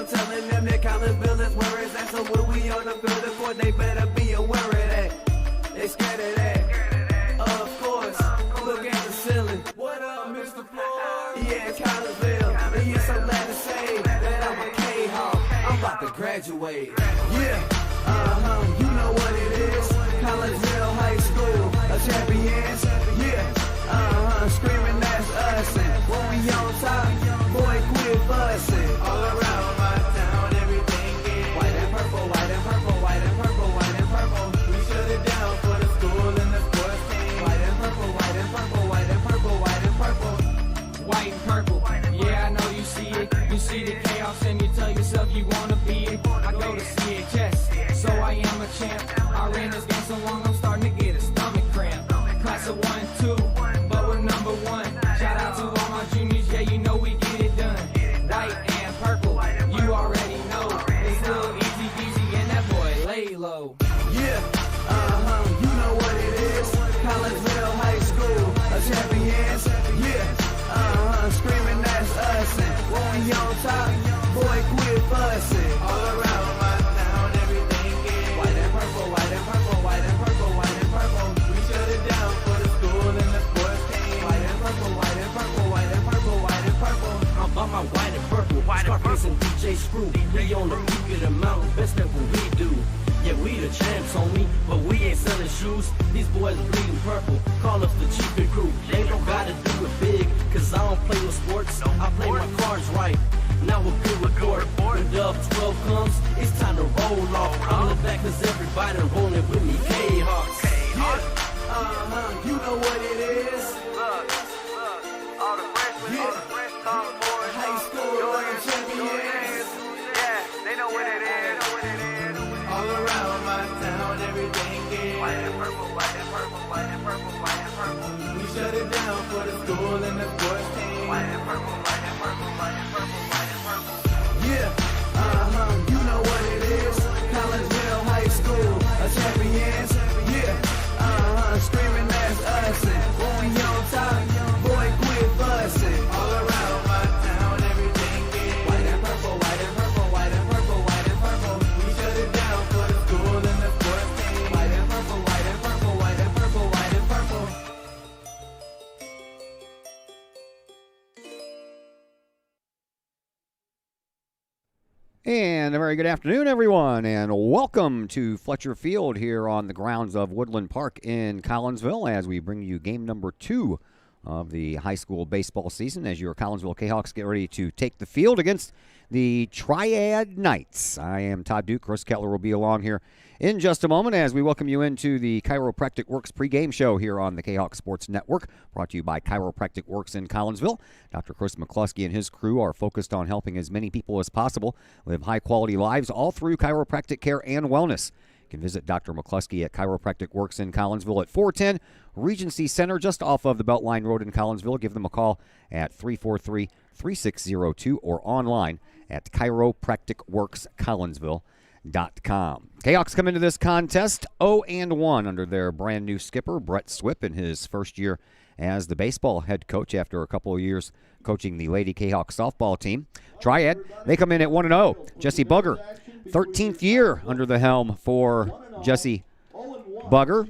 telling them that Collinsville is where it's at. So when we on the field of court, they better be aware of that. They scared of that. Of course. Look at the ceiling. What up, Mr. Floyd? Yeah, Collinsville. And you're so glad to say that I'm a Kahok. I'm about to graduate. Yeah. You know what it is. Collinsville High School, a champions. Yeah. Screaming that's us. And when we on top, boy, quit fussing. All around my town, everything is white and purple, white and purple, white and purple, white and purple. We shut it down for the school and the sports team. White and purple, white and purple, white and purple, white and purple. White and purple, yeah, I know you see it. You see the chaos and you tell yourself you wanna be it. I go to CHS, so I am a champ. I ran this game so long I'm starting to get a stomach cramp. Class of 1, 2, but we're number 1. Shout out to all my juniors, yeah, you know we get it done. White and purple, you already know. It's little easy peasy and that boy lay low. Yeah, you know what it is. Collinsville High School, a champions. Yeah, screaming that's us. And when we on top, boy, quit fussing. All around my town, everything is white and purple, white and purple, white and purple, white and purple. We shut it down for the school and the sports team. White and purple, white and purple, white and purple, white and purple. I'm by my white and purple, Scarface and DJ Screw. We on the peak of the mountain, best at what we do. Yeah, we the champs, homie, but we ain't selling shoes. These boys bleeding purple, call us the cheapest crew. They don't gotta do it big, cause I don't play with sports. I play my cards right. Now a good report. When Dub 12 comes, it's time to roll off. I'm the back cause everybody rolling with me, K-Hawks. Yeah, you know what it is. Look, all the freshmen, High school champions. yeah, they know what it is. All around my town, everything is White and purple, white and purple, white and purple, white and purple. we shut it down for the school and the sports team. White and purple, white and purple, white and purple, white and purple. Yeah, you know what it is. Collinsville High School, a champions. Yeah, screaming that's us. And when we on top, boy, quit fussing. All around my town, everything is white and purple, white and purple, white and purple, white and purple. We shut it down for the school and the sports team. White and purple, white and purple, white and purple, white and purple. And a very good afternoon, everyone, and welcome to Fletcher Field here on the grounds of Woodland Park in Collinsville as we bring you game number 2 of the high school baseball season as your Collinsville Kahawks get ready to take the field against the Triad Knights. I am Todd Duke. Chris Kettler will be along here in just a moment as we welcome you into the Chiropractic Works pregame show here on the Kahawk Sports Network, brought to you by Chiropractic Works in Collinsville. Dr. Chris McCluskey and his crew are focused on helping as many people as possible live high-quality lives all through chiropractic care and wellness. You can visit Dr. McCluskey at Chiropractic Works in Collinsville at 410 Regency Center, just off of the Beltline Road in Collinsville. Give them a call at 343-3602 or online at chiropracticworkscollinsville.com. Kahawks come into this contest 0-1 under their brand new skipper, Brett Swipp, in his first year as the baseball head coach after a couple of years coaching the Lady Kahawk softball team. Triad, they come in at 1-0. Jesse Bugger, 13th year under the helm for Jesse Bugger.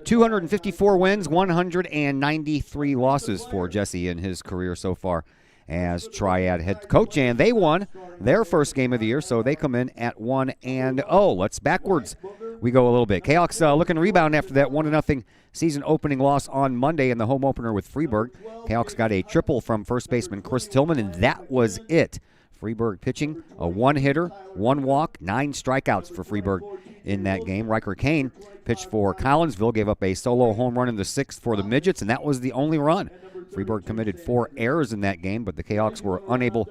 254 wins, 193 losses for Jesse in his career so far as Triad head coach, and they won their first game of the year, so they come in at 1-0. Let's backwards we go a little bit. Kahawks looking to rebound after that 1-0 season opening loss on Monday in the home opener with Freeburg. Kahawks got a triple from first baseman Chris Tillman, and that was it. Freeburg pitching a one-hitter, one walk, 9 strikeouts for Freeburg in that game. Riker Kane pitched for Collinsville, gave up a solo home run in the 6th for the Midgets, and that was the only run. Freeburg committed 4 errors in that game, but the Kahawks were unable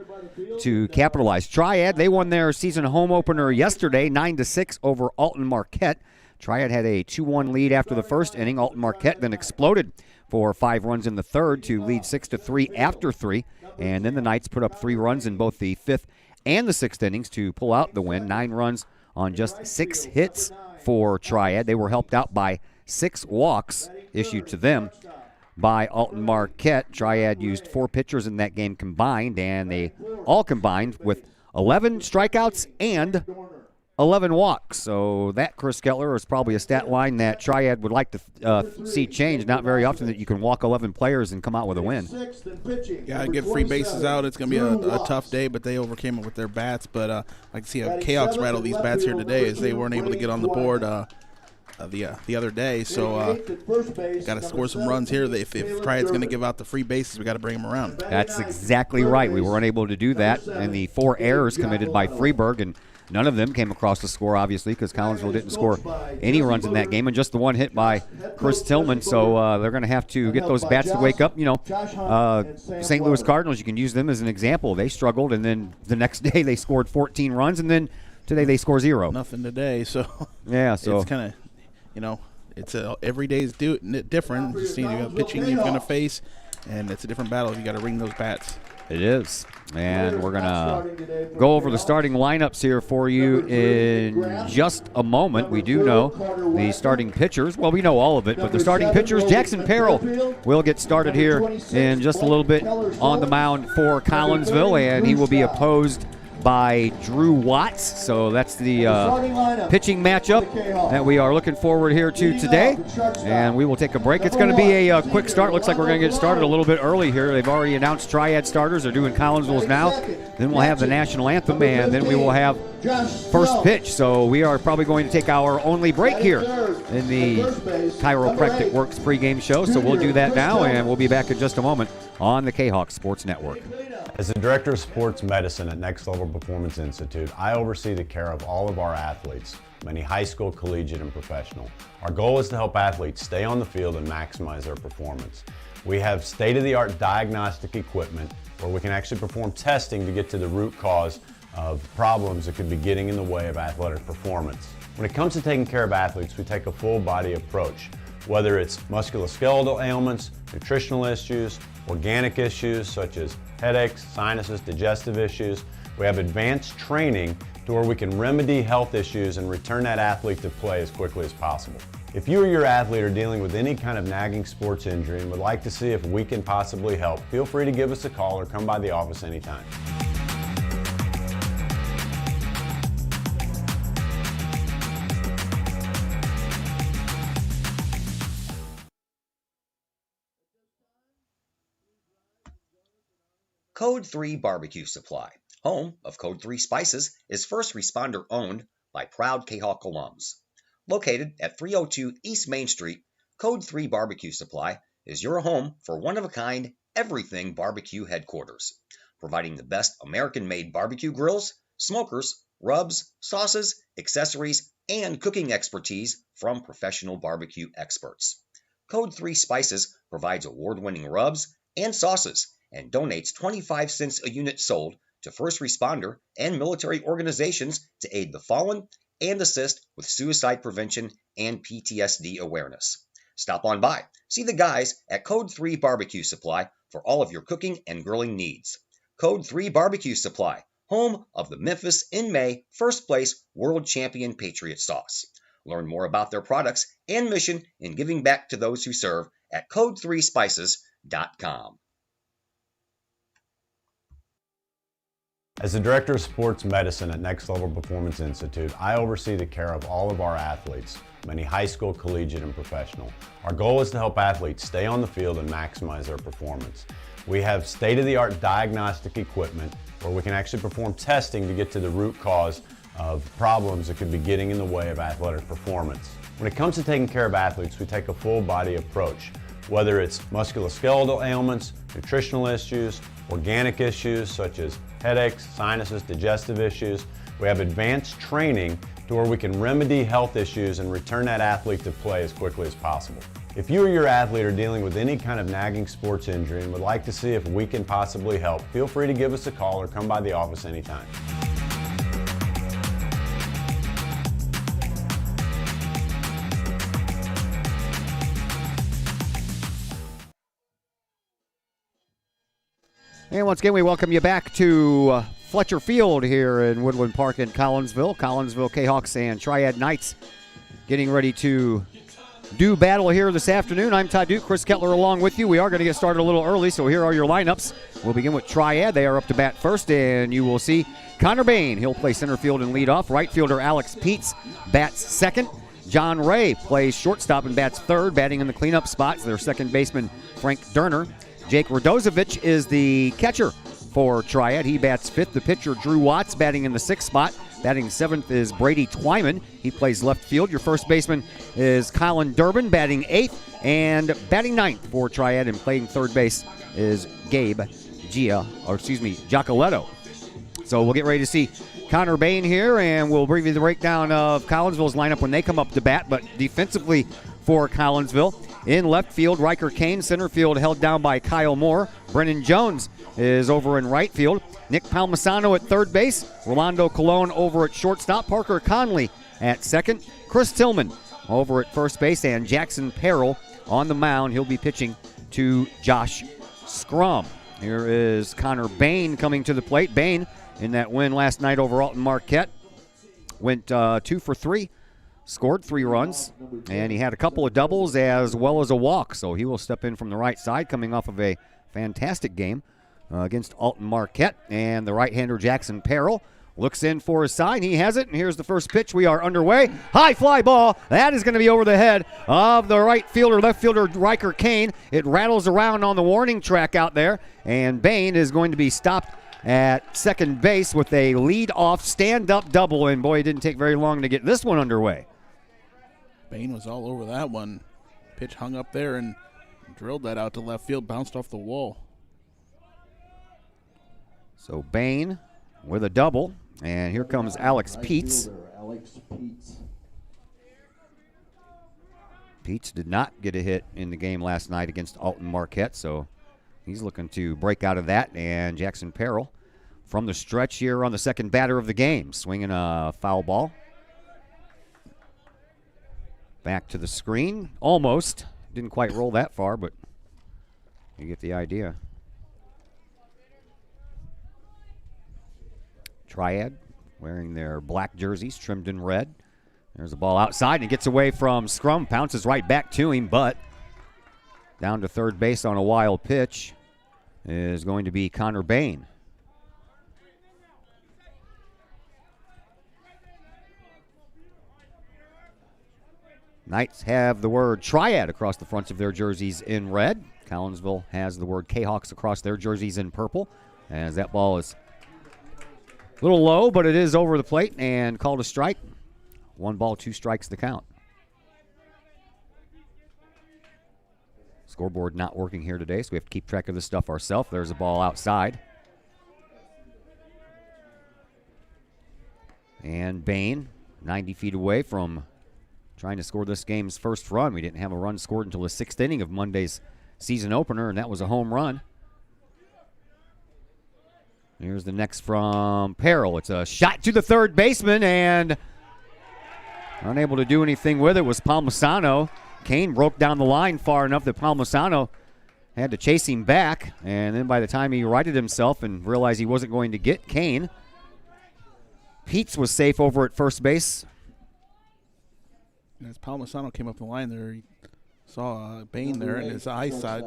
to capitalize. Triad, they won their season home opener yesterday, 9-6 over Alton Marquette. Triad had a 2-1 lead after the first inning. Alton Marquette then exploded for 5 runs in the third to lead 6-3 after 3. And then the Knights put up 3 runs in both the 5th and the 6th innings to pull out the win. 9 runs on just 6 hits for Triad. They were helped out by 6 walks issued to them by Alton Marquette. Triad used 4 pitchers in that game combined, and they all combined with 11 strikeouts and 11 walks. So that, Chris Kettler, is probably a stat line that Triad would like to see change. Not very often that you can walk 11 players and come out with a win. Yeah, get free bases out. It's going to be a tough day, but they overcame it with their bats. But I can see how Kahok's rattle these bats here today, as they weren't able to get on the board the other day. So got to score some runs here. If Triad's going to give out the free bases, we got to bring them around. That's exactly right. We were unable to do that, and the 4 errors committed by Freeburg, and none of them came across the score, obviously, because Collinsville didn't score any runs in that game, and just the one hit by Chris Tillman. So they're going to have to get those bats to wake up. You know, St. Louis Cardinals, you can use them as an example. They struggled, and then the next day they scored 14 runs, and then today they score 0. Nothing today, so yeah, so it's kind of, you know, it's every day is different. Just seeing you got pitching you're going to face, and it's a different battle. You got to ring those bats. It is. And we're going to go over the starting lineups here for you in just a moment. We do know the starting pitchers. Well, we know all of it, but the starting pitchers, Jackson Perrell will get started here in just a little bit on the mound for Collinsville, and he will be opposed by Drew Watts. So that's the pitching matchup that we are looking forward here to today. And we will take a break. It's going to be a quick start. Looks like we're going to get started a little bit early here. They've already announced Triad starters. They're doing Collinsville's now. Then we'll have the national anthem, and then we will have first pitch. So we are probably going to take our only break here in the Chiropractic Works pregame show. So we'll do that now, and we'll be back in just a moment on the Kahok Sports Network. As the Director of Sports Medicine at Next Level Performance Institute, I oversee the care of all of our athletes, many high school, collegiate, and professional. Our goal is to help athletes stay on the field and maximize their performance. We have state-of-the-art diagnostic equipment where we can actually perform testing to get to the root cause of problems that could be getting in the way of athletic performance. When it comes to taking care of athletes, we take a full-body approach. Whether it's musculoskeletal ailments, nutritional issues, organic issues such as headaches, sinuses, digestive issues, we have advanced training to where we can remedy health issues and return that athlete to play as quickly as possible. If you or your athlete are dealing with any kind of nagging sports injury and would like to see if we can possibly help, feel free to give us a call or come by the office anytime. Code 3 Barbecue Supply, home of Code 3 Spices, is first responder owned by proud Kahok alums. Located at 302 East Main Street, Code 3 Barbecue Supply is your home for one-of-a-kind everything barbecue headquarters, providing the best American-made barbecue grills, smokers, rubs, sauces, accessories, and cooking expertise from professional barbecue experts. Code 3 Spices provides award-winning rubs and sauces and donates 25 cents a unit sold to first responder and military organizations to aid the fallen and assist with suicide prevention and PTSD awareness. Stop on by. See the guys at Code 3 Barbecue Supply for all of your cooking and grilling needs. Code 3 Barbecue Supply, home of the Memphis in May first place world champion Patriot sauce. Learn more about their products and mission in giving back to those who serve at code3spices.com. As the Director of Sports Medicine at Next Level Performance Institute, I oversee the care of all of our athletes, many high school, collegiate, and professional. Our goal is to help athletes stay on the field and maximize their performance. We have state-of-the-art diagnostic equipment where we can actually perform testing to get to the root cause of problems that could be getting in the way of athletic performance. When it comes to taking care of athletes, we take a full-body approach. Whether it's musculoskeletal ailments, nutritional issues, organic issues such as headaches, sinuses, digestive issues, we have advanced training to where we can remedy health issues and return that athlete to play as quickly as possible. If you or your athlete are dealing with any kind of nagging sports injury and would like to see if we can possibly help, feel free to give us a call or come by the office anytime. And once again, we welcome you back to Fletcher Field here in Woodland Park in Collinsville. Collinsville Kahawks and Triad Knights getting ready to do battle here this afternoon. I'm Todd Duke, Chris Kettler along with you. We are going to get started a little early, so here are your lineups. We'll begin with Triad. They are up to bat first, and you will see Connor Bain. He'll play center field and lead off. Right fielder Alex Peets bats second. John Ray plays shortstop and bats third, batting in the cleanup spots. Their second baseman, Frank Durner. Jake Radozovic is the catcher for Triad. He bats fifth. The pitcher, Drew Watts, batting in the sixth spot. Batting seventh is Brady Twyman. He plays left field. Your first baseman is Colin Durbin, batting eighth. And batting ninth for Triad and playing third base is Gabe Giacoletto. So we'll get ready to see Connor Bain here, and we'll bring you the breakdown of Collinsville's lineup when they come up to bat. But defensively for Collinsville, in left field, Riker Kane. Center field held down by Kyle Moore. Brennan Jones is over in right field. Nick Palmisano at third base. Rolando Colon over at shortstop. Parker Conley at second. Chris Tillman over at first base. And Jackson Perrell on the mound. He'll be pitching to Josh Scrum. Here is Connor Bain coming to the plate. Bain, in that win last night over Alton Marquette, went 2 for 3. Scored 3 runs, and he had a couple of doubles as well as a walk. So he will step in from the right side, coming off of a fantastic game against Alton Marquette. And the right-hander Jackson Perrell looks in for his sign. He has it, and here's the first pitch. We are underway. High fly ball. That is going to be over the head of the right fielder, left fielder Riker Kane. It rattles around on the warning track out there, and Bain is going to be stopped at second base with a lead-off stand-up double. And boy, it didn't take very long to get this one underway. Bain was all over that one. Pitch hung up there and drilled that out to left field, bounced off the wall. So Bain with a double, and here comes Alex Peets. Peets did not get a hit in the game last night against Alton Marquette, so he's looking to break out of that. And Jackson Perrell from the stretch here on the second batter of the game, swinging a foul ball. Back to the screen, almost. Didn't quite roll that far, but you get the idea. Triad wearing their black jerseys trimmed in red. There's a ball outside, and it gets away from Scrum, pounces right back to him, but down to third base on a wild pitch is going to be Connor Bain. Knights have the word Triad across the fronts of their jerseys in red. Collinsville has the word Kahawks across their jerseys in purple, as that ball is a little low, but it is over the plate and called a strike. 1 ball, 2 strikes the count. Scoreboard not working here today, so we have to keep track of this stuff ourselves. There's a ball outside. And Bain, 90 feet away from trying to score this game's first run. We didn't have a run scored until the 6th inning of Monday's season opener, and that was a home run. Here's the next from Perrell. It's a shot to the third baseman, and unable to do anything with it was Palmisano. Kane broke down the line far enough that Palmisano had to chase him back, and then by the time he righted himself and realized he wasn't going to get Kane, Peets was safe over at first base. As Palmisano came up the line there, he saw Bain there in his eyesight.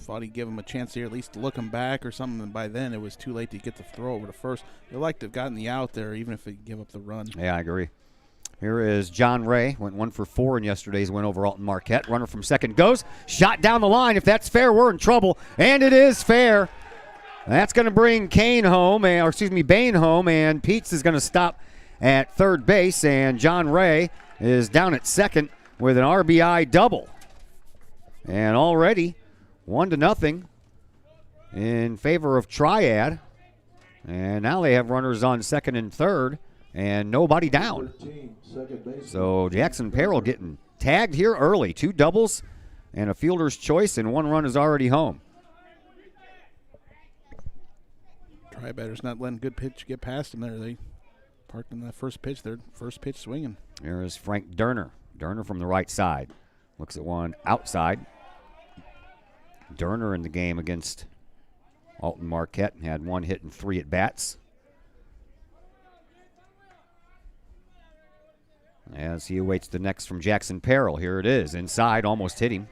Thought he'd give him a chance here, at least to look him back or something, and by then it was too late to get the throw over to first. They'd like to have gotten the out there, even if they give up the run. Yeah, I agree. Here is John Ray. Went 1 for 4 in yesterday's win over Alton Marquette. Runner from second goes. Shot down the line. If that's fair, we're in trouble. And it is fair. That's going to bring Bain home, and Peets is going to stop at third base, and John Ray is down at second with an RBI double. And already 1-0 in favor of Triad. And now they have runners on second and third and nobody down. So Jackson Perrell getting tagged here early. 2 doubles and a fielder's choice, and 1 run is already home. Tri-batter's not letting good pitch get past them there. They parked in that first pitch. Their first pitch swinging. There is Frank Durner. Durner from the right side. Looks at one outside. Durner in the game against Alton Marquette had 1 hit and 3 at bats. as he awaits the next from Jackson Peril. Here it is, inside, almost hit him.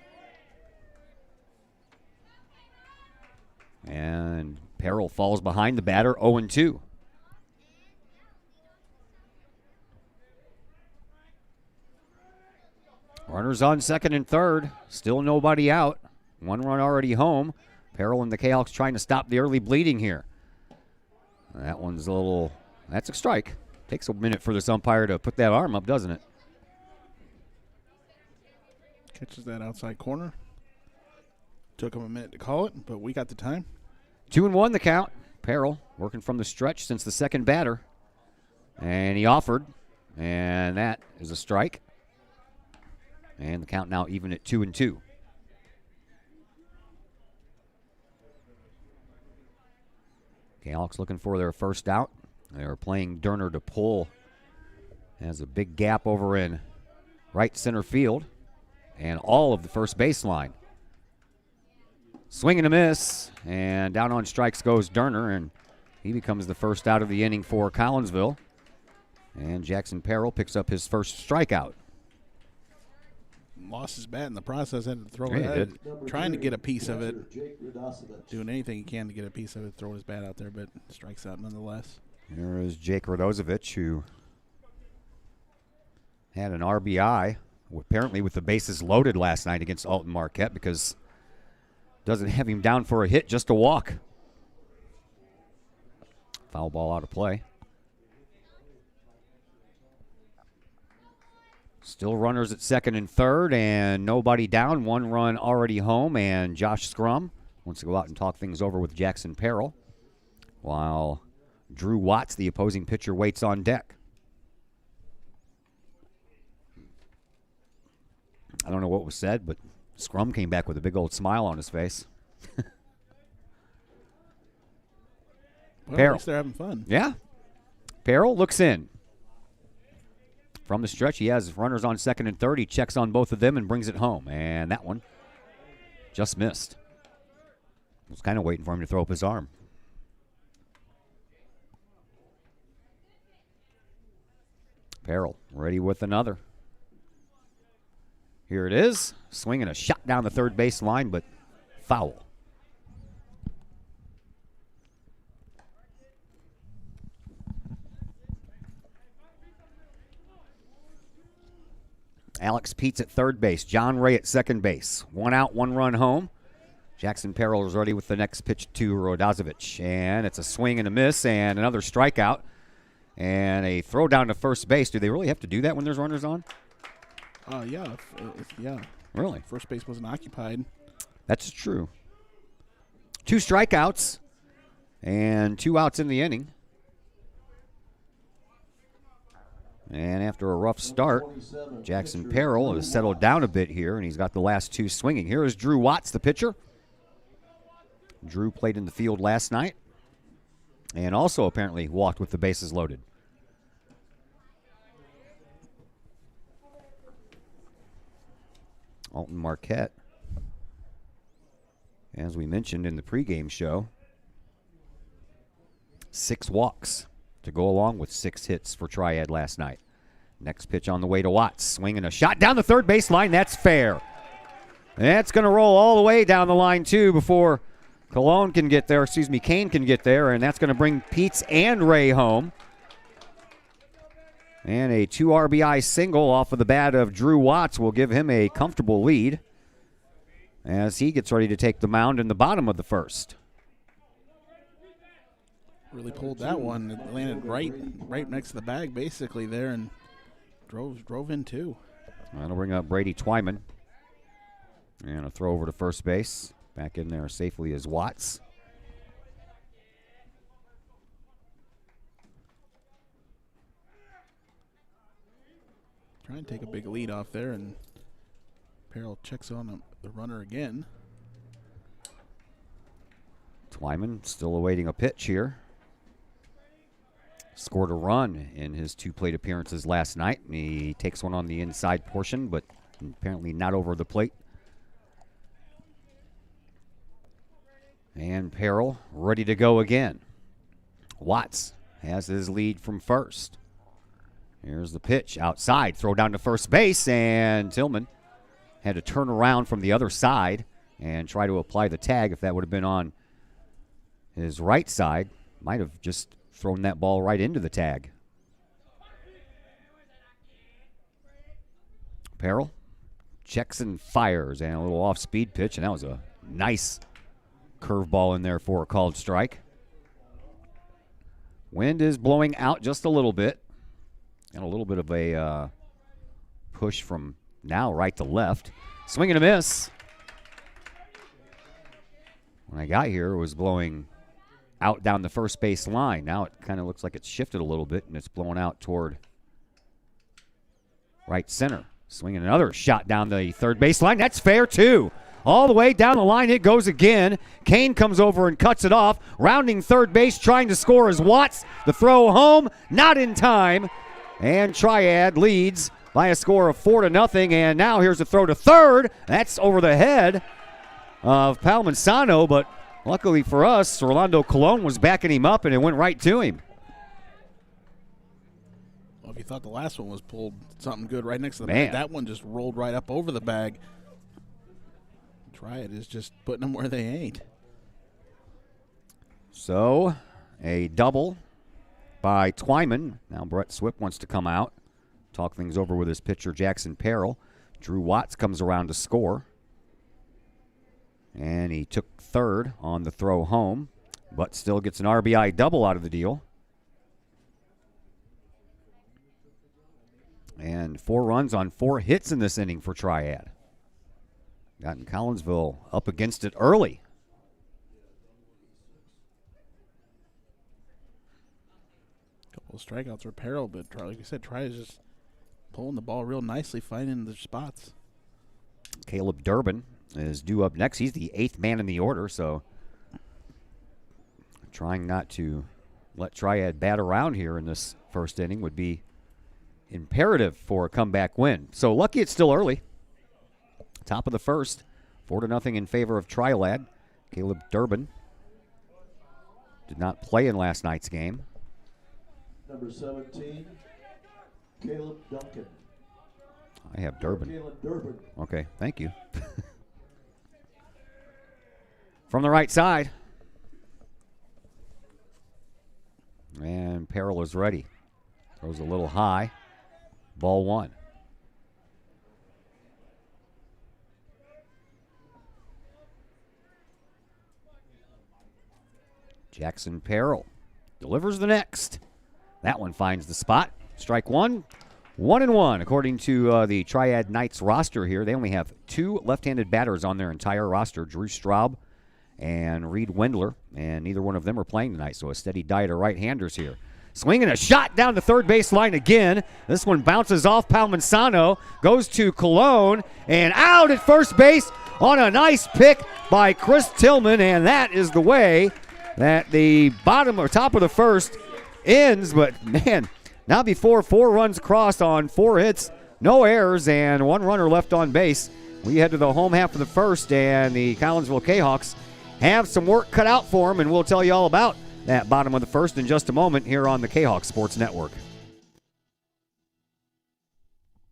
And Peril falls behind the batter, 0-2. Runners on second and third, still nobody out. One run already home. Peril and the Kahawks trying to stop the early bleeding here. That one's a little, that's a strike. Takes a minute for this umpire to put that arm up, doesn't it? Catches that outside corner. Took him a minute to call it, but we got the time. 2-1 the count. Peril working from the stretch since the second batter. And he offered, and that is a strike. And the count now even at 2-2. Hawks looking for their first out. They're playing Durner to pull. Has a big gap over in right center field and all of the first baseline. Swing and a miss, and down on strikes goes Durner, and he becomes the first out of the inning for Collinsville. And Jackson Peril picks up his first strikeout. Lost his bat in the process, had to throw Yeah, it out, trying to get a piece of it. Doing anything he can to get a piece of it, throw his bat out there, but strikes out nonetheless. Here is Jake Radozovic, who had an RBI, apparently with the bases loaded last night against Alton Marquette, because doesn't have him down for a hit, just a walk. Foul ball out of play. Still runners at second and third, and nobody down. One run already home, and Josh Scrum wants to go out and talk things over with Jackson Peril, while Drew Watts, the opposing pitcher, waits on deck. I don't know what was said, but Scrum came back with a big old smile on his face. Well, at least they're having fun. Yeah. Peril looks in. From the stretch, he has runners on second and third. He checks on both of them and brings it home. And that one just missed. Was kind of waiting for him to throw up his arm. Peril ready with another. Here it is. Swinging a shot down the third base line, but foul. Alex Peets at third base. John Ray at second base. One out, one run home. Jackson Peril is ready with the next pitch to Radozovic. And it's a swing and a miss and another strikeout. And a throw down to first base. Do they really have to do that when there's runners on? Yeah. Yeah. Really? First base wasn't occupied. That's true. 2 strikeouts and 2 outs in the inning. And after a rough start, Jackson Peril has settled down a bit here, and he's got the last 2 swinging. Here is Drew Watts, the pitcher. Drew played in the field last night and also apparently walked with the bases loaded. Alton Marquette, as we mentioned in the pregame show, 6 walks to go along with 6 hits for Triad last night. Next pitch on the way to Watts. Swinging a shot down the third base line. That's fair. That's going to roll all the way down the line, too, before Kane can get there, and that's going to bring Peets and Ray home. And a 2 RBI single off of the bat of Drew Watts will give him a comfortable lead as he gets ready to take the mound in the bottom of the first. Really pulled that one. It landed right next to the bag, basically there, and drove in too. That'll bring up Brady Twyman. And a throw over to first base. Back in there safely is Watts. Trying to take a big lead off there, and Peril checks on the runner again. Twyman still awaiting a pitch here. Scored a run in his 2 plate appearances last night. And he takes one on the inside portion, but apparently not over the plate. And Peril ready to go again. Watts has his lead from first. Here's the pitch outside. Throw down to first base, and Tillman had to turn around from the other side and try to apply the tag. If that would have been on his right side, might have just thrown that ball right into the tag. Peril checks and fires, and a little off-speed pitch, and that was a nice curveball in there for a called strike. Wind is blowing out just a little bit, and a little bit of a push from now right to left. Swing and a miss. When I got here, it was blowing out down the first base line. Now it kind of looks like it's shifted a little bit, and it's blowing out toward right center. Swinging another shot down the third base line. That's fair, too. All the way down the line it goes again. Kane comes over and cuts it off. Rounding third base, trying to score is Watts. The throw home, not in time. And Triad leads by a score of 4-0. And now here's a throw to third. That's over the head of Palmansano, but luckily for us, Rolando Colon was backing him up, and it went right to him. Well, if you thought the last one was pulled something good right next to the bag, that one just rolled right up over the bag. Triad is just putting them where they ain't. So, a double by Twyman. Now Brett Swipp wants to come out, talk things over with his pitcher, Jackson Peril. Drew Watts comes around to score. And he took third on the throw home, but still gets an RBI double out of the deal. And 4 runs on 4 hits in this inning for Triad. Gotten Collinsville up against it early. Couple of strikeouts for Peril, but like I said, Triad is just pulling the ball real nicely, finding the spots. Caleb Durbin is due up next. He's the 8th man in the order, so trying not to let Triad bat around here in this first inning would be imperative for a comeback win. So lucky it's still early. Top of the first, 4-0 in favor of Triad. Caleb Durbin did not play in last night's game. Number 17, Caleb Duncan. I have Durbin. Caleb Durbin. Okay, thank you. From the right side. And Peril is ready. Throws a little high. Ball 1. Jackson Peril delivers the next. That one finds the spot. Strike 1. 1-1. According to the Triad Knights roster here, they only have 2 left-handed batters on their entire roster, Drew Straub and Reed Wendler, and neither one of them are playing tonight, so a steady diet of right-handers here. Swinging a shot down the third base line again. This one bounces off Palmansano, goes to Colon, and out at first base on a nice pick by Chris Tillman, and that is the way that the bottom or top of the first ends. But, man, now before 4 runs crossed on 4 hits, no errors, and 1 runner left on base. We head to the home half of the first, and the Collinsville Kahawks have some work cut out for them, and we'll tell you all about that bottom of the first in just a moment here on the Kahawk Sports Network.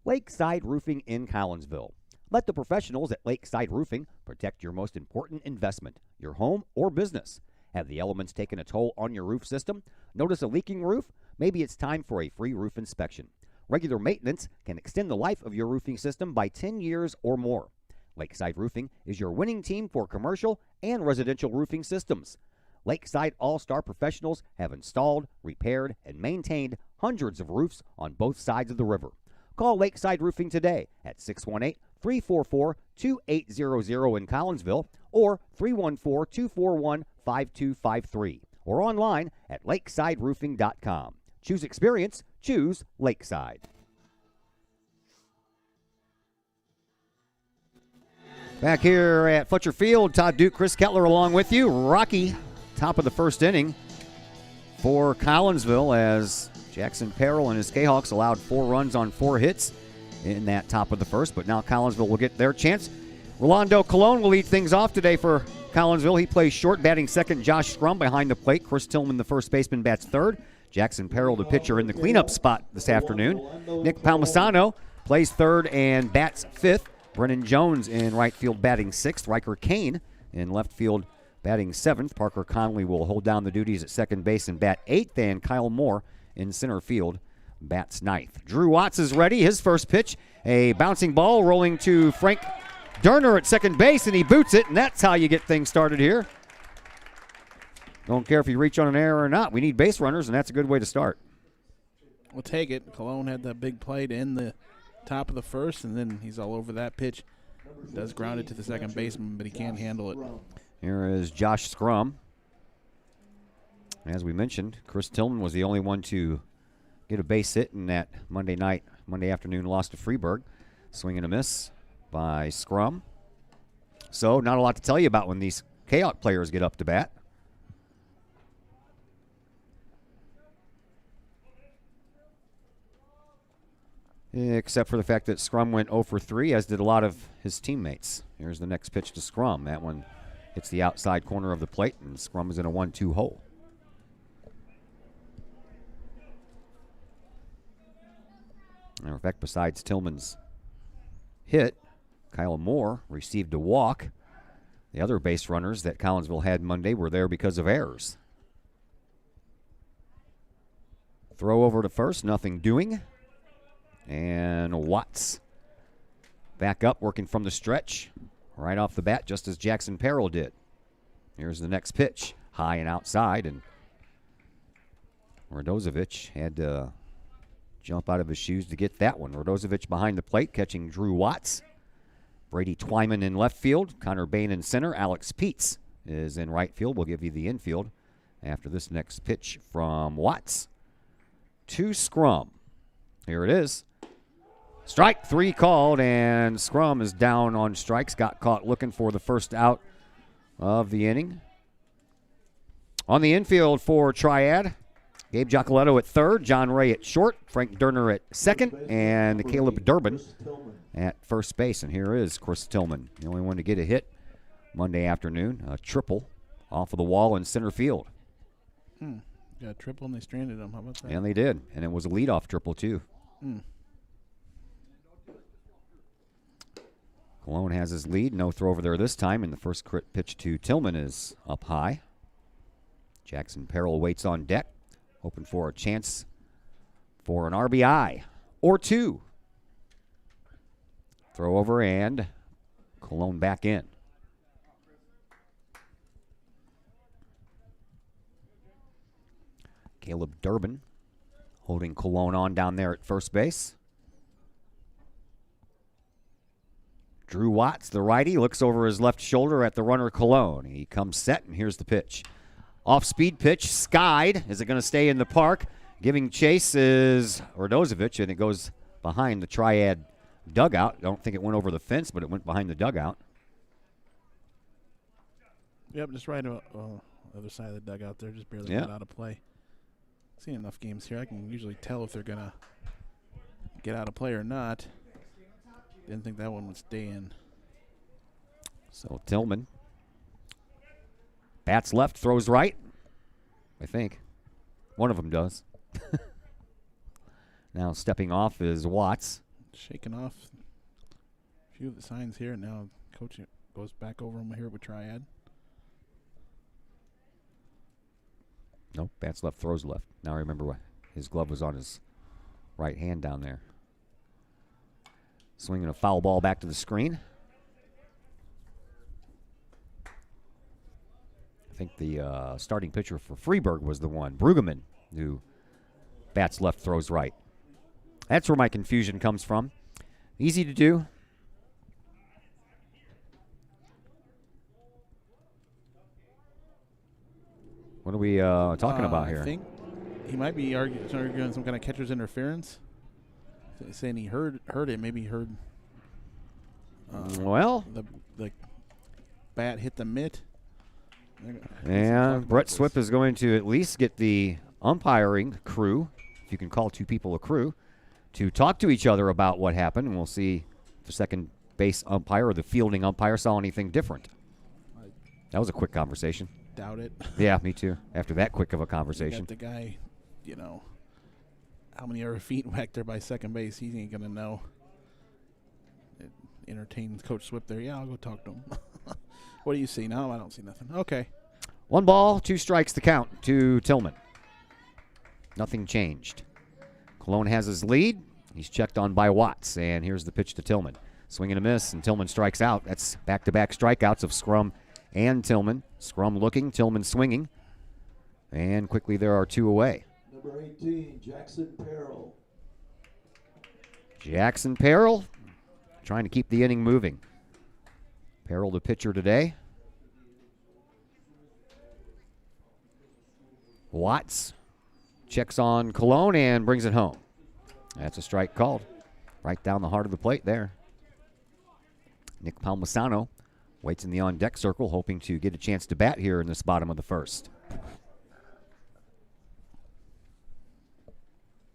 Lakeside Roofing in Collinsville. Let the professionals at Lakeside Roofing protect your most important investment, your home or business. Have the elements taken a toll on your roof system? Notice a leaking roof? Maybe it's time for a free roof inspection. Regular maintenance can extend the life of your roofing system by 10 years or more. Lakeside Roofing is your winning team for commercial and residential roofing systems. Lakeside All-Star professionals have installed, repaired, and maintained hundreds of roofs on both sides of the river. Call Lakeside Roofing today at 618-344-2800 in Collinsville or 314-241-5253 or online at lakesideroofing.com. Choose experience, choose Lakeside. Back here at Fletcher Field, Todd Duke, Chris Kettler along with you. Rocky, top of the first inning for Collinsville as Jackson Peril and his Kahawks allowed 4 runs on 4 hits in that top of the first, but now Collinsville will get their chance. Rolando Colon will lead things off today for Collinsville. He plays short, batting second. Josh Scrum behind the plate. Chris Tillman, the first baseman, bats third. Jackson Perrell, the pitcher, in the cleanup spot this afternoon. Nick Palmisano plays third and bats fifth. Brennan Jones in right field batting sixth. Riker Kane in left field batting seventh. Parker Conley will hold down the duties at second base and bat eighth. And Kyle Moore in center field bats ninth. Drew Watts is ready. His first pitch, a bouncing ball rolling to Frank Durner at second base, and he boots it, and that's how you get things started here. Don't care if you reach on an error or not. We need base runners, and that's a good way to start. We'll take it. Cologne had that big play to end the top of the first, and then he's all over that pitch. Does ground it to the second baseman, but he can't handle it. Here is Josh Scrum. As we mentioned, Chris Tillman was the only one to get a base hit in that Monday afternoon loss to Freeburg. Swing and a miss by Scrum. So not a lot to tell you about when these Kahok players get up to bat. Except for the fact that Scrum went 0 for 3, as did a lot of his teammates. Here's the next pitch to Scrum. That one hits the outside corner of the plate, and Scrum is in a 1-2 hole. In fact, besides Tillman's hit, Kyle Moore received a walk. The other base runners that Collinsville had Monday were there because of errors. Throw over to first, nothing doing. And Watts back up, working from the stretch, right off the bat, just as Jackson Perrell did. Here's the next pitch, high and outside, and Radozovic had to jump out of his shoes to get that one. Radozovic behind the plate, catching Drew Watts. Brady Twyman in left field, Connor Bain in center, Alex Peets is in right field. We'll give you the infield after this next pitch from Watts to Scrum. Here it is. Strike 3 called, and Scrum is down on strikes. Got caught looking for the first out of the inning. On the infield for Triad, Gabe Giacoletto at third, John Ray at short, Frank Durner at second, and Caleb Durbin at first base. And here is Chris Tillman, the only one to get a hit Monday afternoon. A triple off of the wall in center field. Got a triple, and they stranded him. How about that? And they did. And it was a leadoff triple, too. Cologne has his lead. No throw over there this time, and the first pitch to Tillman is up high. Jackson Perrell waits on deck, hoping for a chance for an RBI or two. Throw over, and Cologne back in. Caleb Durbin holding Cologne on down there at first base. Drew Watts, the righty, looks over his left shoulder at the runner Cologne. He comes set, and here's the pitch. Off-speed pitch, skied. Is it going to stay in the park? Giving chase is Radozovic, and it goes behind the Triad dugout. I don't think it went over the fence, but it went behind the dugout. Yep, just right on the other side of the dugout there, just barely got out of play. Seen enough games here. I can usually tell if they're going to get out of play or not. Didn't think that one would stay in. So Tillman bats left, throws right. I think one of them does. Now stepping off is Watts. Shaking off a few of the signs here. Now coach goes back over them here with Triad. Nope, bats left, throws left. Now I remember what his glove was on his right hand down there. Swinging a foul ball back to the screen. I think the starting pitcher for Freeburg was the one, Brueggemann, who bats left, throws right. That's where my confusion comes from. Easy to do. What are we talking about here? I think he might be arguing some kind of catcher's interference. Saying he heard it, maybe heard. Well, the bat hit the mitt. And Brett Swift is going to at least get the umpiring crew, if you can call two people a crew, to talk to each other about what happened, and we'll see if the second base umpire or the fielding umpire saw anything different. That was a quick conversation. Doubt it. Yeah, me too. After that quick of a conversation. Got the guy how many other feet back there by second base. He ain't going to know. It entertains Coach Swift there. Yeah, I'll go talk to him. What do you see? No, I don't see nothing. Okay. 1 ball, 2 strikes to count to Tillman. Nothing changed. Cologne has his lead. He's checked on by Watts, and here's the pitch to Tillman. Swing and a miss, and Tillman strikes out. That's back-to-back strikeouts of Scrum and Tillman. Scrum looking, Tillman swinging. And quickly there are 2 away. Number 18, Jackson Perrell. Jackson Perrell trying to keep the inning moving. Perrell the pitcher today. Watts checks on Cologne and brings it home. That's a strike called. Right down the heart of the plate there. Nick Palmisano waits in the on-deck circle, hoping to get a chance to bat here in this bottom of the first.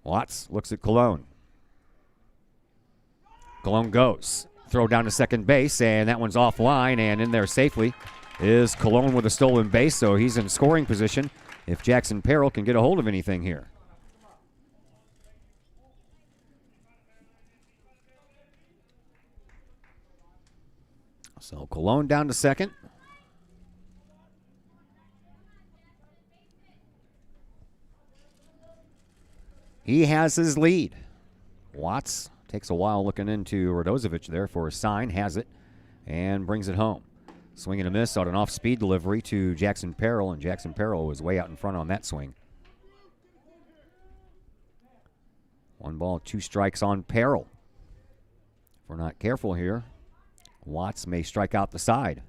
Watts looks at Cologne. Cologne goes. Throw down to second base, and that one's offline, and in there safely is Cologne with a stolen base, so he's in scoring position if Jackson Perrell can get a hold of anything here. So Cologne down to second. He has his lead. Watts takes a while looking into Radozovic there for a sign, has it, and brings it home. Swing and a miss on an off-speed delivery to Jackson Perrell, and Jackson Perrell was way out in front on that swing. 1 ball, 2 strikes on Perrell. If we're not careful here, Watts may strike out the side.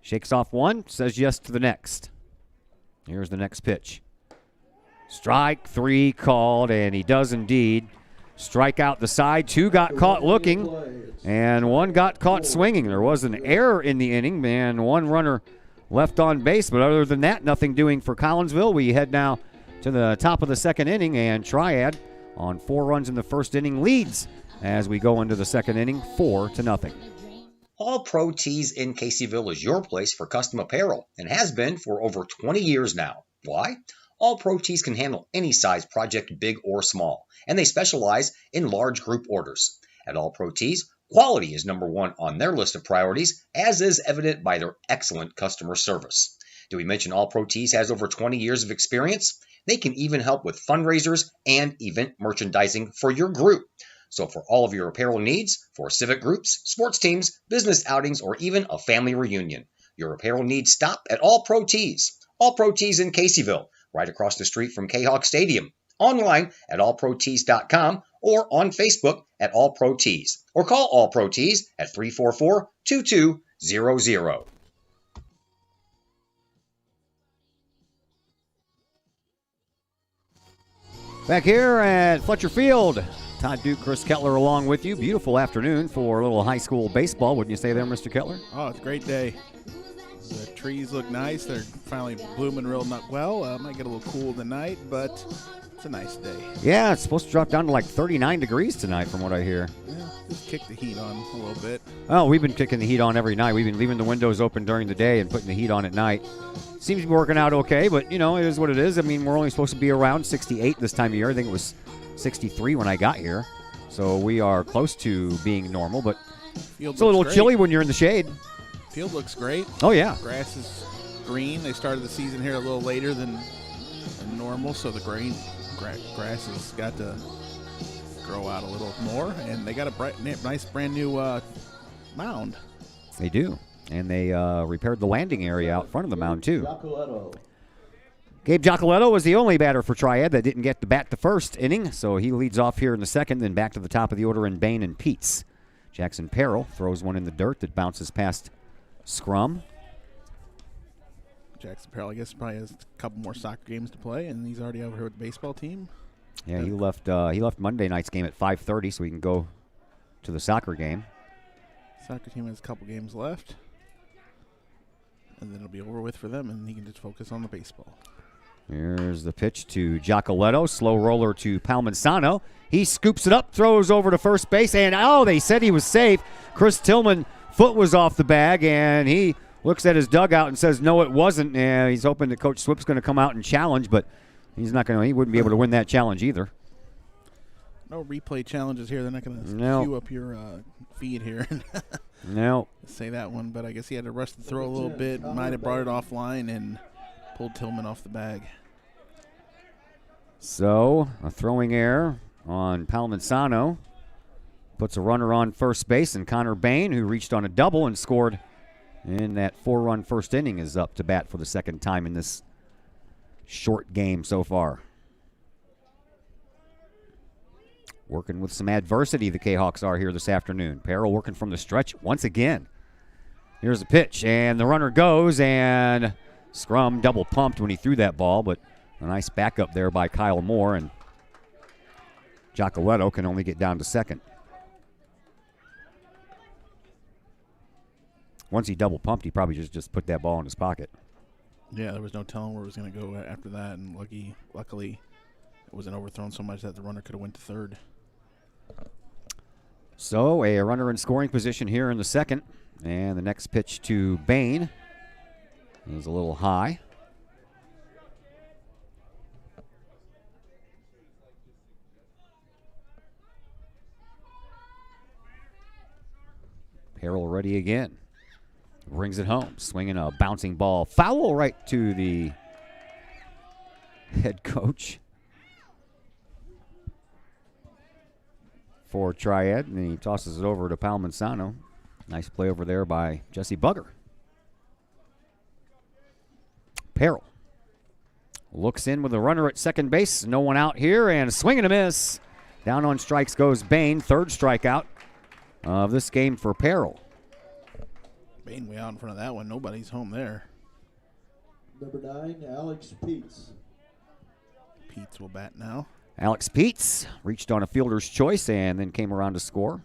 Shakes off one, says yes to the next. Here's the next pitch. Strike 3 called, and he does indeed strike out the side. 2 got caught looking, and 1 got caught swinging. There was an error in the inning, and 1 runner left on base. But other than that, nothing doing for Collinsville. We head now to the top of the second inning, and Triad on 4 runs in the first inning leads as we go into the second inning, 4-0. All Pro Tees in Caseyville is your place for custom apparel and has been for over 20 years now. Why? All Pro Tees can handle any size project, big or small, and they specialize in large group orders. At All Pro Tees, quality is number 1 on their list of priorities, as is evident by their excellent customer service. Did we mention All Pro Tees has over 20 years of experience? They can even help with fundraisers and event merchandising for your group. So for all of your apparel needs, for civic groups, sports teams, business outings, or even a family reunion, your apparel needs stop at All Pro Tees. All Pro Tees in Caseyville, right across the street from Kahok Stadium. Online at allprotees.com or on Facebook at All Pro Tees. Or call All Pro Tees at 344-2200. Back here at Fletcher Field, Todd Duke, Chris Kettler along with you. Beautiful afternoon for a little high school baseball, wouldn't you say there, Mr. Kettler? Oh, it's a great day. The trees look nice. They're finally blooming real well. Might get a little cool tonight, but it's a nice day. Yeah, it's supposed to drop down to like 39 degrees tonight from what I hear. Yeah, just kick the heat on a little bit. Oh, we've been kicking the heat on every night. We've been leaving the windows open during the day and putting the heat on at night. Seems to be working out okay, but, you know, it is what it is. I mean, we're only supposed to be around 68 this time of year. I think it was 63 when I got here. So we are close to being normal, but it's a little chilly when you're in the shade. Field looks great. Oh, yeah. Grass is green. They started the season here a little later than normal, so the grass has got to grow out a little more. And they got a nice brand new mound. They do. And they repaired the landing area out front of the mound, too. Gabe Giacoletto was the only batter for Triad that didn't get to bat the first inning, so he leads off here in the second, then back to the top of the order in Bain and Peets. Jackson Perrell throws one in the dirt that bounces past Scrum. Jackson Perrell, I guess, probably has a couple more soccer games to play, and he's already over here with the baseball team. Yeah, he left Monday night's game at 5:30, so he can go to the soccer game. Soccer team has a couple games left, and then it'll be over with for them, and he can just focus on the baseball. Here's the pitch to Giacoletto. Slow roller to Palmisano. He scoops it up, throws over to first base, and they said he was safe. Chris Tillman foot was off the bag, and he looks at his dugout and says, no, it wasn't. And he's hoping that Coach Swip's going to come out and challenge, but he's not going to. He wouldn't be able to win that challenge either. No replay challenges here. They're not going to queue up your feed here. No. Say that one, but I guess he had to rush the throw a little bit. Might have brought it offline and pulled Tillman off the bag. So a throwing error on Palmanzano puts a runner on first base, and Connor Bain, who reached on a double and scored in that 4-run first inning, is up to bat for the second time in this short game so far. Working with some adversity, the Kahawks are here this afternoon. Peril working from the stretch once again. Here's a pitch, and the runner goes, and Scrum double pumped when he threw that ball, but a nice backup there by Kyle Moore, and Giacoletto can only get down to second. Once he double pumped, he probably just put that ball in his pocket. Yeah, there was no telling where it was going to go after that, and luckily it wasn't overthrown so much that the runner could have went to third. So a runner in scoring position here in the second, and the next pitch to Bain is a little high. Harrell ready again. Brings it home, swinging a bouncing ball. Foul right to the head coach for Triad, and he tosses it over to Palmanzano. Nice play over there by Jesse Bugger. Peril looks in with a runner at second base. No one out here, and a swing and a miss. Down on strikes goes Bain. Third strikeout of this game for Peril. Bain way out in front of that one. Nobody's home there. Number 9, Alex Peets. Peets will bat now. Alex Peets reached on a fielder's choice and then came around to score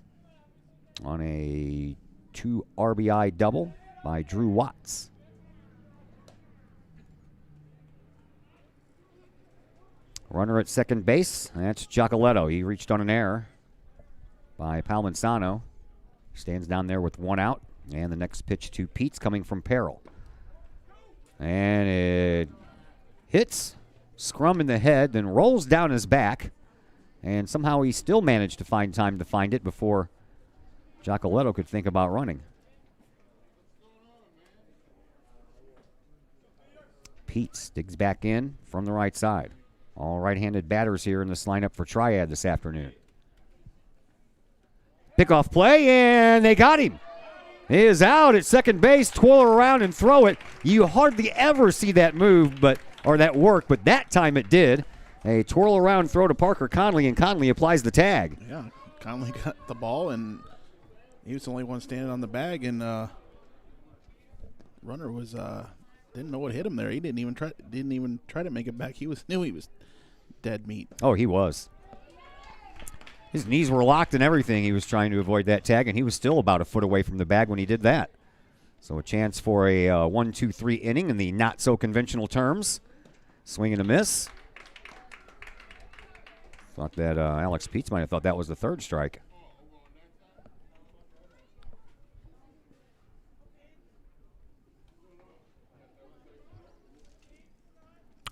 on a 2 RBI double by Drew Watts. Runner at second base, that's Giacoletto. He reached on an error by Palmanzano. Stands down there with one out. And the next pitch to Peets coming from Peril. And it hits Scrum in the head, then rolls down his back. And somehow he still managed to find time to find it before Giacoletto could think about running. Peets digs back in from the right side. All right-handed batters here in this lineup for Triad this afternoon. Pickoff play, and they got him. He is out at second base, twirl around and throw it. You hardly ever see that move, or that work, but that time it did. A twirl around throw to Parker Conley, and Conley applies the tag. Yeah, Conley got the ball, and he was the only one standing on the bag, and runner was didn't know what hit him there. He didn't even try to make it back. Knew he was dead meat. Oh, he was. His knees were locked and everything. He was trying to avoid that tag, and he was still about a foot away from the bag when he did that. So a chance for a 1-2-3 inning in the not-so-conventional terms. Swing and a miss. Thought that Alex Peets might have thought that was the third strike.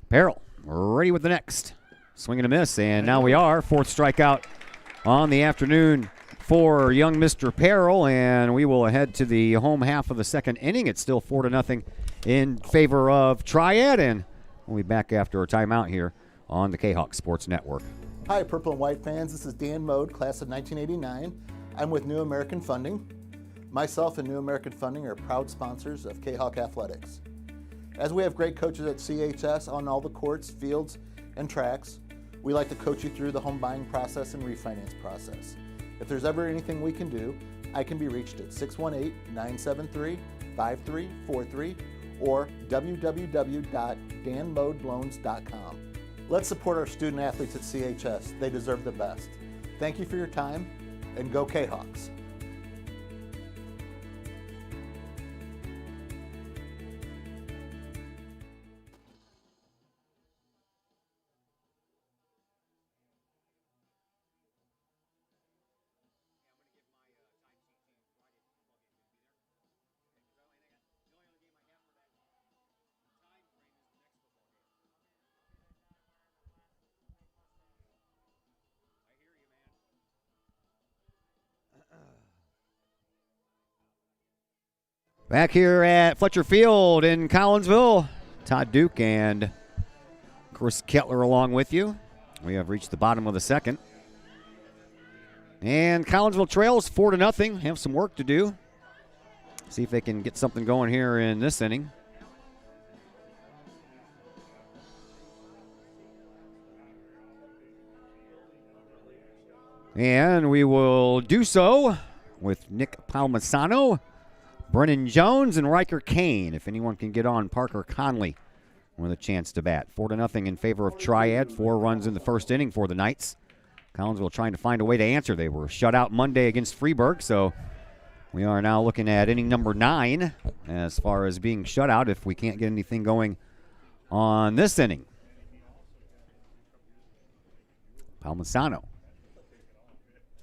Peril ready with the next. Swing and a miss, and now we are. Fourth strikeout on the afternoon for young Mr. Peril, and we will head to the home half of the second inning. It's still 4-0 in favor of Triad, and we'll be back after a timeout here on the Kahok Sports Network. Hi, Purple and White fans. This is Dan Mode, class of 1989. I'm with New American Funding. Myself and New American Funding are proud sponsors of Kahok Athletics. As we have great coaches at CHS on all the courts, fields, and tracks, we like to coach you through the home buying process and refinance process. If there's ever anything we can do, I can be reached at 618-973-5343 or www.danmodeloans.com. Let's support our student athletes at CHS. They deserve the best. Thank you for your time, and go Kahawks. Back here at Fletcher Field in Collinsville, Todd Duke and Chris Kettler along with you. We have reached the bottom of the second. And Collinsville trails 4-0. Have some work to do. See if they can get something going here in this inning. And we will do so with Nick Palmisano, Brennan Jones, and Riker Kane. If anyone can get on Parker Conley with a chance to bat. 4-0 in favor of Triad. 4 runs in the first inning for the Knights. Collinsville trying to find a way to answer. They were shut out Monday against Freeburg, so we are now looking at inning number 9 as far as being shut out if we can't get anything going on this inning. Palmisano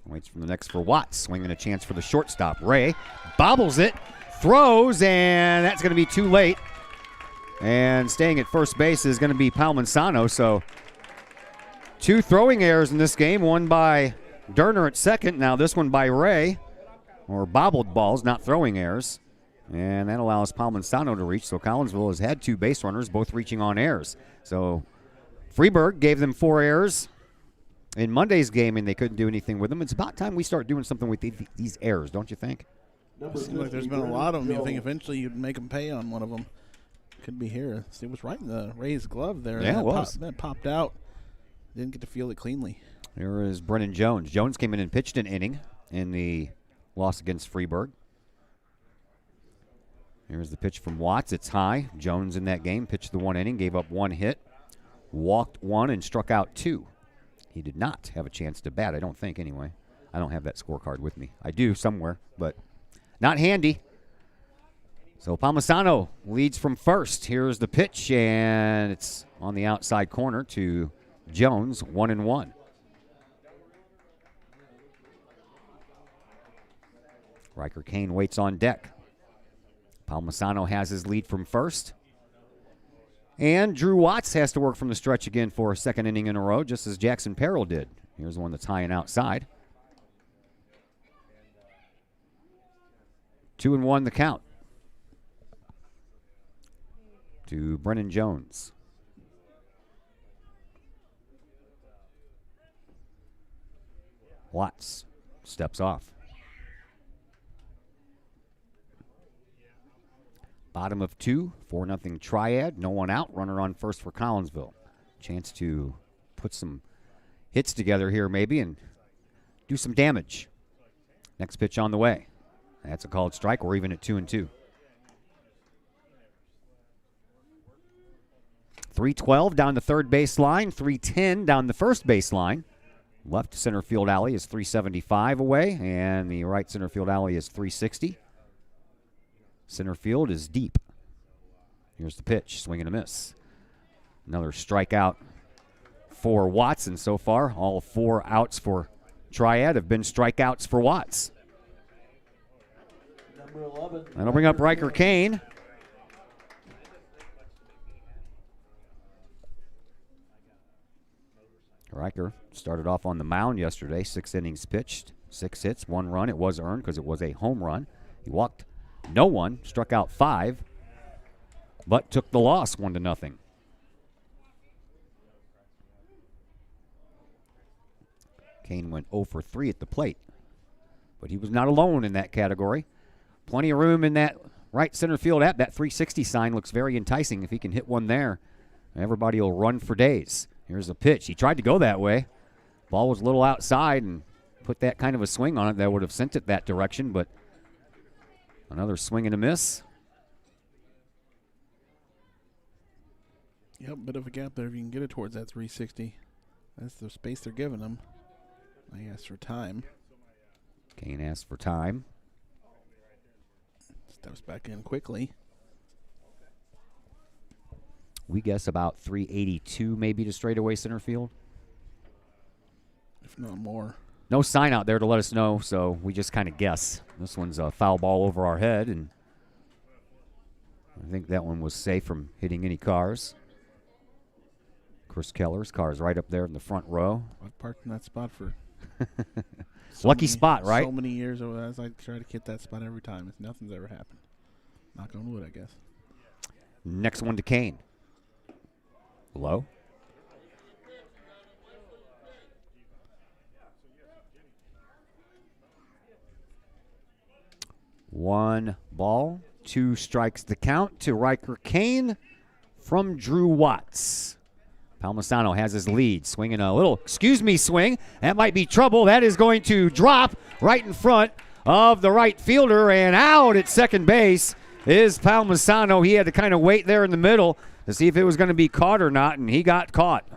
waits for the next for Watts. Swinging a chance for the shortstop. Ray bobbles it, throws, and that's going to be too late. And staying at first base is going to be Palmisano. So 2 throwing errors in this game. One by Derner at second. Now this one by Ray. Or bobbled balls, not throwing errors. And that allows Palmisano to reach. So Collinsville has had 2 base runners, both reaching on errors. So Freeburg gave them 4 errors in Monday's game, and they couldn't do anything with them. It's about time we start doing something with these errors, don't you think? It seems like there's been a lot of them. You think eventually you'd make them pay on one of them. Could be here. See, it was right in the Ray's glove there. Yeah, it was. That popped out. Didn't get to feel it cleanly. Here is Brennan Jones. Jones came in and pitched an inning in the loss against Freeburg. Here's the pitch from Watts. It's high. Jones in that game pitched the 1 inning, gave up 1 hit, walked 1, and struck out 2. He did not have a chance to bat, I don't think, anyway. I don't have that scorecard with me. I do somewhere, but not handy. So Palmisano leads from first. Here's the pitch, and it's on the outside corner to Jones, 1-1. Riker Kane waits on deck. Palmisano has his lead from first. And Drew Watts has to work from the stretch again for a second inning in a row, just as Jackson Perrell did. Here's one that's high and outside. 2-1 the count to Brennan Jones. Watts steps off. Bottom of 2, 4-0 Triad. No one out. Runner on first for Collinsville. Chance to put some hits together here maybe and do some damage. Next pitch on the way. That's a called strike. We're even at 2-2. 312 down the third base line. 310 down the first base line. Left center field alley is 375 away, and the right center field alley is 360. Center field is deep. Here's the pitch, swing and a miss. Another strikeout for Watson so far. All 4 outs for Triad have been strikeouts for Watts. Number 11. That'll bring up Riker Kane. Riker started off on the mound yesterday. 6 innings pitched, 6 hits, 1 run. It was earned because it was a home run. He walked no one, struck out 5, but took the loss 1-0. Kane went 0 for 3 at the plate, but he was not alone in that category. Plenty of room in that right center field app. That 360 sign looks very enticing. If he can hit one there, everybody will run for days. Here's a pitch. He tried to go that way. Ball was a little outside and put that kind of a swing on it that would have sent it that direction, but another swing and a miss. Yep, bit of a gap there if you can get it towards that 360. That's the space they're giving him. I asked for time. Kane asked for time. Steps back in quickly. We guess about 382 maybe to straightaway center field. If not more. No sign out there to let us know, so we just kind of guess. This one's a foul ball over our head, and I think that one was safe from hitting any cars. Chris Keller's car is right up there in the front row. I've parked in that spot for lucky spot, right? So many years as I try to hit that spot every time. Nothing's ever happened. Knock on wood, I guess. Next one to Kane. Low. One ball, 2 strikes the count to Riker Kane from Drew Watts. Palmisano has his lead, swinging a little excuse me swing. That might be trouble. That is going to drop right in front of the right fielder, and out at second base is Palmisano. He had to kind of wait there in the middle to see if it was going to be caught or not, and he got caught.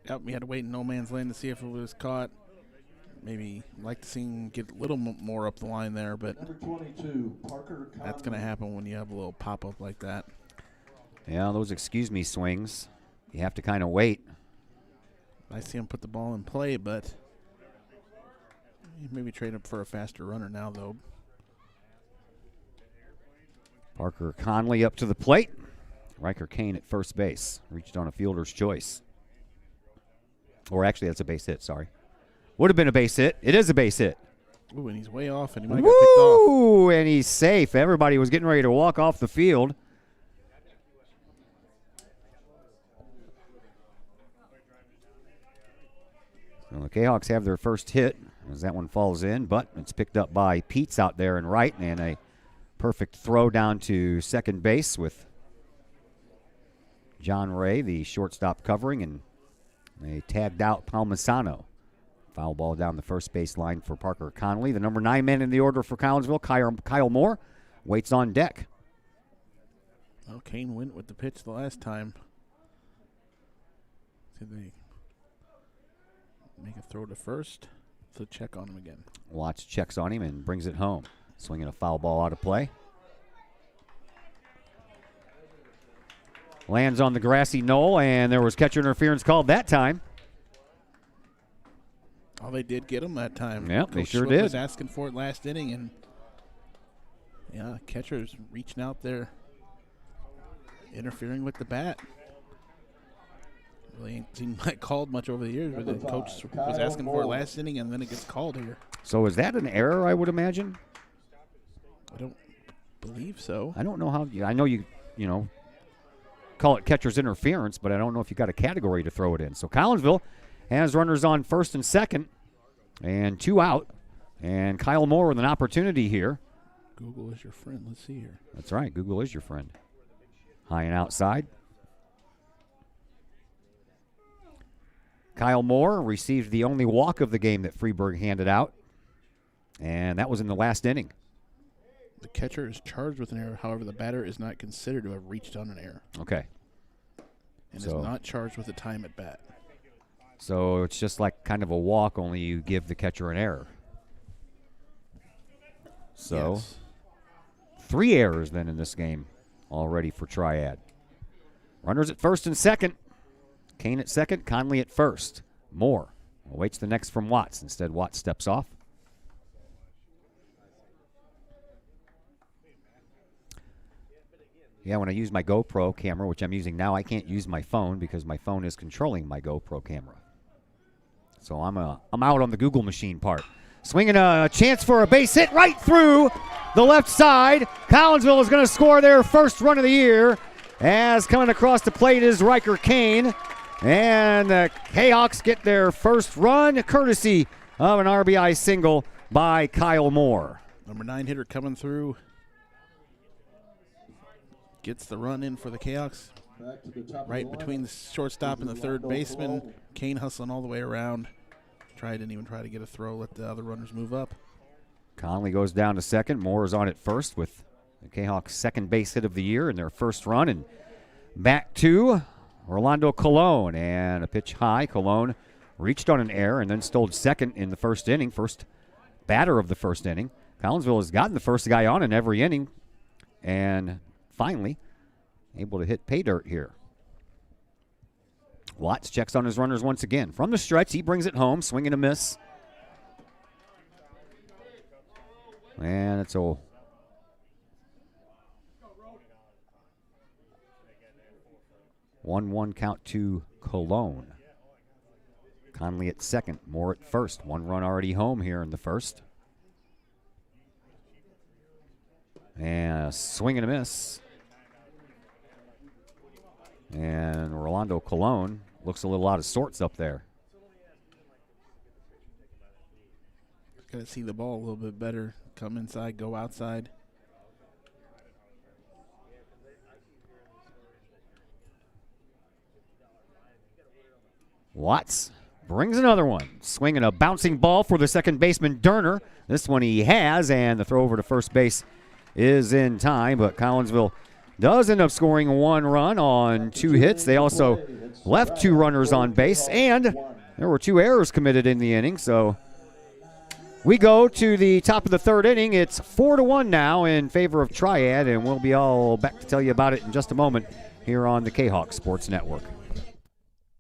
Yep, we had to wait in no man's land to see if it was caught. Maybe like to see him get a little more up the line there, but Number 22, Parker that's going to happen when you have a little pop-up like that. Yeah, those excuse me swings, you have to kind of wait. I see him put the ball in play, but maybe trade him for a faster runner now, though. Parker Conley up to the plate. Riker Kane at first base. Reached on a fielder's choice. Or actually, that's a base hit, sorry. Would have been a base hit. It is a base hit. Ooh, and he's way off, and he might have got picked off. Ooh, and he's safe. Everybody was getting ready to walk off the field. So the Jayhawks have their first hit as that one falls in, but it's picked up by Peets out there in right, and a perfect throw down to second base with John Ray, the shortstop, covering, and they tagged out Palmisano. Foul ball down the first base line for Parker Conley. The number 9 man in the order for Collinsville, Kyle Moore, waits on deck. Well, Kane went with the pitch the last time. Did they make a throw to first? So check on him again. Watts checks on him and brings it home. Swinging a foul ball out of play. Lands on the grassy knoll, and there was catcher interference called that time. Oh, they did get him that time. Yep, they Coach sure Swift did. was asking for it last inning, and yeah, catcher's reaching out there, interfering with the bat. Really ain't seen that called much over the years, but the coach was asking for it last inning, and then it gets called here. So is that an error, I would imagine? I don't believe so. I don't know how. I know you call it catcher's interference, but I don't know if you got a category to throw it in. So Collinsville has runners on first and second, and 2 out. And Kyle Moore with an opportunity here. Google is your friend. Let's see here. That's right. Google is your friend. High and outside. Kyle Moore received the only walk of the game that Freeburg handed out, and that was in the last inning. The catcher is charged with an error. However, the batter is not considered to have reached on an error. Okay. And is not charged with a time at bat. So it's just like kind of a walk, only you give the catcher an error. So Yes. 3 errors then in this game already for Triad. Runners at first and second. Kane at second, Conley at first. Moore awaits the next from Watts. Instead, Watts steps off. Yeah, when I use my GoPro camera, which I'm using now, I can't use my phone because my phone is controlling my GoPro camera. So I'm out on the Google machine part. Swinging a chance for a base hit right through the left side. Collinsville is going to score their first run of the year, as coming across the plate is Riker Kane. And the Jayhawks get their first run courtesy of an RBI single by Kyle Moore. Number 9 hitter coming through. Gets the run in for the Jayhawks. Right between the shortstop and the third baseman. Kane hustling all the way around. Didn't even try to get a throw, let the other runners move up. Conley goes down to second. Moore is on at first with the Jayhawks' second base hit of the year in their first run. And back to Orlando Colon. And a pitch high. Colon reached on an error and then stole second in the first inning. First batter of the first inning. Collinsville has gotten the first guy on in every inning. And finally able to hit pay dirt here. Watts checks on his runners once again. From the stretch, he brings it home, swing and a miss. And it's a 1-1 count to Cologne. Conley at second, Moore at first. 1 run already home here in the first. And a swing and a miss. And Rolando Colon looks a little out of sorts up there. Got to see the ball a little bit better. Come inside, go outside. Watts brings another one. Swinging a bouncing ball for the second baseman, Durner. This one he has, and the throw over to first base is in time, but Collinsville does end up scoring 1 run on 2 hits. They also left 2 runners on base, and there were 2 errors committed in the inning. So we go to the top of the 3rd inning. It's 4-1 now in favor of Triad, and we'll be all back to tell you about it in just a moment here on the Kahok Sports Network.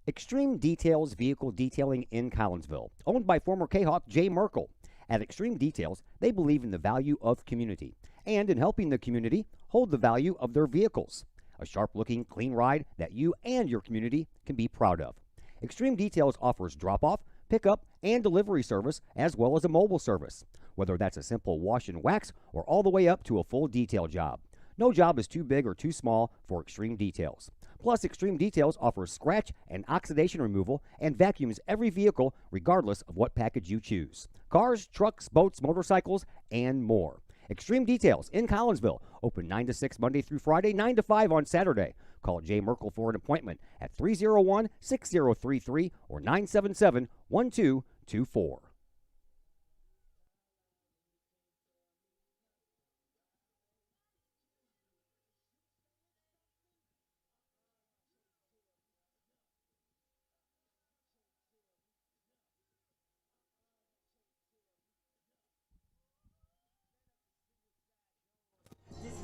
Extreme Details Vehicle Detailing in Collinsville, owned by former Kahok Jay Merkel. At Extreme Details, they believe in the value of community and in helping the community hold the value of their vehicles. A sharp-looking, clean ride that you and your community can be proud of. Extreme Details offers drop-off, pickup, and delivery service, as well as a mobile service, whether that's a simple wash and wax or all the way up to a full detail job. No job is too big or too small for Extreme Details. Plus, Extreme Details offers scratch and oxidation removal and vacuums every vehicle regardless of what package you choose. Cars, trucks, boats, motorcycles, and more. Extreme Details in Collinsville, open 9 to 6 Monday through Friday, 9 to 5 on Saturday. Call Jay Merkel for an appointment at 301-6033 or 977-1224.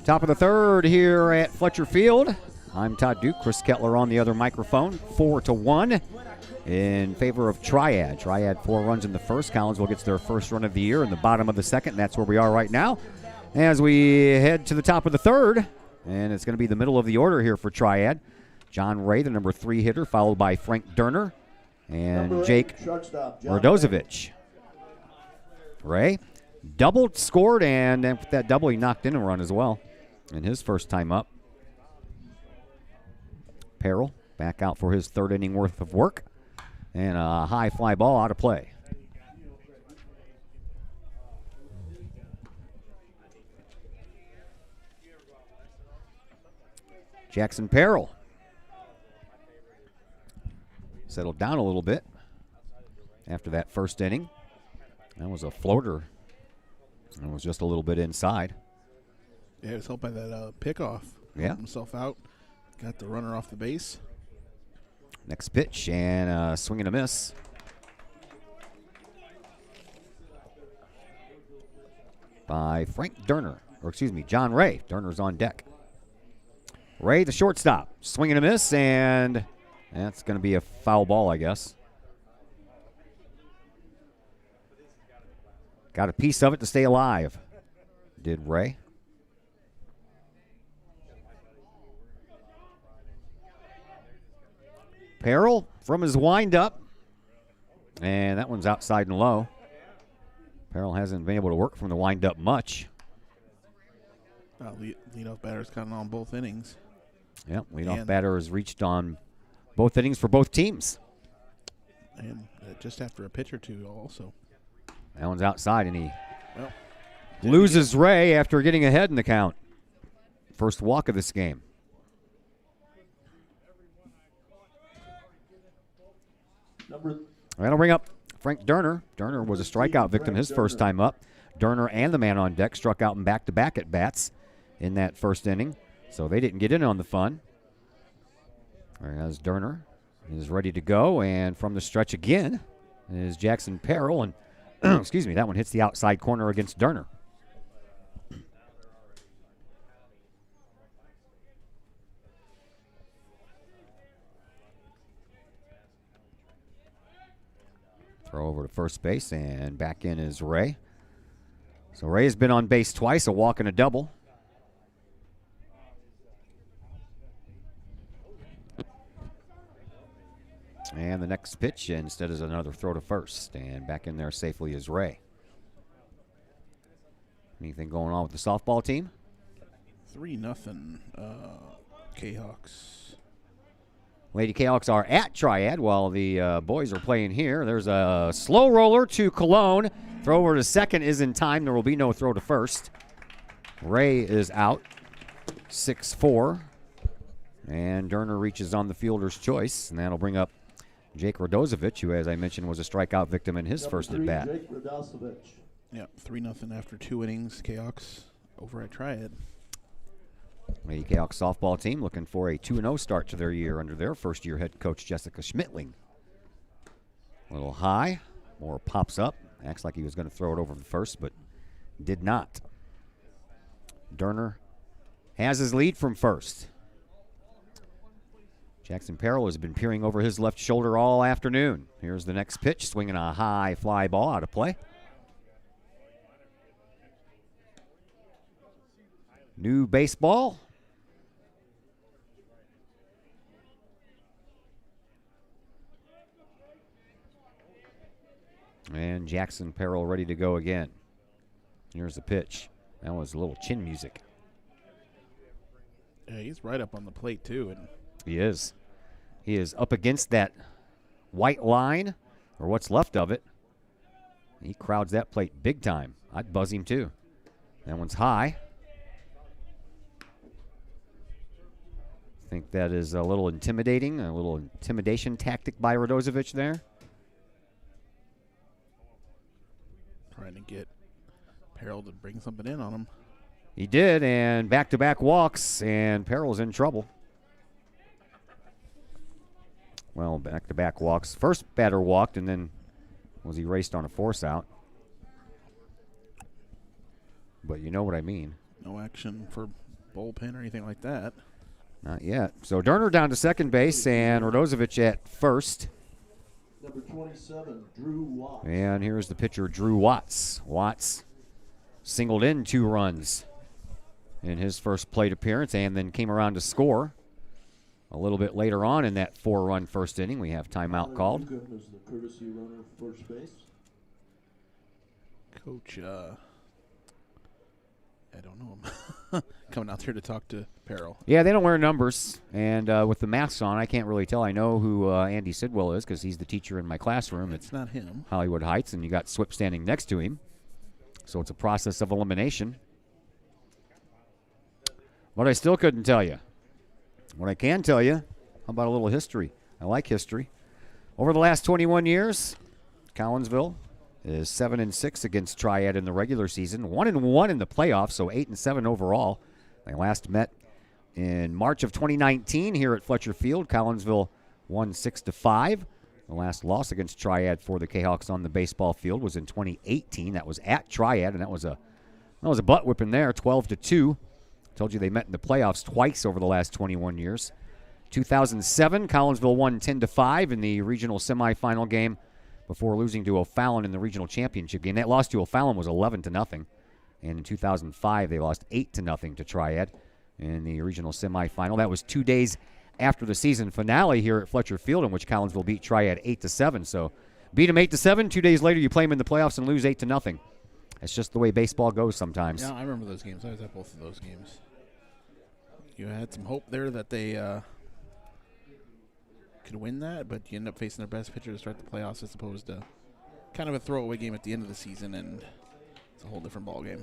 Top of the 3rd here at Fletcher Field. I'm Todd Duke, Chris Kettler on the other microphone. 4-1 in favor of Triad. Triad 4 runs in the first. Collinsville gets their first run of the year in the bottom of the second. That's where we are right now as we head to the top of the 3rd. And it's going to be the middle of the order here for Triad. John Ray, the number 3 hitter, followed by Frank Durner and Jake Rodozovich. Ray doubled, scored, and with that double, he knocked in a run as well in his first time up. Peril back out for his 3rd inning worth of work. And a high fly ball out of play. Jackson Peril settled down a little bit after that first inning. That was a floater. It was just a little bit inside. Yeah, it was helped by that pickoff. Yeah. Himself out. Got the runner off the base. Next pitch and a swing and a miss. By Frank Durner, or excuse me, John Ray. Durner's on deck. Ray, the shortstop, swing and a miss, and that's going to be a foul ball, I guess. Got a piece of it to stay alive, did Ray. Peril from his windup, and that one's outside and low. Peril hasn't been able to work from the windup much. Leadoff batter's kind of on both innings. Yep, leadoff batter has reached on both innings for both teams. And just after a pitch or two also. That one's outside, and he loses Ray after getting ahead in the count. First walk of this game. That'll bring up Frank Durner. Durner was a strikeout victim his first time up. Durner and the man on deck struck out in back-to-back at bats in that first inning, so they didn't get in on the fun. Whereas Durner is ready to go, and from the stretch again is Jackson Peril, and excuse me, that one hits the outside corner against Durner. Throw over to first base, and back in is Ray. So Ray's been on base twice, a walk and a double. And the next pitch instead is another throw to first, and back in there safely is Ray. Anything going on with the softball team? 3-0 Kahawks. Lady Kahawks are at Triad while the boys are playing here. There's a slow roller to Cologne. Throw over to second is in time. There will be no throw to first. Ray is out, 6-4. And Derner reaches on the fielder's choice, and that'll bring up Jake Radozovic, who, as I mentioned, was a strikeout victim in his first at-bat. Jake Radozovic. Yeah, 3-0 after 2 innings. Kahawks over at Triad. The Kahawks softball team looking for a 2-0 start to their year under their first-year head coach, Jessica Schmittling. A little high, Moore pops up, acts like he was going to throw it over the first, but did not. Derner has his lead from first. Jackson Peril has been peering over his left shoulder all afternoon. Here's the next pitch, swinging a high fly ball out of play. New baseball. And Jackson Peril ready to go again. Here's the pitch. That was a little chin music. Yeah, he's right up on the plate, too. And He is. He is up against that white line, or what's left of it. He crowds that plate big time. I'd buzz him too. That one's high. Think that is a little intimidating, a little intimidation tactic by Radozovic there. trying to get Peril to bring something in on him. He did, and back-to-back walks, and Peril's in trouble. Well, back-to-back walks. First batter walked, and then was erased on a force out. But you know what I mean. No action for bullpen or anything like that. Not yet. So Derner down to second base, and Radozovic at first. Number 27, Drew Watts. And here's the pitcher, Drew Watts. Watts singled in 2 runs in his first plate appearance and then came around to score. A little bit later on in that 4-run first inning, we have timeout called. Newcomb is the courtesy runner, first base. Coach, I don't know him. Coming out there to talk to Peril. Yeah, they don't wear numbers, and with the masks on, I can't really tell. I know who Andy Sidwell is because he's the teacher in my classroom. It's not him. Hollywood Heights, and you got Swip standing next to him. So it's a process of elimination. But I still couldn't tell you. What I can tell you, how about a little history? I like history. Over the last 21 years, Collinsville is 7-6 against Triad in the regular season, 1-1 in the playoffs, so 8-7 overall. They last met in March of 2019 here at Fletcher Field. Collinsville won 6-5. The last loss against Triad for the Kahawks on the baseball field was in 2018. That was at Triad, and that was a butt whipping there, 12-2. Told you they met in the playoffs twice over the last 21 years. 2007, Collinsville won 10-5 in the regional semifinal game before losing to O'Fallon in the regional championship game. That loss to O'Fallon was 11-0. And in 2005, they lost 8-0 to Triad in the regional semifinal. That was 2 days after the season finale here at Fletcher Field, in which Collinsville beat Triad 8-7. So beat them 8-7. 2 days later, you play them in the playoffs and lose 8-0. It's just the way baseball goes sometimes. Yeah, I remember those games. I was at both of those games. You had some hope there that they could win that, but you end up facing their best pitcher to start the playoffs as opposed to kind of a throwaway game at the end of the season, and it's a whole different ball game.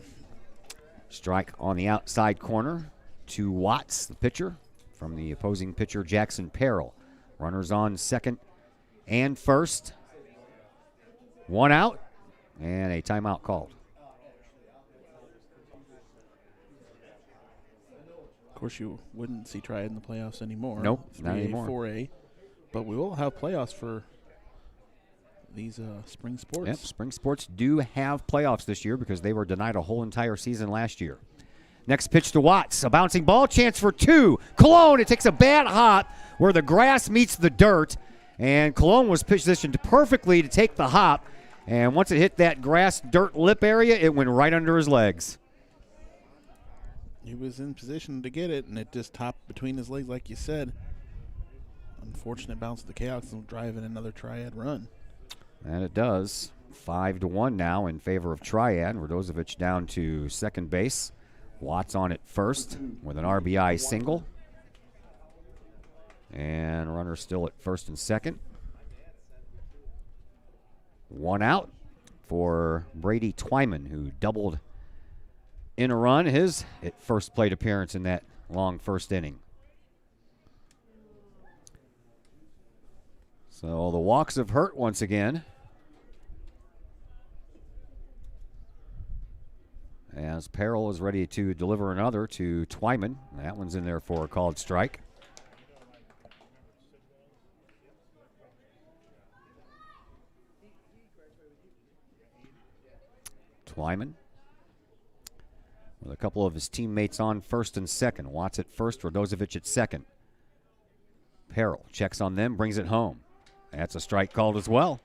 Strike on the outside corner to Watts, the pitcher, from the opposing pitcher, Jackson Peril. Runners on second and first. 1 out, and a timeout called. Of course, you wouldn't see Triad in the playoffs anymore. Nope, 3A, not anymore. 4A. But we will have playoffs for these spring sports. Yep, spring sports do have playoffs this year because they were denied a whole entire season last year. Next pitch to Watts. A bouncing ball, chance for 2. Cologne, it takes a bad hop where the grass meets the dirt. And Cologne was positioned perfectly to take the hop. And once it hit that grass dirt lip area, it went right under his legs. He was in position to get it, and it just topped between his legs, like you said. Unfortunate bounce of the Kahawks will drive in another Triad run. And it does. 5-1 now in favor of Triad. Radozovic down to second base. Watts on it first with an RBI single. And runner still at first and second. 1 out for Brady Twyman, who doubled in a run, his first plate appearance in that long first inning. So the walks have hurt once again, as Peril is ready to deliver another to Twyman. That one's in there for a called strike. Twyman with a couple of his teammates on first and second. Watts at first, Radozovic at second. Peril checks on them, brings it home. That's a strike called as well.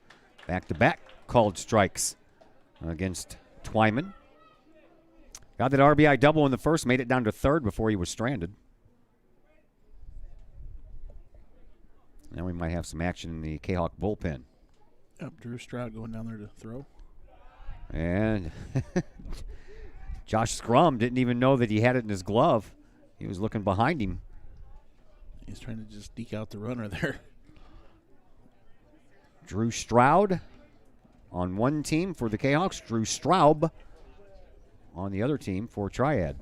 Back-to-back called strikes against Twyman. Got that RBI double in the first, made it down to third before he was stranded. Now we might have some action in the Kahok bullpen. Yep, Drew Stroud going down there to throw. And Josh Scrum didn't even know that he had it in his glove. He was looking behind him. He's trying to just deke out the runner there. Drew Stroud on one team for the Kahawks. Drew Straub on the other team for Triad.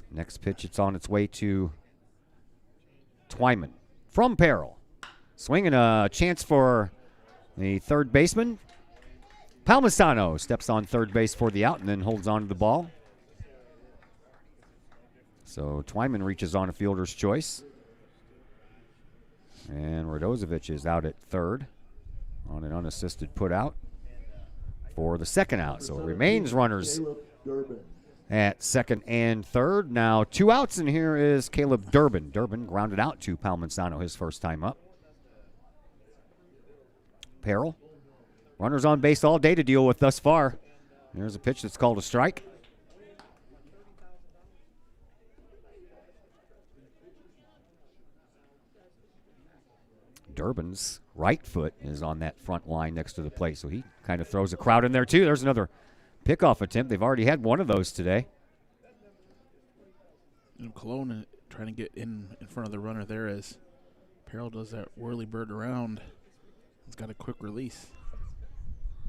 Next pitch, it's on its way to Twyman from Peril. Swinging a chance for the third baseman. Palmisano steps on third base for the out and then holds on to the ball. So Twyman reaches on a fielder's choice. And Radozovic is out at third on an unassisted put out for the second out. So it remains runners at second and third. Now 2 outs, and here is Caleb Durbin. Durbin grounded out to Palmisano his first time up. Peril. Runners on base all day to deal with thus far. There's a pitch that's called a strike. Durbin's right foot is on that front line next to the plate, so he kind of throws a crowd in there too. There's another pickoff attempt. They've already had one of those today. And Cologne trying to get in front of the runner there as Peril does that whirly bird around. He's got a quick release.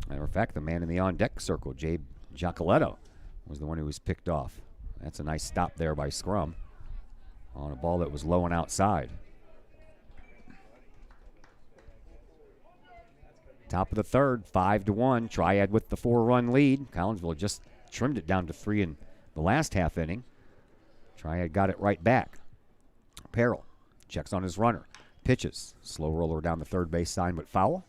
Matter of fact, the man in the on-deck circle, Jabe Giacoletto, was the one who was picked off. That's a nice stop there by Scrum on a ball that was low and outside. Top of the third, 5-1. Triad with the 4-run lead. Collinsville just trimmed it down to 3 in the last half inning. Triad got it right back. Peril checks on his runner. Pitches. Slow roller down the third base sign, but foul.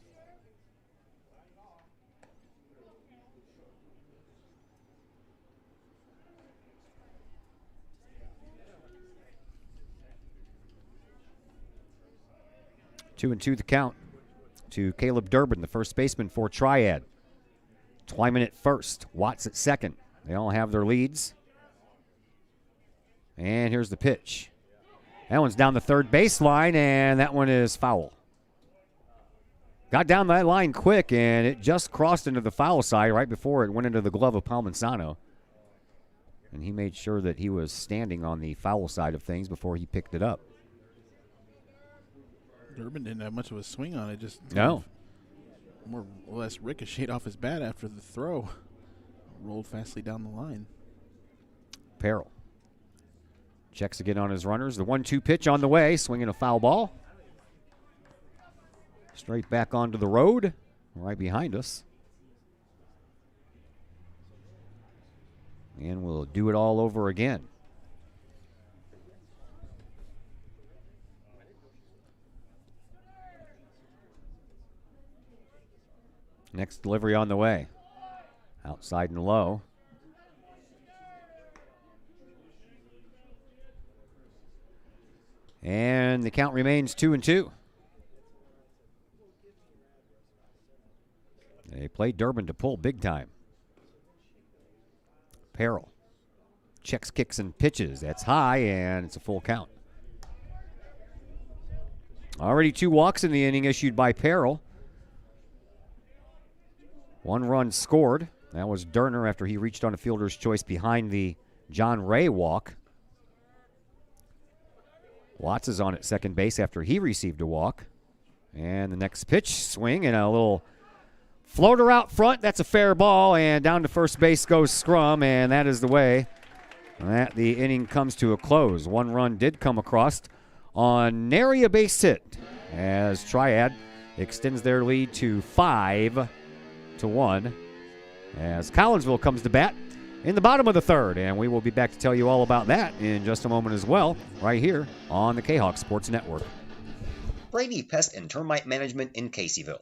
Two and two the count to Caleb Durbin, the first baseman for Triad. Twyman at first, Watts at second. They all have their leads. And here's the pitch. That one's down the third baseline, and that one is foul. Got down that line quick, and it just crossed into the foul side right before it went into the glove of Palmisano. And he made sure that he was standing on the foul side of things before he picked it up. Durbin didn't have much of a swing on it, just no. More or less ricocheted off his bat after the throw. Rolled fastly down the line. Peril checks again on his runners. The 1-2 pitch on the way, swinging a foul ball. Straight back onto the road, right behind us. And we'll do it all over again. Next delivery on the way. Outside and low. And the count remains 2-2. They play Durbin to pull big time. Peril checks, kicks, and pitches. That's high, and it's a full count. Already 2 walks in the inning issued by Peril. 1 run scored. That was Durner after he reached on a fielder's choice behind the John Ray walk. Watts is on at second base after he received a walk. And the next pitch, swing, and a little floater out front. That's a fair ball, and down to first base goes Scrum, and that is the way that the inning comes to a close. One run did come across on nary a base hit as Triad extends their lead to 5-1 as Collinsville comes to bat in the bottom of the third, and we will be back to tell you all about that in just a moment as well, right here on the Kahok Sports Network. Brady Pest and Termite Management in Caseyville.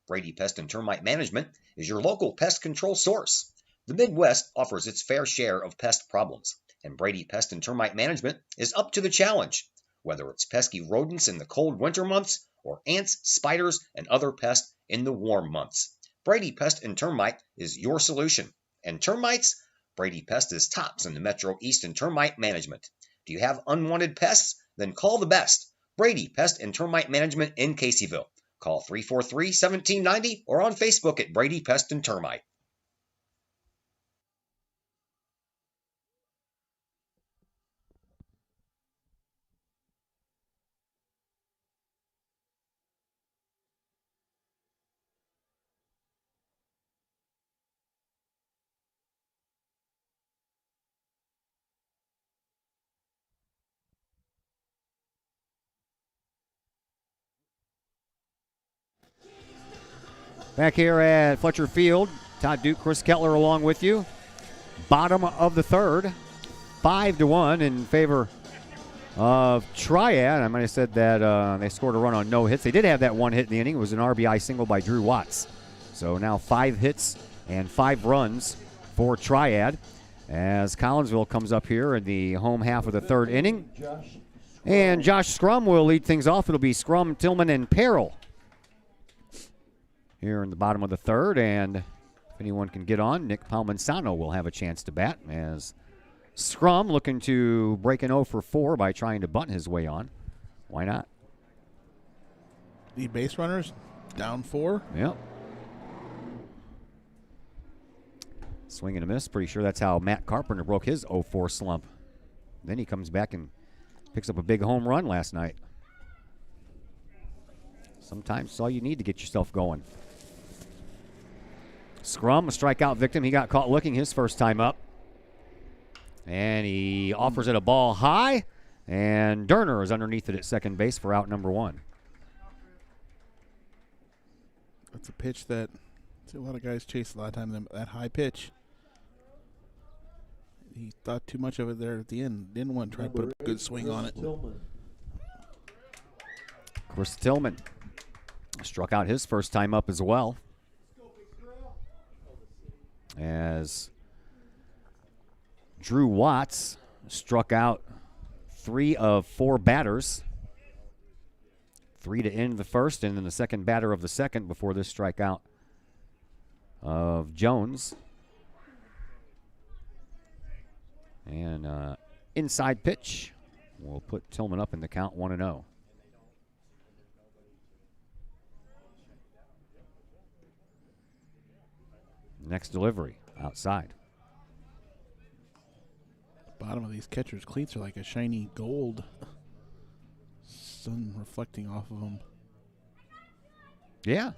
Brady Pest and Termite Management is your local pest control source. The Midwest offers its fair share of pest problems, and Brady Pest and Termite Management is up to the challenge. Whether it's pesky rodents in the cold winter months or ants, spiders, and other pests in the warm months, Brady Pest and Termite is your solution. And termites? Brady Pest is tops in the Metro East in termite management. Do you have unwanted pests? Then call the best. Brady Pest and Termite Management in Caseyville. Call 343-1790 or on Facebook at Brady Pest and Termite. Back here at Fletcher Field, Todd Duke, Chris Kettler along with you. Bottom of the third, 5-1 in favor of Triad. I might have said that they scored a run on no hits. They did have that one hit in the inning. It was an RBI single by Drew Watts. So now 5 hits and 5 runs for Triad as Collinsville comes up here in the home half of the third inning. And Josh Scrum will lead things off. It'll be Scrum, Tillman, and Perrell here in the bottom of the third, and if anyone can get on, Nick Palmansano will have a chance to bat as Scrum looking to break an 0 for 4 by trying to bunt his way on. Why not? The base runners down 4. Yep. Swing and a miss. Pretty sure that's how Matt Carpenter broke his 0-4 slump. Then he comes back and picks up a big home run last night. Sometimes it's all you need to get yourself going. Scrum, a strikeout victim. He got caught looking his first time up. And he offers it a ball high. And Durner is underneath it at second base for out number 1. That's a pitch that a lot of guys chase a lot of times, that high pitch. He thought too much of it there at the end. Didn't want to try to put a good swing on it. Chris Tillman struck out his first time up as well, as Drew Watts struck out 3 of 4 batters. 3 to end the first, and then the second batter of the second before this strikeout of Jones. And inside pitch will put Tillman up in the count 1-0. Next delivery outside. Bottom of these catchers' cleats are like a shiny gold. Sun reflecting off of them. Yeah.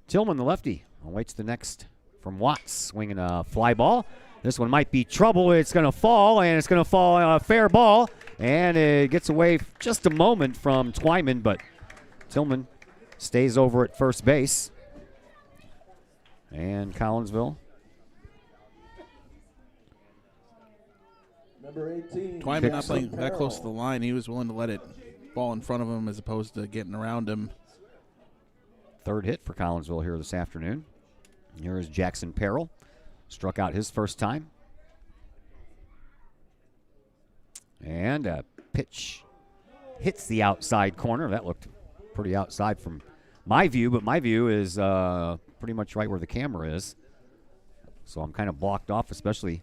Tillman, the lefty, awaits the next from Watts, swinging a fly ball. This one might be trouble. It's going to fall, and it's going to fall a fair ball, and it gets away just a moment from Twyman, but Tillman stays over at first base. And Collinsville. Number 18. Twyman not playing that close to the line. He was willing to let it fall in front of him as opposed to getting around him. Third hit for Collinsville here this afternoon. Here is Jackson Perrell. Struck out his first time. And a pitch hits the outside corner. That looked pretty outside from my view, but my view is pretty much right where the camera is. So I'm kind of blocked off, especially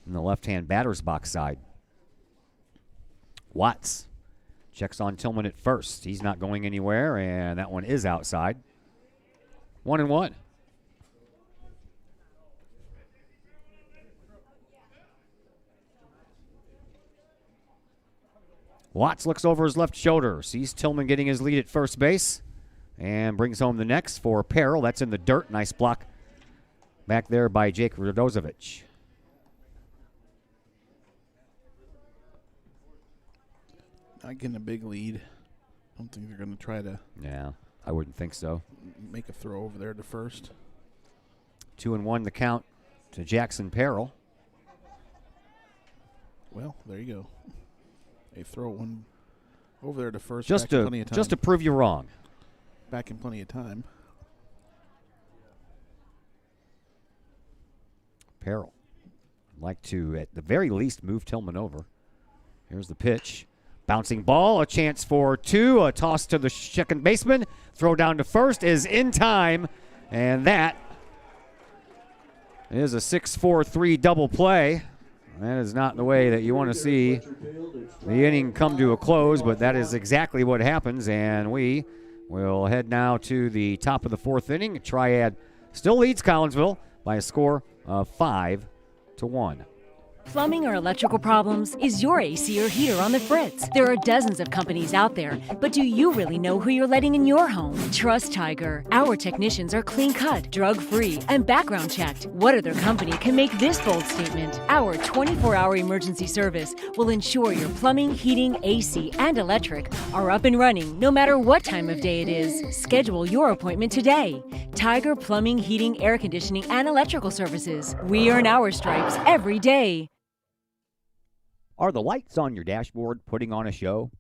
in the left-hand batter's box side. Watts checks on Tillman at first. He's not going anywhere, and that one is outside. 1-1. Watts looks over his left shoulder, sees Tillman getting his lead at first base, and brings home the next for Peril. That's in the dirt. Nice block back there by Jake Radozovic. Not getting a big lead. I don't think they're going to try to. Yeah, I wouldn't think so. Make a throw over there to first. 2-1 the count to Jackson Peril. Well, there you go. They throw one over there to first. Just to prove you wrong. Back in plenty of time. Peril would like to, at the very least, move Tillman over. Here's the pitch. Bouncing ball, a chance for two. A toss to the second baseman. Throw down to first is in time. And that is a 6-4-3 double play. That is not the way that you want to see the inning come to a close, but that is exactly what happens. And we will head now to the top of the fourth inning. Triad still leads Collinsville by a score of 5-1. Plumbing or electrical problems? Is your AC or heater on the fritz? There are dozens of companies out there, but do you really know who you're letting in your home? Trust Tiger. Our technicians are clean-cut, drug-free, and background checked. What other company can make this bold statement? Our 24-hour emergency service will ensure your plumbing, heating, AC, and electric are up and running no matter what time of day it is. Schedule your appointment today. Tiger Plumbing, Heating, Air Conditioning, and Electrical Services. We earn our stripes every day. Are the lights on your dashboard putting on a show?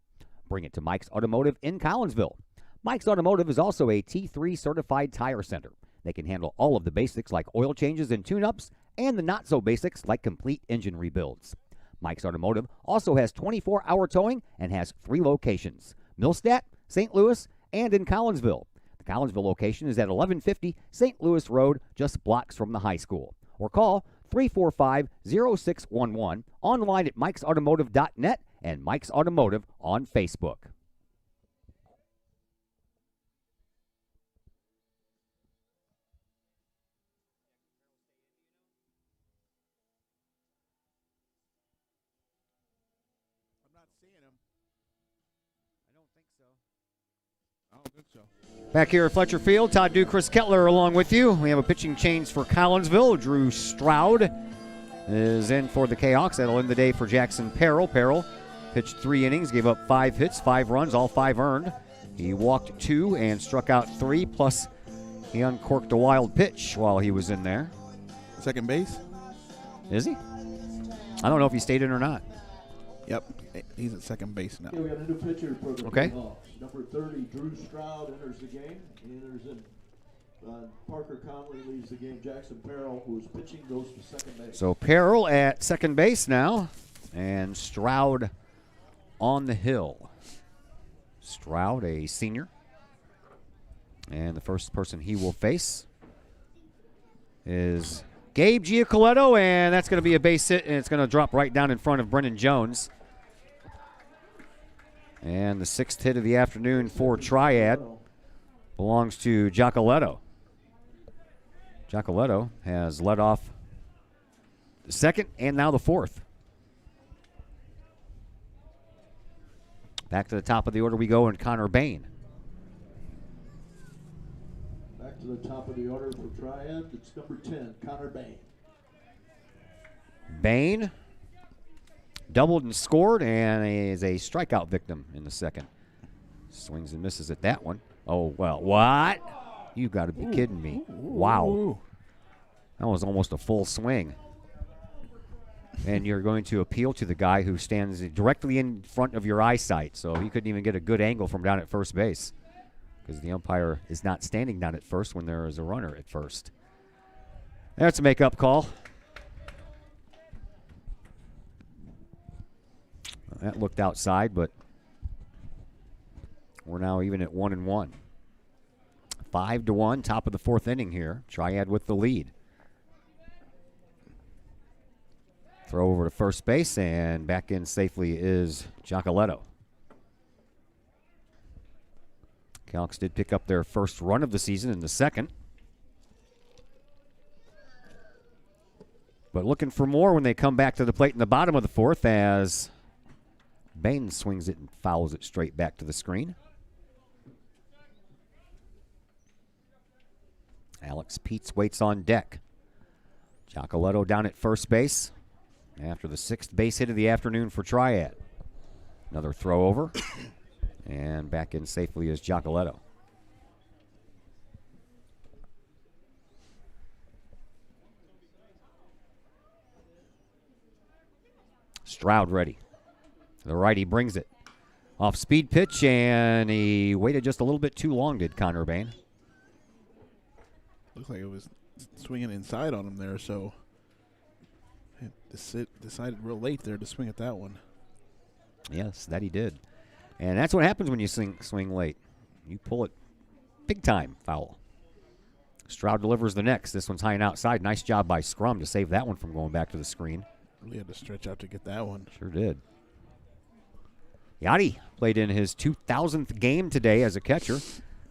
Bring it to Mike's Automotive in Collinsville. Mike's Automotive is also a T3 certified tire center. They can handle all of the basics like oil changes and tune-ups and the not-so-basics like complete engine rebuilds. Mike's Automotive also has 24-hour towing and has 3 locations: Millstadt, St. Louis, and in Collinsville. The Collinsville location is at 1150 St. Louis Road, just blocks from the high school. Or call 345-0611, online at mikesautomotive.net and Mike's Automotive on Facebook. I'm not seeing him. I don't think so. I don't think so. Back here at Fletcher Field, Todd Duke, Chris Kettler along with you. We have a pitching change for Collinsville. Drew Stroud is in for the Kahawks. That'll end the day for Jackson Peril. Peril pitched 3 innings, gave up 5 hits, 5 runs, all 5 earned. He walked 2 and struck out 3, plus he uncorked a wild pitch while he was in there. Second base? Is he? I don't know if he stayed in or not. Yep, he's at second base now. Okay, we got a new pitcher for the Okay. Kahawks. Number 30, Drew Stroud enters the game. He enters in. Parker Conley leaves the game. Jackson Peril, who is pitching, goes to second base. So Peril at second base now, and Stroud on the hill. Stroud, a senior. And the first person he will face is Gabe Giacoletto, and that's going to be a base hit, and it's going to drop right down in front of Brennan Jones. And the 6th hit of the afternoon for Triad belongs to Giacoletto. Giacoletto has led off the 2nd and now the 4th. Back to the top of the order we go, and Connor Bain. Back to the top of the order for Triad. It's number 10, Connor Bain. Bain doubled and scored, and is a strikeout victim in the 2nd. Swings and misses at that one. Oh, well, what? You got to be kidding me. Wow. That was almost a full swing. And you're going to appeal to the guy who stands directly in front of your eyesight, so he couldn't even get a good angle from down at first base because the umpire is not standing down at first when there is a runner at first. That's a make-up call. That looked outside, but we're now even at 1-1. 5-1, top of the 4th inning here. Triad with the lead. Throw over to first base, and back in safely is Giacoletto. Calcs did pick up their first run of the season in the 2nd. But looking for more when they come back to the plate in the bottom of the 4th, as Bain swings it and fouls it straight back to the screen. Alex Peets waits on deck. Giacoletto down at first base after the 6th base hit of the afternoon for Triad. Another throw over, and back in safely is Giacoletto. Stroud ready. The righty brings it. Off speed pitch, and he waited just a little bit too long, did Connor Bain. Looks like it was swinging inside on him there, so it decided real late there to swing at that one. Yes, that he did. And that's what happens when you swing late. You pull it big time foul. Stroud delivers the next. This one's high and outside. Nice job by Scrum to save that one from going back to the screen. Really had to stretch out to get that one. Sure did. Yachty played in his 2,000th game today as a catcher.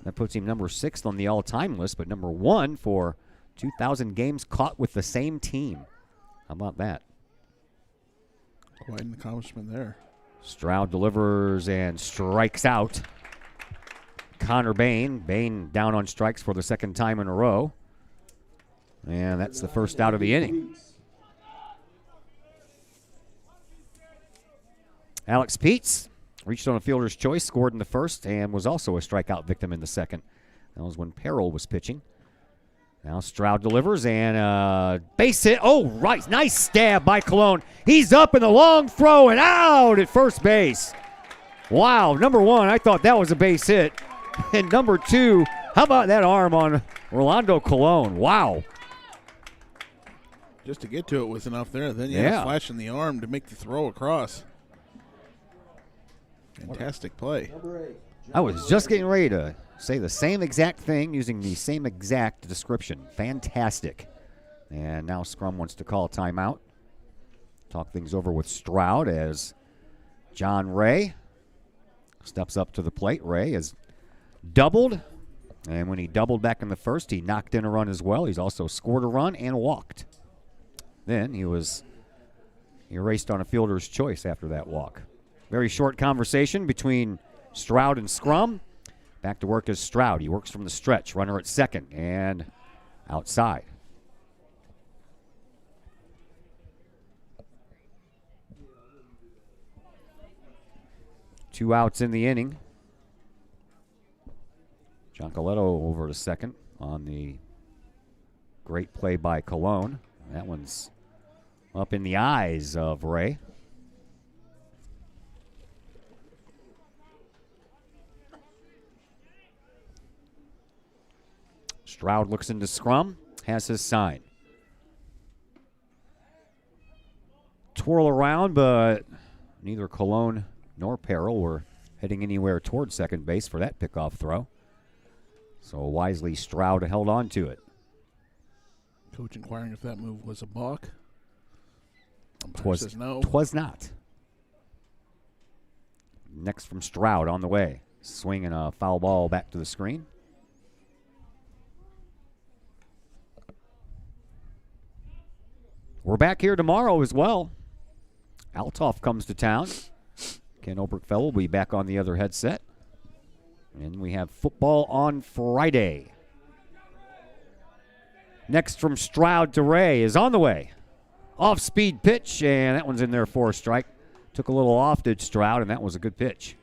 That puts him number 6th on the all-time list, but number 1 for 2,000 games caught with the same team. How about that? Quite an accomplishment there. Stroud delivers and strikes out Connor Bain. Bain down on strikes for the 2nd time in a row. And that's the first out of the inning. Alex Peets reached on a fielder's choice, scored in the 1st, and was also a strikeout victim in the 2nd. That was when Peril was pitching. Now Stroud delivers and base hit. Oh, right. Nice stab by Colon. He's up in the long throw and out at first base. Wow. Number 1, I thought that was a base hit. And number 2, how about that arm on Rolando Colon? Wow. Just to get to it was enough there. Then you had a flash in the arm to make the throw across. Fantastic play. I was just getting ready to say the same exact thing using the same exact description. Fantastic. And now Scrum wants to call a timeout. Talk things over with Stroud as John Ray steps up to the plate. Ray has doubled, and when he doubled back in the 1st, he knocked in a run as well. He's also scored a run and walked. Then he was erased on a fielder's choice after that walk. Very short conversation between Stroud and Scrum. Back to work is Stroud. He works from the stretch. Runner at 2nd and outside. Two outs in the inning. Giacoletto over to 2nd on the great play by Colon. That one's up in the eyes of Ray. Stroud looks into Scrum, has his sign. Twirl around, but neither Colon nor Peril were heading anywhere toward 2nd base for that pickoff throw. So wisely, Stroud held on to it. Coach inquiring if that move was a balk. Says no. Twas not. Next from Stroud on the way. Swinging a foul ball back to the screen. We're back here tomorrow as well. Altoff comes to town. Ken Oberkfell will be back on the other headset. And we have football on Friday. Next from Stroud to Ray is on the way. Off-speed pitch, and that one's in there for a strike. Took a little off to Stroud, and that was a good pitch.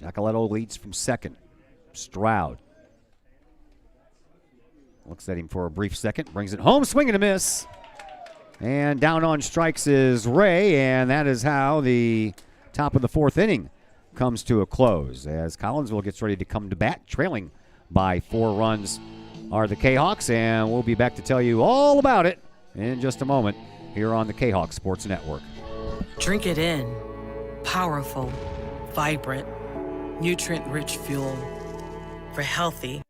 Giacoletto leads from 2nd. Stroud looks at him for a brief second, brings it home, swing and a miss. And down on strikes is Ray, and that is how the top of the 4th inning comes to a close as Collinsville gets ready to come to bat. Trailing by 4 runs are the Kahawks, and we'll be back to tell you all about it in just a moment here on the Kahawk Sports Network. Drink it in. Powerful, vibrant, nutrient-rich fuel for healthy,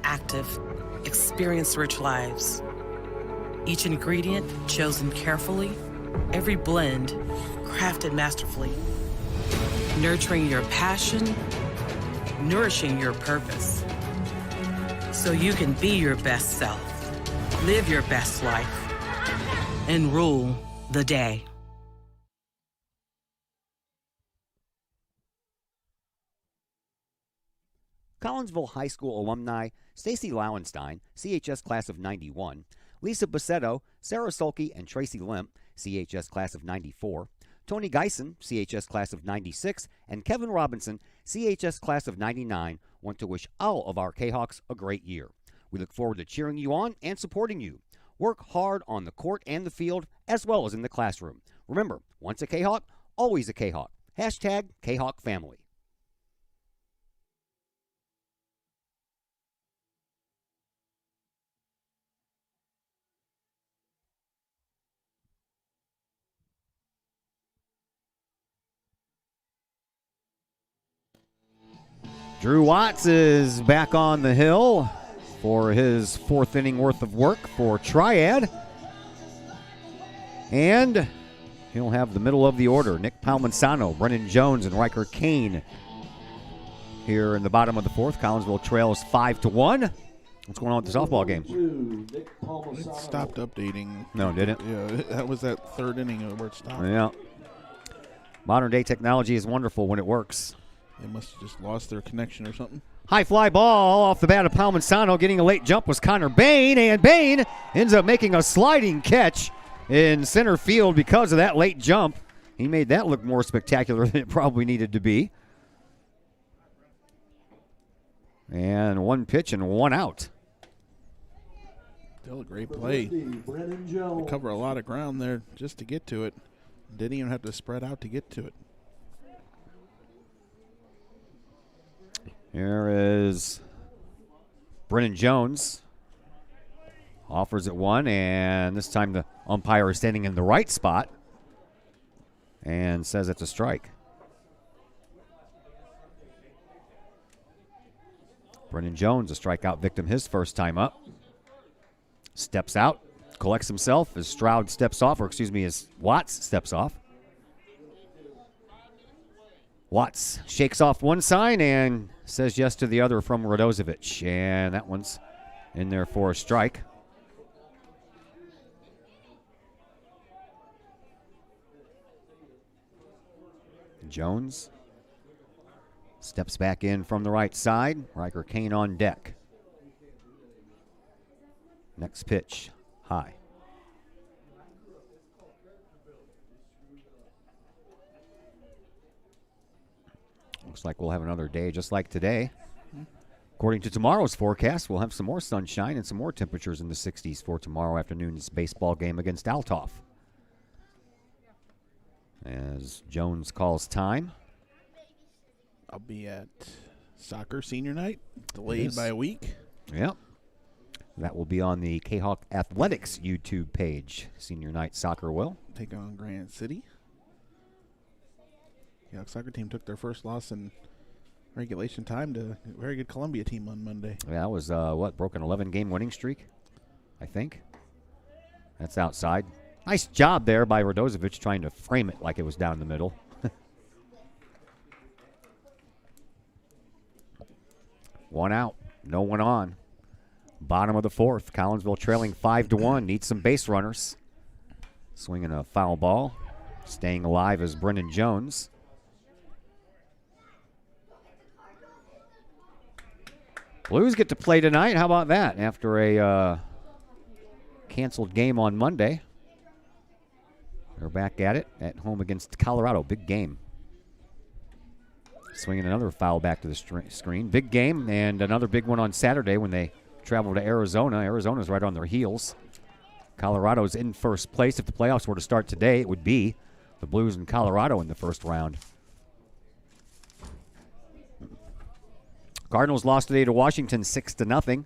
active, experience-rich lives. Each ingredient chosen carefully, every blend crafted masterfully. Nurturing your passion, nourishing your purpose. So you can be your best self, live your best life, and rule the day. Collinsville High School alumni Stacy Lauenstein, CHS class of 91, Lisa Bassetto, Sarah Sulke, and Tracy Limp, CHS class of 94, Tony Geisen, CHS class of 96, and Kevin Robinson, CHS class of 99, want to wish all of our Kahawks a great year. We look forward to cheering you on and supporting you. Work hard on the court and the field, as well as in the classroom. Remember, once a Kahawk, always a Kahawk. Hashtag Kahawk Family. Drew Watts is back on the hill for his fourth inning worth of work for Triad. And he'll have the middle of the order. Nick Palmanzano, Brennan Jones, and Riker Kane here in the bottom of the fourth. Collinsville trails 5-1. What's going on with the softball game? It stopped updating. No, did it? Yeah, that was that third inning where it stopped. Yeah. Modern day technology is wonderful when it works. They must have just lost their connection or something. High fly ball off the bat of Palmanzano. Getting a late jump was Connor Bain, and Bain ends up making a sliding catch in center field because of that late jump. He made that look more spectacular than it probably needed to be. And one pitch and one out. Still a great play. They cover a lot of ground there just to get to it. Didn't even have to spread out to get to it. Here is Brennan Jones. Offers it one, and this time the umpire is standing in the right spot and says it's a strike. Brennan Jones, a strikeout victim his first time up. Steps out, collects himself as Stroud steps off, or excuse me, as Watts steps off. Watts shakes off one sign and says yes to the other from Radozovic. And that one's in there for a strike. Jones steps back in from the right side. Riker Kane on deck. Next pitch, high. Looks like we'll have another day just like today. According to tomorrow's forecast, we'll have some more sunshine and some more temperatures in the 60s for tomorrow afternoon's baseball game against Althoff. As Jones calls time. I'll be at soccer senior night, delayed by a week. Yep. That will be on the Kahok Athletics YouTube page. Senior night soccer will. Take on Granite City. Yeah, the soccer team took their first loss in regulation time to a very good Columbia team on Monday. Yeah, that was, broken 11-game winning streak, I think. That's outside. Nice job there by Radozovic trying to frame it like it was down the middle. One out, no one on. Bottom of the fourth, Collinsville trailing 5-1. Needs some base runners. Swinging a foul ball. Staying alive is Brennan Jones. Blues get to play tonight. How about that? After a canceled game on Monday. They're back at it at home against Colorado. Big game. Swinging another foul back to the screen. Big game, and another big one on Saturday when they travel to Arizona. Arizona's right on their heels. Colorado's in first place. If the playoffs were to start today, it would be the Blues and Colorado in the first round. Cardinals lost today to Washington 6-0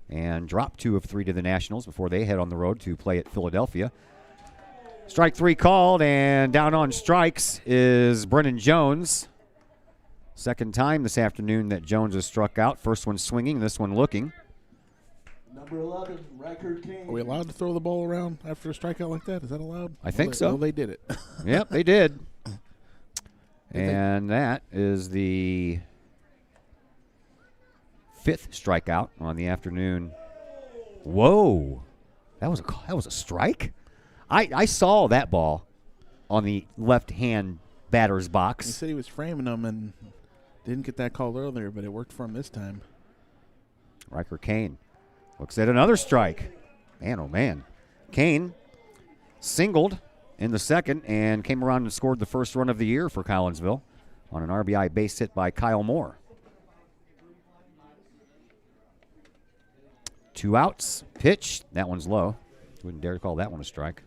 and dropped 2 of 3 to the Nationals before they head on the road to play at Philadelphia. Strike 3 called, and down on strikes is Brennan Jones. Second time this afternoon that Jones has struck out. First one swinging, this one looking. Number 11, Riker Kane. Are we allowed to throw the ball around after a strikeout like that? Is that allowed? I think so. Well, they did it. Yep, they did. And that is the 5th strikeout on the afternoon. Whoa. That was a strike? I saw that ball on the left-hand batter's He box. said he was framing them and didn't get that call earlier, but it worked for him this time. Riker Kane looks at another strike. Man, oh man. Kane singled in the second and came around and scored the first run of the year for Collinsville on an RBI base hit by Kyle Moore. 2 outs. Pitch. That one's low. Wouldn't dare to call that one a strike.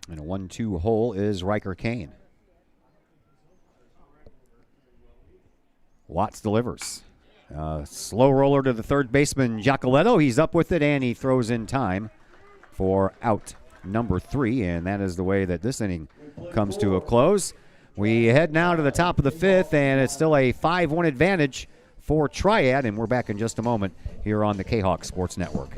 And a 1-2 hole is Riker Kane. Watts delivers. Slow roller to the third baseman, Giacoletto. He's up with it, and he throws in time for out number 3, and that is the way that this inning comes to a close. We head now to the top of the 5th, and it's still a 5-1 advantage for Triad, and we're back in just a moment here on the Kahok Sports Network.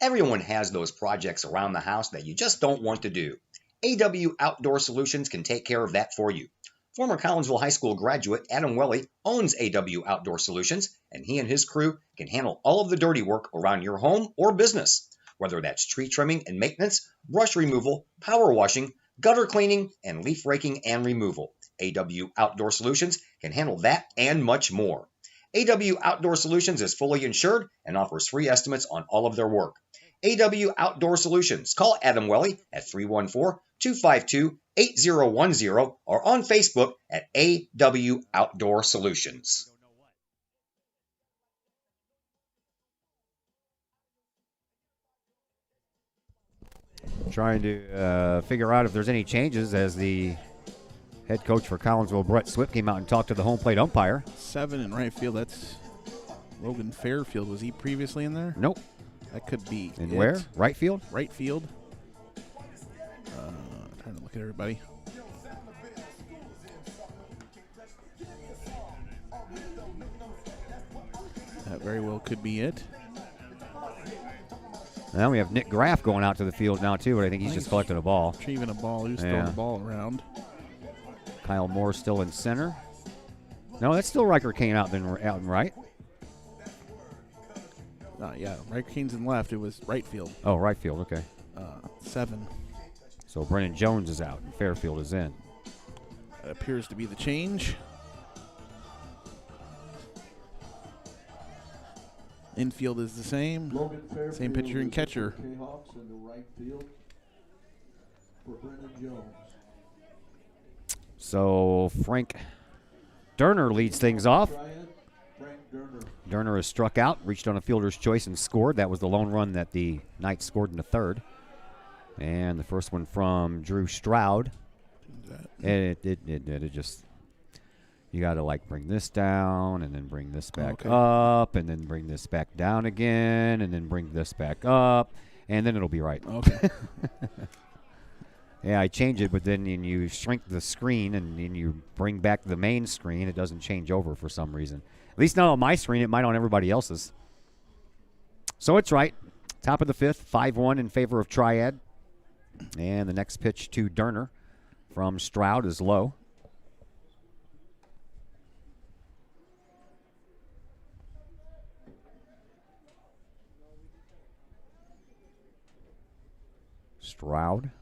Everyone has those projects around the house that you just don't want to do. AW Outdoor Solutions can take care of that for you. Former Collinsville High School graduate Adam Welly owns AW Outdoor Solutions, and he and his crew can handle all of the dirty work around your home or business, whether that's tree trimming and maintenance, brush removal, power washing, gutter cleaning, and leaf raking and removal. AW Outdoor Solutions can handle that and much more. AW Outdoor Solutions is fully insured and offers free estimates on all of their work. AW Outdoor Solutions. Call Adam Welly at 314-252-8010 or on Facebook at AW Outdoor Solutions. Trying to figure out if there's any changes as the head coach for Collinsville, Brett Swift, came out and talked to the home plate umpire. 7 in right field. That's Logan Fairfield. Was he previously in there? Nope. That could be. And where? Right field? Right field. Trying to look at everybody. That very well could be it. Now we have Nick Graff going out to the field now, too, but I think he's just collecting a ball. Retrieving a ball. He was throwing the ball around. Kyle Moore still in center. No, that's still Riker Kane out in right. Yeah, Riker Kane's in left. It was right field. Oh, right field, okay. 7. So Brennan Jones is out and Fairfield is in. That appears to be the change. Infield is the same. Same pitcher and catcher. Jayhawks in the right field for Brennan Jones. So Frank Durner leads things off. Frank Durner. Durner has struck out, reached on a fielder's choice and scored. That was the lone run that the Knights scored in the third. And the first one from Drew Stroud. And it just, you got to like bring this down and then bring this back up and then bring this back down again and then bring this back up and then it'll be right. Okay. Yeah, I change it, but then you shrink the screen and then you bring back the main screen. It doesn't change over for some reason. At least not on my screen. It might on everybody else's. So it's right. Top of the 5th, 5-1 in favor of Triad. And the next pitch to Durner from Stroud is low. Stroud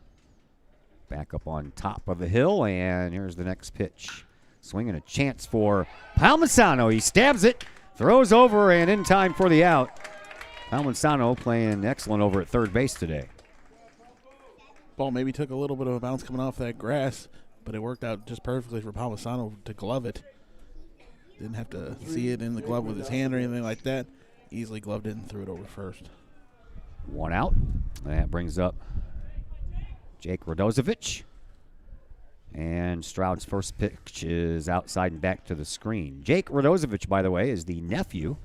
back up on top of the hill, and here's the next pitch. Swinging a chance for Palmisano. He stabs it, throws over, and in time for the out. Palmisano playing excellent over at third base today. Ball maybe took a little bit of a bounce coming off that grass, but it worked out just perfectly for Palmisano to glove it. Didn't have to see it in the glove with his hand or anything like that. Easily gloved it and threw it over first. 1 out. That brings up Jake Radozovic. And Stroud's first pitch is outside and back to the screen. Jake Radozovic, by the way, is the nephew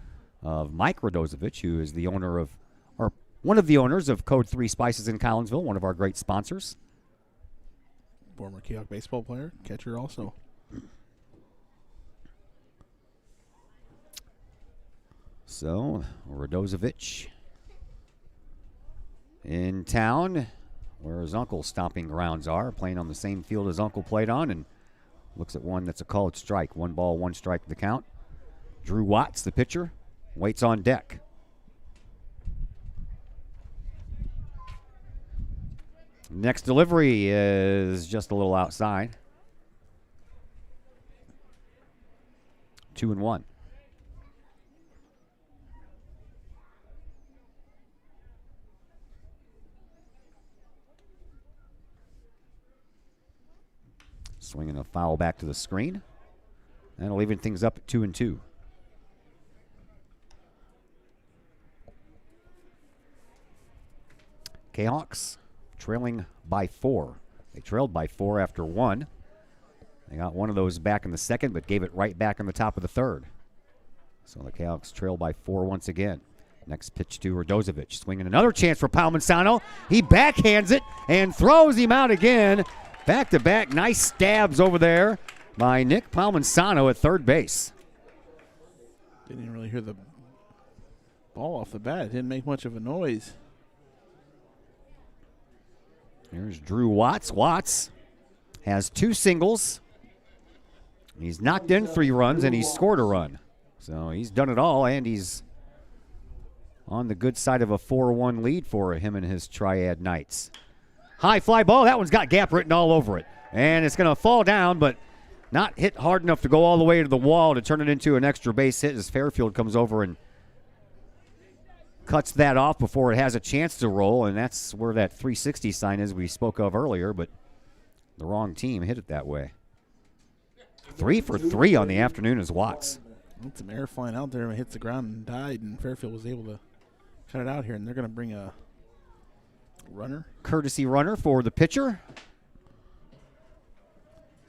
of Mike Radozovic, who is the owner of, or one of the owners of Code 3 Spices in Collinsville, one of our great sponsors. Former Kahok baseball player, catcher also. So, Radozovic in town, where his uncle's stomping grounds are, playing on the same field his uncle played on, and looks at one that's a called strike. 1 ball, 1 strike the count. Drew Watts, the pitcher, waits on deck. Next delivery is just a little outside. 2-1. Swinging a foul back to the screen. That'll even things up at 2-2. Kahawks trailing by 4. They trailed by 4 after 1. They got one of those back in the second, but gave it right back in the top of the third. So the Kahawks trail by 4 once again. Next pitch to Radozovic. Swinging another chance for Palmisano. He backhands it and throws him out again. Back-to-back nice stabs over there by Nick Palmisano at third base. Didn't even really hear the ball off the bat. It didn't make much of a noise. Here's Drew Watts. Watts has 2 singles. He's knocked in 3 runs, and he's scored a run. So he's done it all, and he's on the good side of a 4-1 lead for him and his Triad Knights. High fly ball. That one's got gap written all over it. And it's going to fall down, but not hit hard enough to go all the way to the wall to turn it into an extra base hit as Fairfield comes over and cuts that off before it has a chance to roll, and that's where that 360 sign is we spoke of earlier, but the wrong team hit it that way. 3 for 3 on the afternoon is Watts. Some air flying out there and hits the ground and died, and Fairfield was able to cut it out here, and they're going to bring a runner. Courtesy runner for the pitcher.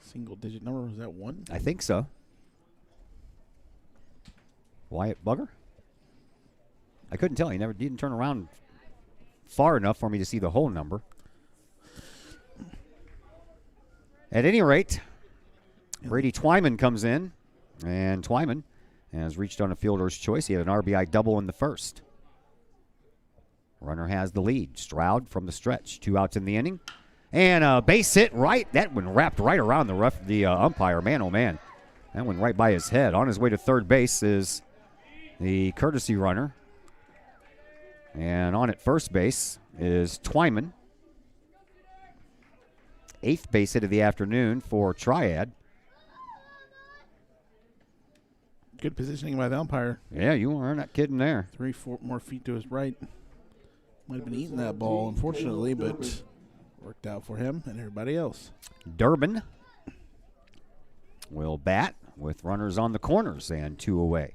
Single-digit number, was that 1? I think so. Wyatt Bugger? I couldn't tell. He never didn't turn around far enough for me to see the whole number. At any rate, Brady Twyman comes in, and Twyman has reached on a fielder's choice. He had an RBI double in the first. Runner has the lead. Stroud from the stretch. 2 outs in the inning. And a base hit right. That one wrapped right around the umpire. Man, oh, man. That went right by his head. On his way to third base is the courtesy runner. And on at first base is Twyman. 8th base hit of the afternoon for Triad. Good positioning by the umpire. Yeah, you are not kidding there. 3-4 more feet to his right. Might have been eating that ball, unfortunately, but worked out for him and everybody else. Durbin will bat with runners on the corners and 2 away.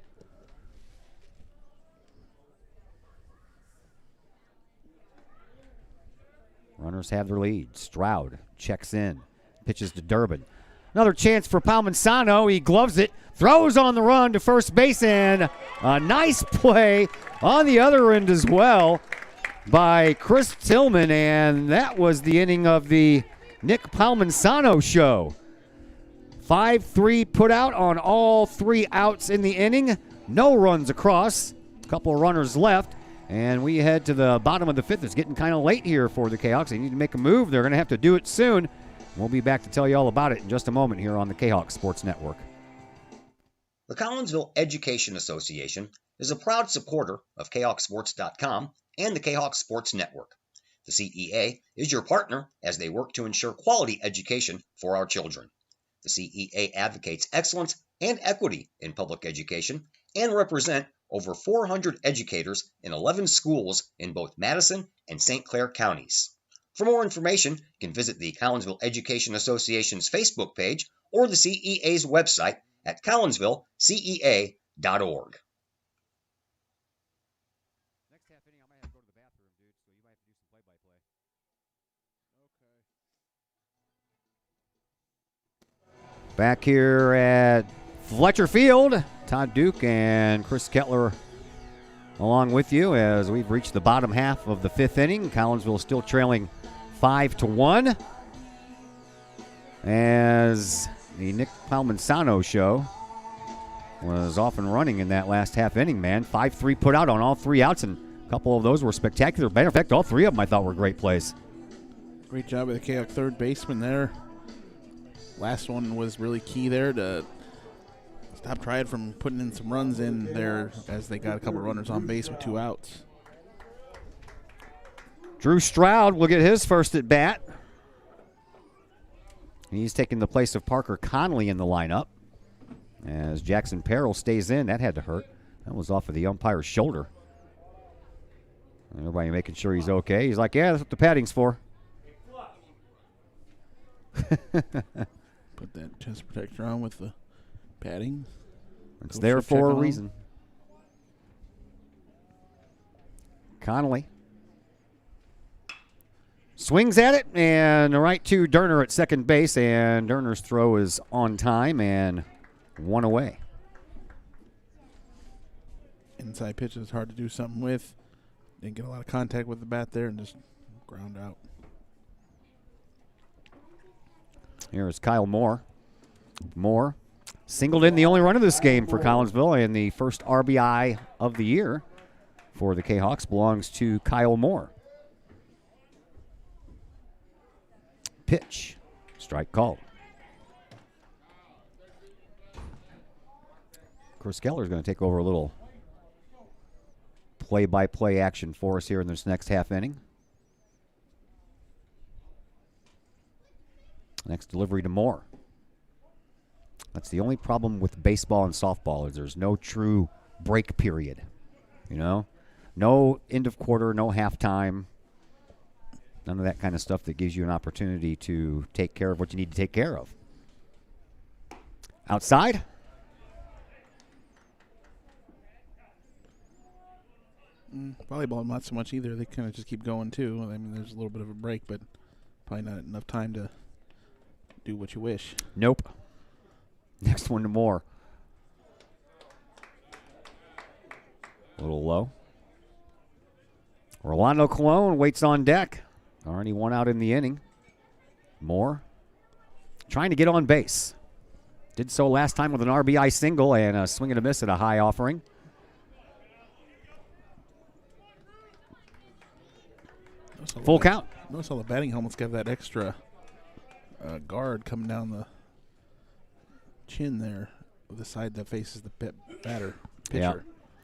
Runners have their lead. Stroud checks in, pitches to Durbin. Another chance for Palmisano. He gloves it, throws on the run to first base, and a nice play on the other end as well by Chris Tillman, and that was the inning of the Nick Palmisano show. 5-3 put out on all 3 outs in the inning. No runs across. A couple of runners left. And we head to the bottom of the 5th. It's getting kind of late here for the Kahawks. They need to make a move. They're going to have to do it soon. We'll be back to tell you all about it in just a moment here on the Kahawk Sports Network. The Collinsville Education Association is a proud supporter of KahawkSports.com and the Kahawk Sports Network. The CEA is your partner as they work to ensure quality education for our children. The CEA advocates excellence and equity in public education and represent over 400 educators in 11 schools in both Madison and St. Clair counties. For more information, you can visit the Collinsville Education Association's Facebook page or the CEA's website at collinsvillecea.org. Next half inning, I might have to go to the bathroom, dude, so you might have to do some play-by-play. Okay. Back here at Fletcher Field, Todd Duke and Chris Kettler along with you as we've reached the bottom half of the 5th inning. Collinsville still trailing 5-1 as the Nick Palmisano show was off and running in that last half inning, man. 5-3 put out on all 3 outs, and a couple of those were spectacular. Matter of fact, all 3 of them I thought were great plays. Great job by the Kahawk third baseman there. Last one was really key there to stop Triad from putting in some runs in there as they got a couple runners on base with 2 outs. Drew Stroud will get his first at bat. He's taking the place of Parker Conley in the lineup. As Jackson Perrell stays in, that had to hurt. That was off of the umpire's shoulder. Everybody making sure he's okay. He's like, yeah, that's what the padding's for. Put that chest protector on with the padding. It's there for a reason. Connolly swings at it, and right to Durner at second base, and Durner's throw is on time and 1 away. Inside pitch is hard to do something with. Didn't get a lot of contact with the bat there and just ground out. Here's Kyle Moore. Moore singled in the only run of this game for Collinsville, and the first RBI of the year for the Kahawks belongs to Kyle Moore. Pitch. Strike called. Chris Keller's going to take over a little play-by-play action for us here in this next half inning. Next delivery to Moore. That's the only problem with baseball and softball is there's no true break period. You know? No end of quarter, no halftime. None of that kind of stuff that gives you an opportunity to take care of what you need to take care of. Outside. Volleyball, not so much either. They kind of just keep going, too. I mean, there's a little bit of a break, but probably not enough time to do what you wish. Nope. Next one to Moore. A little low. Rolando Colon waits on deck. Already 1 out in the inning. Moore trying to get on base. Did so last time with an RBI single and a swing and a miss at a high offering. Full count. Notice all the batting helmets got that extra guard coming down the chin there, the side that faces the pitcher. Yeah.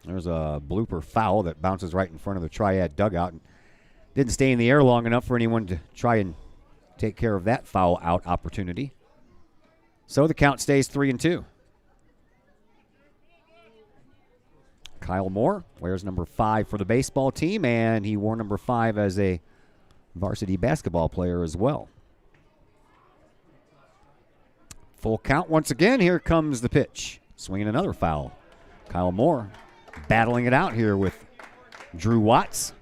There's a blooper foul that bounces right in front of the Triad dugout. Didn't stay in the air long enough for anyone to try and take care of that foul out opportunity. So the count stays 3-2. Kyle Moore wears number 5 for the baseball team, and he wore number 5 as a varsity basketball player as well. Full count once again. Here comes the pitch. Swinging another foul. Kyle Moore battling it out here with Drew Watts.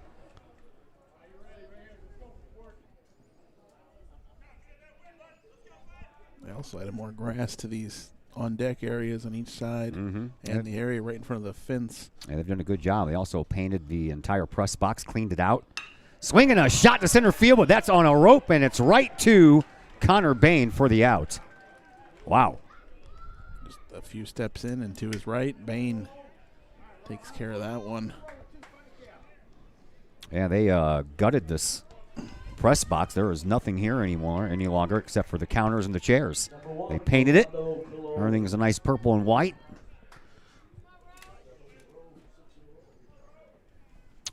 They also added more grass to these on-deck areas on each side and the area right in front of the fence. Yeah, they've done a good job. They also painted the entire press box, cleaned it out. Swinging a shot to center field, but that's on a rope, and it's right to Connor Bain for the out. Wow. Just a few steps in and to his right. Bain takes care of that one. Yeah, they gutted this press box. There is nothing here any longer except for the counters and the chairs. They painted it. Everything is a nice purple and white.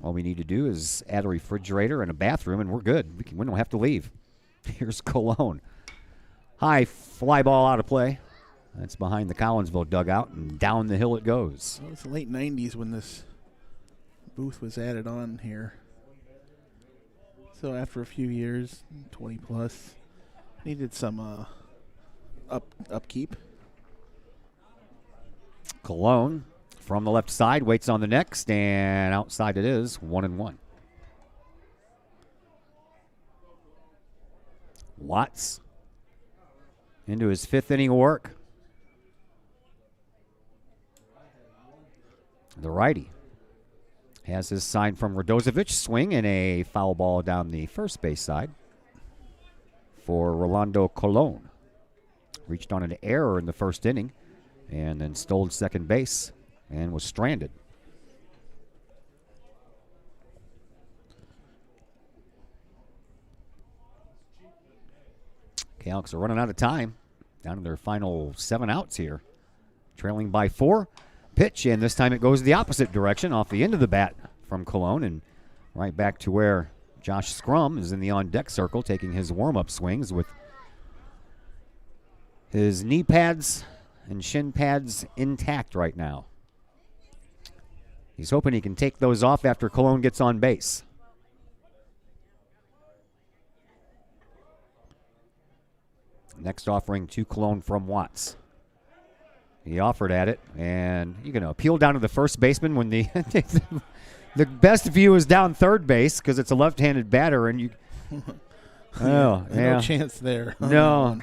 All we need to do is add a refrigerator and a bathroom, and we're good. We don't have to leave. Here's Cologne. High fly ball out of play. That's behind the Collinsville dugout, and down the hill it goes. Well, it's the late 90s when this booth was added on here. So after a few years, 20 plus, needed some upkeep. Cologne from the left side waits on the next, and outside it is 1-1. Watts into his 5th inning of work. The righty has his sign from Radozovic. Swing and a foul ball down the first base side for Rolando Colon. Reached on an error in the first inning and then stole second base and was stranded. Kahawks are running out of time. Down to their final 7 outs here. trailing by 4. Pitch, and this time it goes the opposite direction off the end of the bat from Cologne and right back to where Josh Scrum is in the on-deck circle taking his warm-up swings with his knee pads and shin pads intact right now. He's hoping he can take those off after Cologne gets on base. Next offering to Cologne from Watts. He offered at it, and you're going to appeal down to the first baseman when the the best view is down third base because it's a left-handed batter, and you. Oh, yeah. No chance there. No.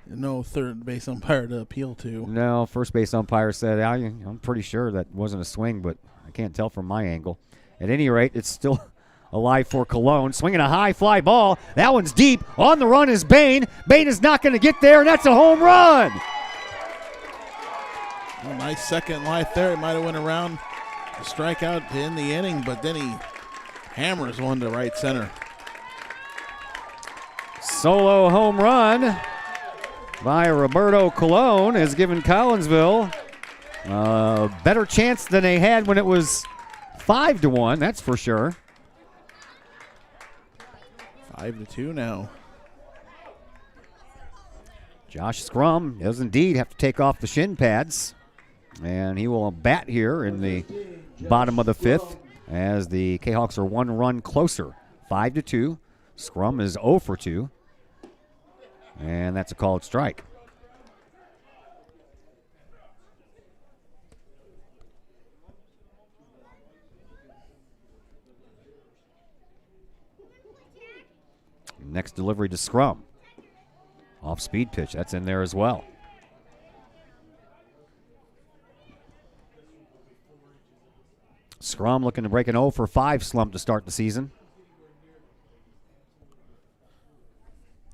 No third base umpire to appeal to. No, first base umpire said, I'm pretty sure that wasn't a swing, but I can't tell from my angle. At any rate, it's still alive for Cologne. Swinging a high fly ball. That one's deep. On the run is Bain. Bain is not going to get there, and that's a home run. A nice second life there. It might have went around a strikeout to end the inning, but then he hammers one to right center. Solo home run by Roberto Colon has given Collinsville a better chance than they had when it was 5-1, that's for sure. 5-2 now. Josh Scrum does indeed have to take off the shin pads, and he will bat here in the bottom of the 5th as the K-Hawks are 1 run closer, 5-2. Scrum is 0 for 2. And that's a called strike. Next delivery to Scrum. Off speed pitch. That's in there as well. Scrum looking to break an 0 for 5 slump to start the season.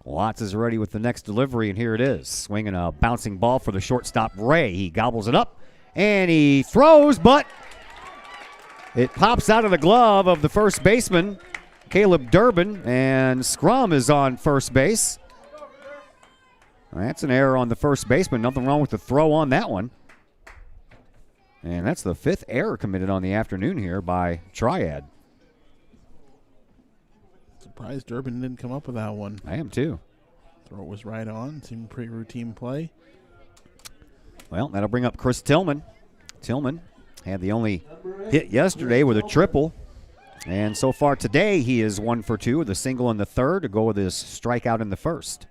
Watts is ready with the next delivery, and here it is. Swinging a bouncing ball for the shortstop, Ray. He gobbles it up, and he throws, but it pops out of the glove of the first baseman, Caleb Durbin, and Scrum is on first base. That's an error on the first baseman. Nothing wrong with the throw on that one. And that's the 5th error committed on the afternoon here by Triad. Surprised Durbin didn't come up with that one. I am too. Throw was right on. Seemed pretty routine play. Well, that'll bring up Chris Tillman. Tillman had the only hit yesterday with a triple. And so far today, he is 1 for 2 with a single in the 3rd to go with his strikeout in the 1st.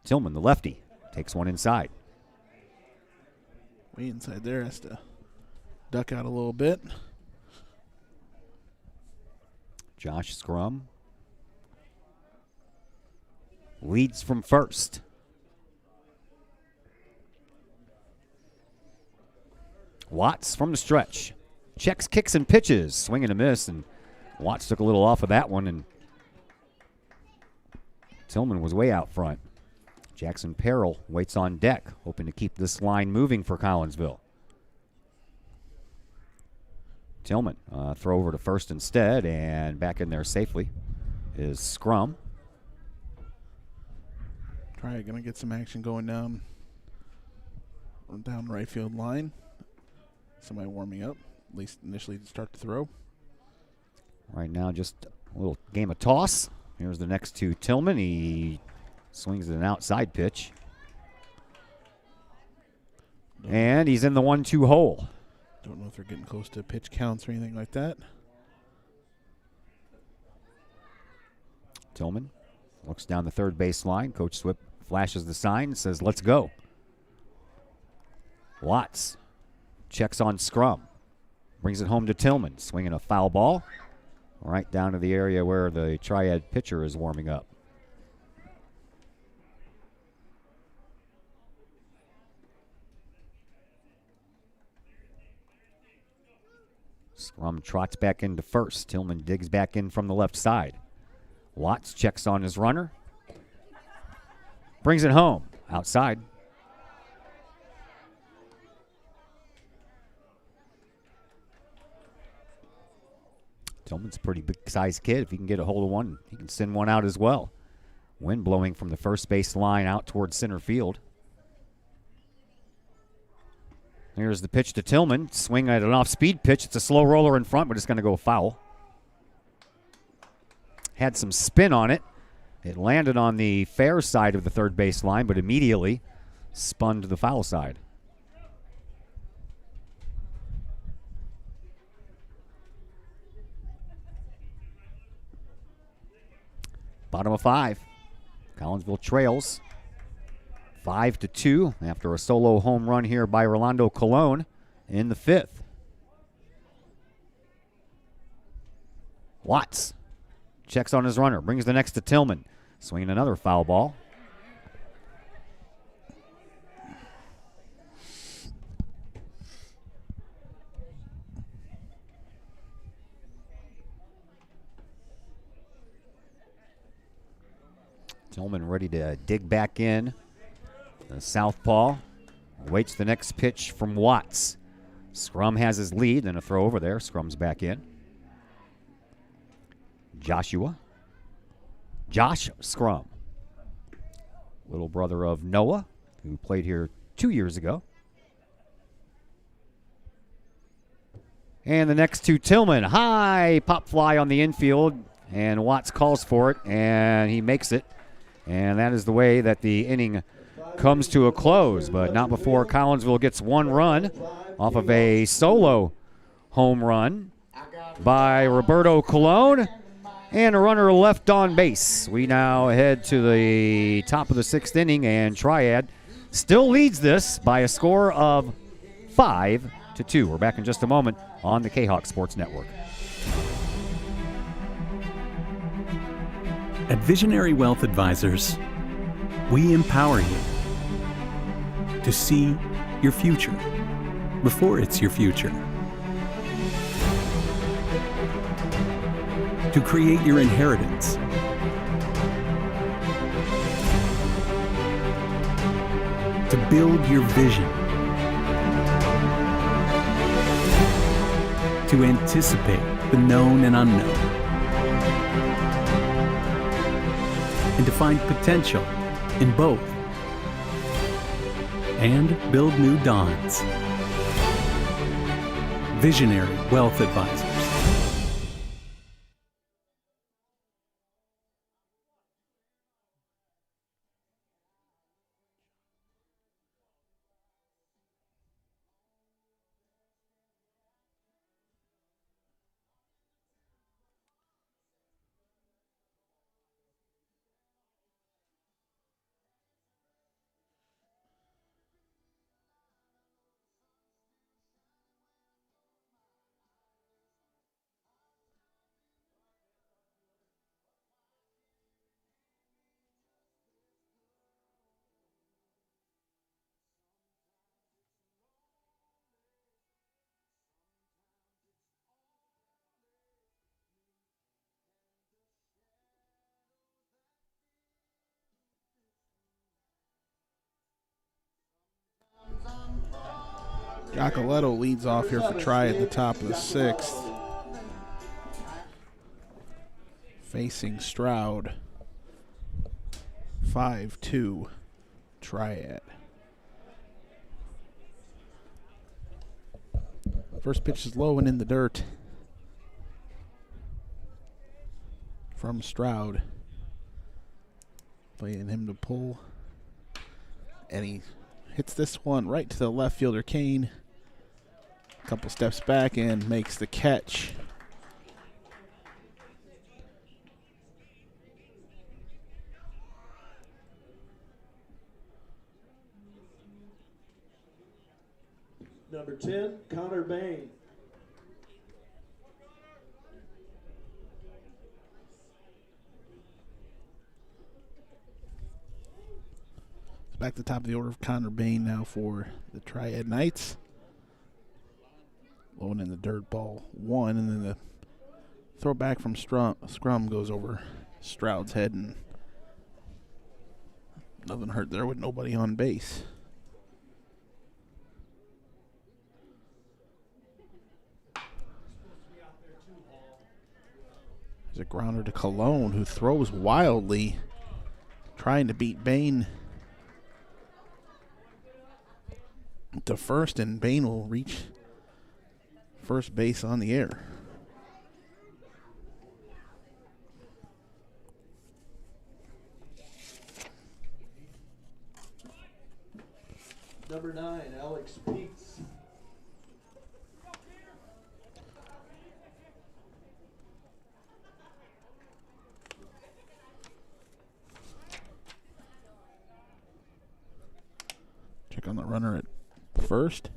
Tillman, the lefty, takes one inside. Way inside there, has to duck out a little bit. Josh Scrum leads from first. Watts from the stretch. Checks, kicks, and pitches. Swing and a miss, and Watts took a little off of that one, and Tillman was way out front. Jackson Perrell waits on deck, hoping to keep this line moving for Collinsville. Tillman, throw over to first instead, and back in there safely is Scrum. Triad going to get some action going down right field line. Somebody warming up, at least initially to start the throw. Right now, just a little game of toss. Here's the next to Tillman. He swings at an outside pitch. And he's in the 1-2 hole. Don't know if they're getting close to pitch counts or anything like that. Tillman looks down the third base line. Coach Swip flashes the sign and says, let's go. Watts checks on Scrum. Brings it home to Tillman. Swinging a foul ball right down to the area where the Triad pitcher is warming up. Scrum trots back into first. Tillman digs back in from the left side. Watts checks on his runner. Brings it home. Outside. Tillman's a pretty big-sized kid. If he can get a hold of one, he can send one out as well. Wind blowing from the first base line out towards center field. Here's the pitch to Tillman. Swing at an off-speed pitch. It's a slow roller in front, but it's going to go foul. Had some spin on it. It landed on the fair side of the third base line, but immediately spun to the foul side. Bottom of 5. Collinsville trails 5-2 after a solo home run here by Rolando Colon in the 5th. Watts checks on his runner, brings the next to Tillman. Swinging another foul ball. Tillman ready to dig back in. The southpaw waits the next pitch from Watts. Scrum has his lead, and a throw over there. Scrum's back in. Josh Scrum, little brother of Noah, who played here 2 years ago. And the next to Tillman. High pop fly on the infield, and Watts calls for it, and he makes it. And that is the way that the inning comes to a close, but not before Collinsville gets one run off of a solo home run by Roberto Colon. And a runner left on base. We now head to the top of the 6th inning, and Triad still leads this by a score of 5-2. We're back in just a moment on the Kahok Sports Network. At Visionary Wealth Advisors, we empower you to see your future before it's your future. To create your inheritance. To build your vision. To anticipate the known and unknown. And to find potential in both. And build new dawns. Visionary Wealth Advisors. Giacoletto leads off here for Triad at the top of the 6th. Facing Stroud. 5-2 Triad. First pitch is low and in the dirt from Stroud. Waiting him to pull. And he hits this one right to the left fielder, Kane. A couple steps back and makes the catch. Number 10, Connor Bain. Back to the top of the order of Connor Bain now for the Triad Knights. Low in the dirt, ball 1, and then the throw back from Scrum goes over Stroud's head, and nothing hurt there with nobody on base. There's a grounder to Cologne, who throws wildly, trying to beat Bain. to first, and Bain will reach first base on the air. Number 9, Alex Peets. Check on the runner at first.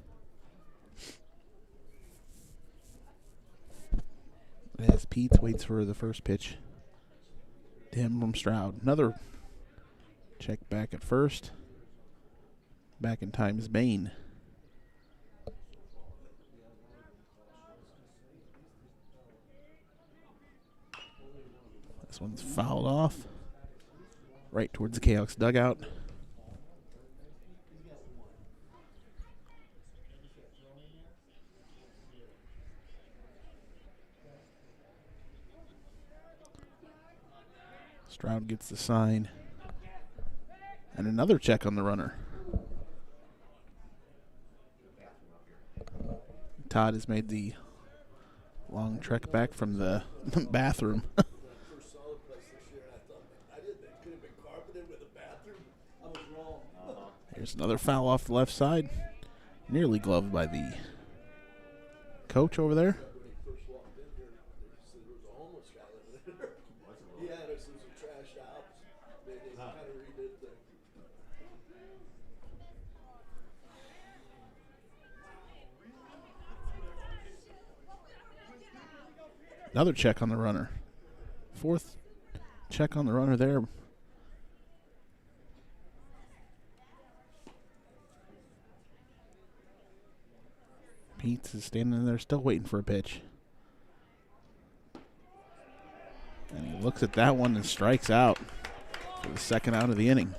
As Pete waits for the first pitch to him from Stroud. Another check back at first. Back in time is Bain. This one's fouled off. Right towards the Kahok's dugout. Stroud gets the sign. And another check on the runner. Todd has made the long trek back from the bathroom. Here's another foul off the left side. Nearly gloved by the coach over there. Another check on the runner. Fourth check on the runner there. Pete is standing there still waiting for a pitch. And he looks at that one and strikes out for the second out of the inning.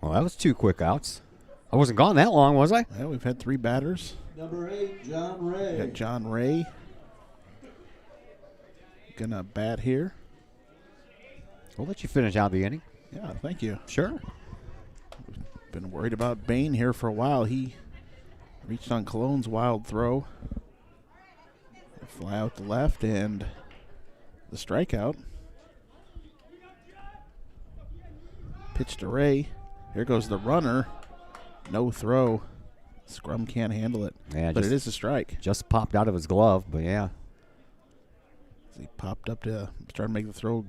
Well, that was 2 quick outs. I wasn't gone that long, was I? Yeah, we've had 3 batters. Number 8, John Ray. We got John Ray gonna bat here. We'll let you finish out the inning. Yeah, thank you. Sure. Been worried about Bain here for a while. He reached on Cologne's wild throw. Fly out to left and the strikeout. Pitch to Ray. Here goes the runner. No throw. Scrum can't handle it. Yeah, but it is a strike. Just popped out of his glove, but yeah. As he popped up to try to make the throw.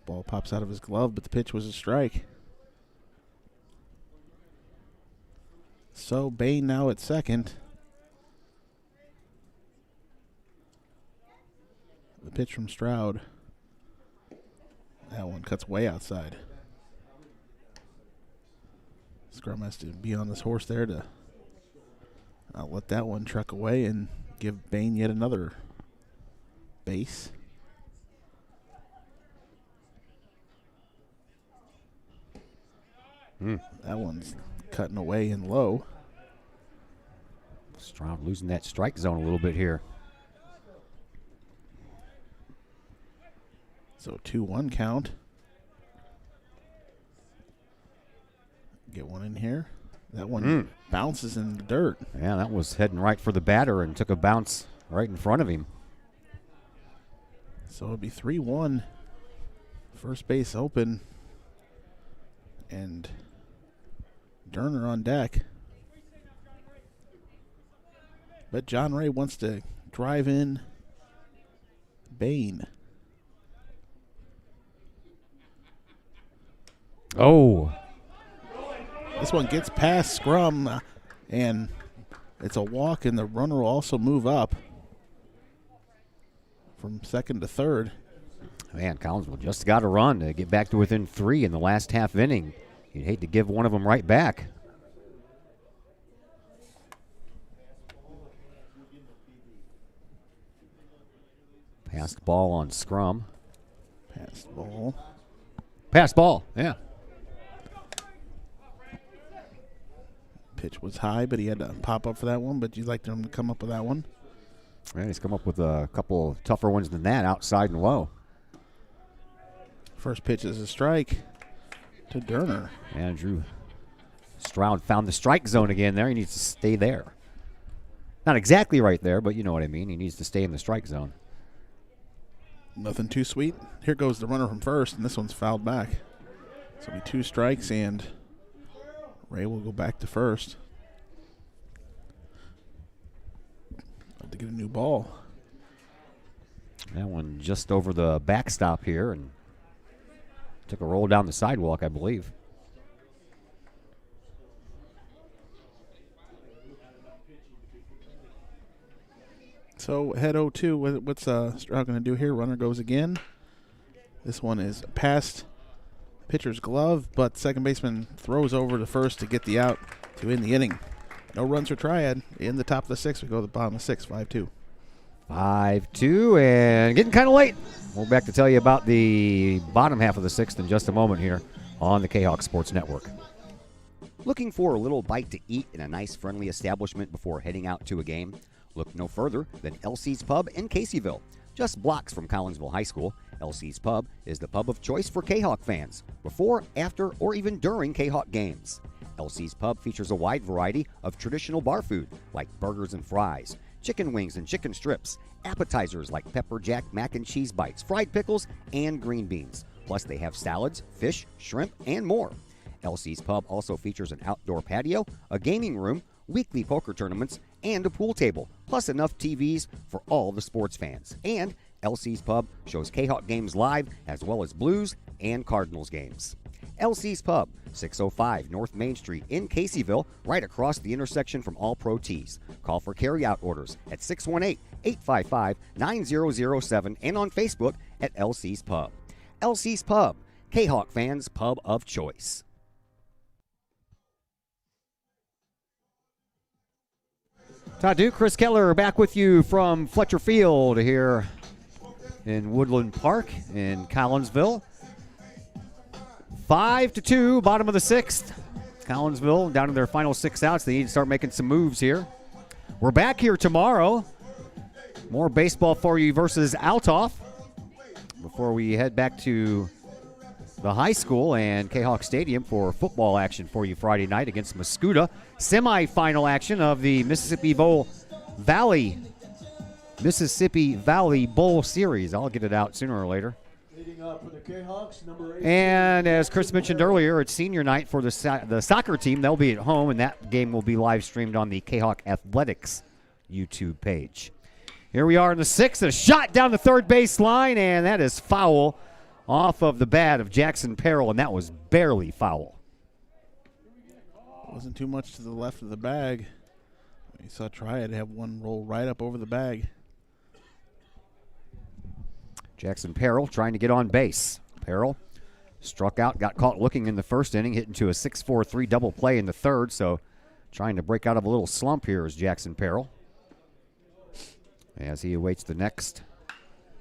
Ball pops out of his glove, but the pitch was a strike. So Bain now at second. The pitch from Stroud. That one cuts way outside. Scrum has to be on this horse there to not let that one truck away and give Bain yet another base. That one's cutting away and low. Stroud losing that strike zone a little bit here. So 2-1 count. Get one in here. That one bounces in the dirt. Yeah, that was heading right for the batter and took a bounce right in front of him. So it'll be 3-1. First base open. And Durner on deck. But John Ray wants to drive in Bain. Oh. This one gets past Scrum, and it's a walk, and the runner will also move up from second to third. Man, Collinsville just got a run to get back to within 3 in the last half inning. You'd hate to give one of them right back. Passed ball on Scrum. Passed ball. Passed ball, yeah. Pitch was high, but he had to pop up for that one, but you'd like him to come up with that one. Yeah, he's come up with a couple tougher ones than that, outside and low. First pitch is a strike to Derner. Andrew Stroud found the strike zone again there. He needs to stay there. Not exactly right there, but you know what I mean. He needs to stay in the strike zone. Nothing too sweet. Here goes the runner from first, and this one's fouled back. So it'll be 2 strikes, and Ray will go back to first. Have to get a new ball. That one just over the backstop here and took a roll down the sidewalk, I believe. So head 0-2. What's Stroud going to do here? Runner goes again. This one is past pitcher's glove, but second baseman throws over to first to get the out to end the inning. No runs for Triad. In the top of the 6th, we go to the bottom of 6, 5-2. 5-2 and getting kind of late. We're back to tell you about the bottom half of the 6th in just a moment here on the Kahok Sports Network. Looking for a little bite to eat in a nice, friendly establishment before heading out to a game? Look no further than LC's Pub in Caseyville. Just blocks from Collinsville High School, LC's Pub is the pub of choice for Kahok fans, before, after, or even during Kahok games. LC's Pub features a wide variety of traditional bar food like burgers and fries, chicken wings and chicken strips, appetizers like pepper jack mac and cheese bites, fried pickles, and green beans. Plus they have salads, fish, shrimp, and more. LC's Pub also features an outdoor patio, a gaming room, weekly poker tournaments, and a pool table, plus enough TVs for all the sports fans. And LC's Pub shows Kahok games live as well as Blues and Cardinals games. LC's Pub, 605 North Main Street in Caseyville, right across the intersection from All Pro Tees. Call for carry-out orders at 618-855-9007 and on Facebook at LC's Pub. LC's Pub, Kahok fans' pub of choice. Todd Duke, Chris Keller back with you from Fletcher Field here in Woodland Park in Collinsville. 5-2, bottom of the 6th. Collinsville down to their final 6 outs. They need to start making some moves here. We're back here tomorrow. More baseball for you versus Altoff before we head back to the high school and Kahok Stadium for football action for you Friday night against Mascoutah. Semi-final action of the Mississippi Valley Bowl Series. I'll get it out sooner or later. Leading up for the Kahawks, number 8. And as Chris mentioned earlier, it's senior night for the soccer team. They'll be at home, and that game will be live streamed on the Kahok Athletics YouTube page. Here we are in the 6th. A shot down the third base line, and that is foul off of the bat of Jackson Peril, and that was barely foul. Wasn't too much to the left of the bag. You saw Triad have one roll right up over the bag. Jackson Peril trying to get on base. Peril struck out, got caught looking in the first inning, hit into a 6-4-3 double play in the third, so trying to break out of a little slump here is Jackson Peril as he awaits the next.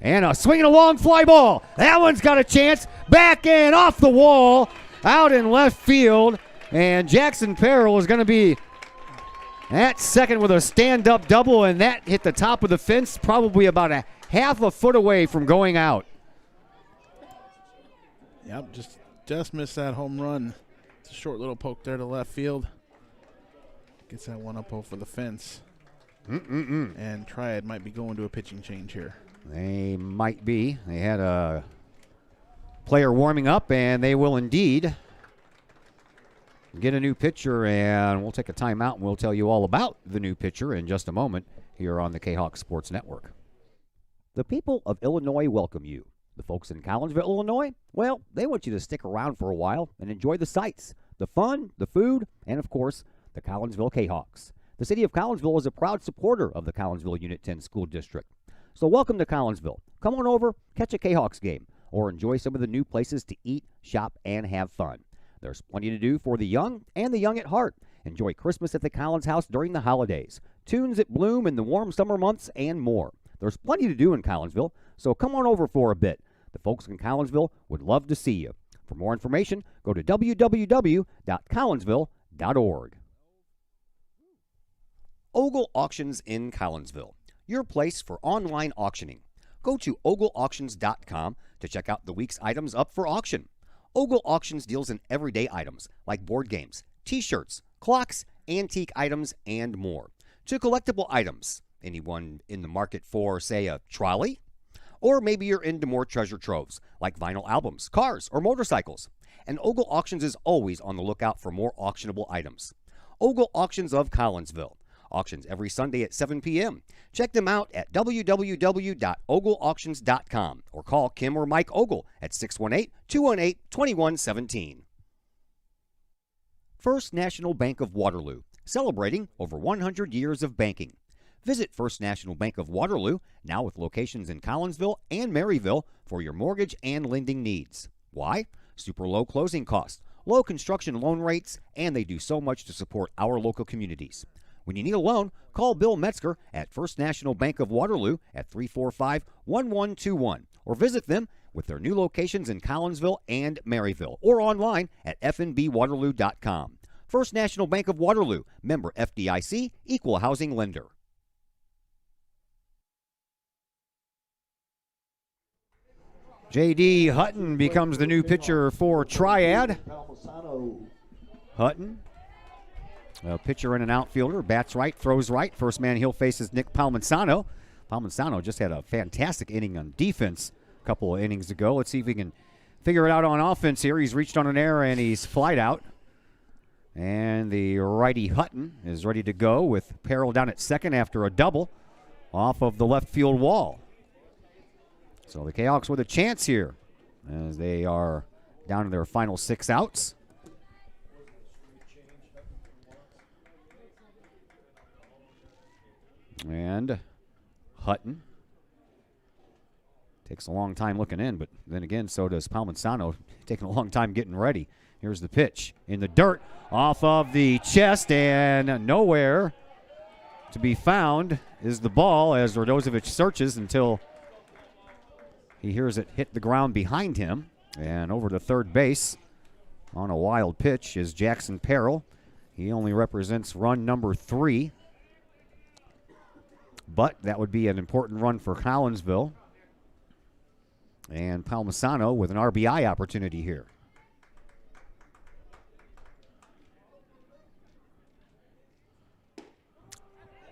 And a swinging a long fly ball. That one's got a chance. Back and off the wall, out in left field. And Jackson Peril is going to be at second with a stand-up double, and that hit the top of the fence, probably about a half a foot away from going out. Yep, just missed that home run. It's a short little poke there to left field. Gets that one up over the fence. And Triad might be going to a pitching change here. They might be. They had a player warming up, and they will indeed get a new pitcher, and we'll take a timeout, and we'll tell you all about the new pitcher in just a moment here on the Kahok Sports Network. The people of Illinois welcome you. The folks in Collinsville, Illinois, well, they want you to stick around for a while and enjoy the sights, the fun, the food, and, of course, the Collinsville Kahawks. The city of Collinsville is a proud supporter of the Collinsville Unit 10 School District. So welcome to Collinsville. Come on over, catch a Kahawks game, or enjoy some of the new places to eat, shop, and have fun. There's plenty to do for the young and the young at heart. Enjoy Christmas at the Collins House during the holidays, tunes at Bloom in the warm summer months, and more. There's plenty to do in Collinsville, so come on over for a bit. The folks in Collinsville would love to see you. For more information, go to www.collinsville.org. Ogle Auctions in Collinsville, your place for online auctioning. go to ogleauctions.com to check out the week's items up for auction. Ogle Auctions deals in everyday items like board games, t-shirts, clocks, antique items, and more, to collectible items. Anyone in the market for, say, a trolley? Or maybe you're into more treasure troves like vinyl albums, cars, or motorcycles. And Ogle Auctions is always on the lookout for more auctionable items. Ogle Auctions of Collinsville. Auctions every Sunday at 7 p.m. Check them out at www.ogleauctions.com or call Kim or Mike Ogle at 618-218-2117. First National Bank of Waterloo, celebrating over 100 years of banking. Visit First National Bank of Waterloo, now with locations in Collinsville and Maryville, for your mortgage and lending needs. Why? Super low closing costs, low construction loan rates, and they do so much to support our local communities. When you need a loan, call Bill Metzger at First National Bank of Waterloo at 345-1121 or visit them with their new locations in Collinsville and Maryville or online at fnbwaterloo.com. First National Bank of Waterloo, member FDIC, equal housing lender. J.D. Hutton becomes the new pitcher for Triad. Hutton, a pitcher and an outfielder, bats right, throws right. First man he'll face is Nick Palmisano. Palmisano just had a fantastic inning on defense a couple of innings ago. Let's see if he can figure it out on offense here. He's reached on an error and he's flied out. And the righty Hutton is ready to go with Peril down at second after a double off of the left field wall. So the Kahawks with a chance here as they are down to their final 6 outs. And Hutton takes a long time looking in, but then again, so does Palmisano, taking a long time getting ready. Here's the pitch in the dirt off of the chest, and nowhere to be found is the ball as Radozovic searches until he hears it hit the ground behind him. And over to third base on a wild pitch is Jackson Peril. He only represents run number 3. But that would be an important run for Collinsville. And Palmisano with an RBI opportunity here.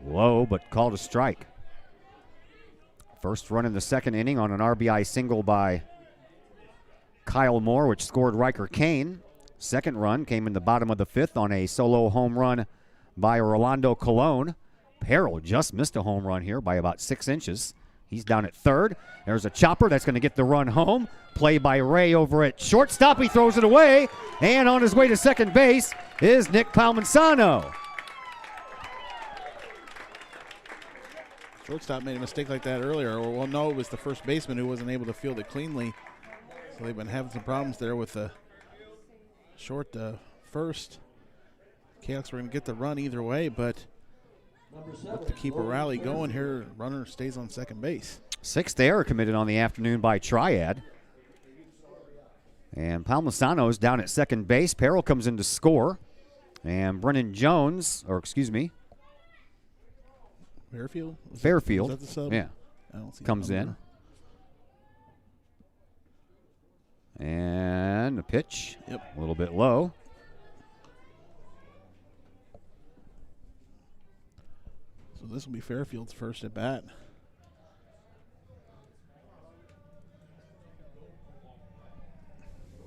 Low, but called a strike. First run in the second inning on an RBI single by Kyle Moore, which scored Riker Kane. Second run came in the bottom of the 5th on a solo home run by Rolando Colon. Peril just missed a home run here by about 6 inches. He's down at third. There's a chopper that's going to get the run home. Play by Ray over at shortstop. He throws it away. And on his way to second base is Nick Palmisano. Shortstop made a mistake like that earlier. Well, no, it was the first baseman who wasn't able to field it cleanly. So they've been having some problems there with the short first. Kahawks were going to get the run either way, but look to keep a rally going here. Runner stays on second base. 6th error committed on the afternoon by Triad. And Palmisano's down at second base. Peril comes in to score. And Brennan Jones, Fairfield? Fairfield. Is that the sub? Yeah. I don't see comes in. And a pitch. Yep. A little bit low. So this will be Fairfield's first at bat.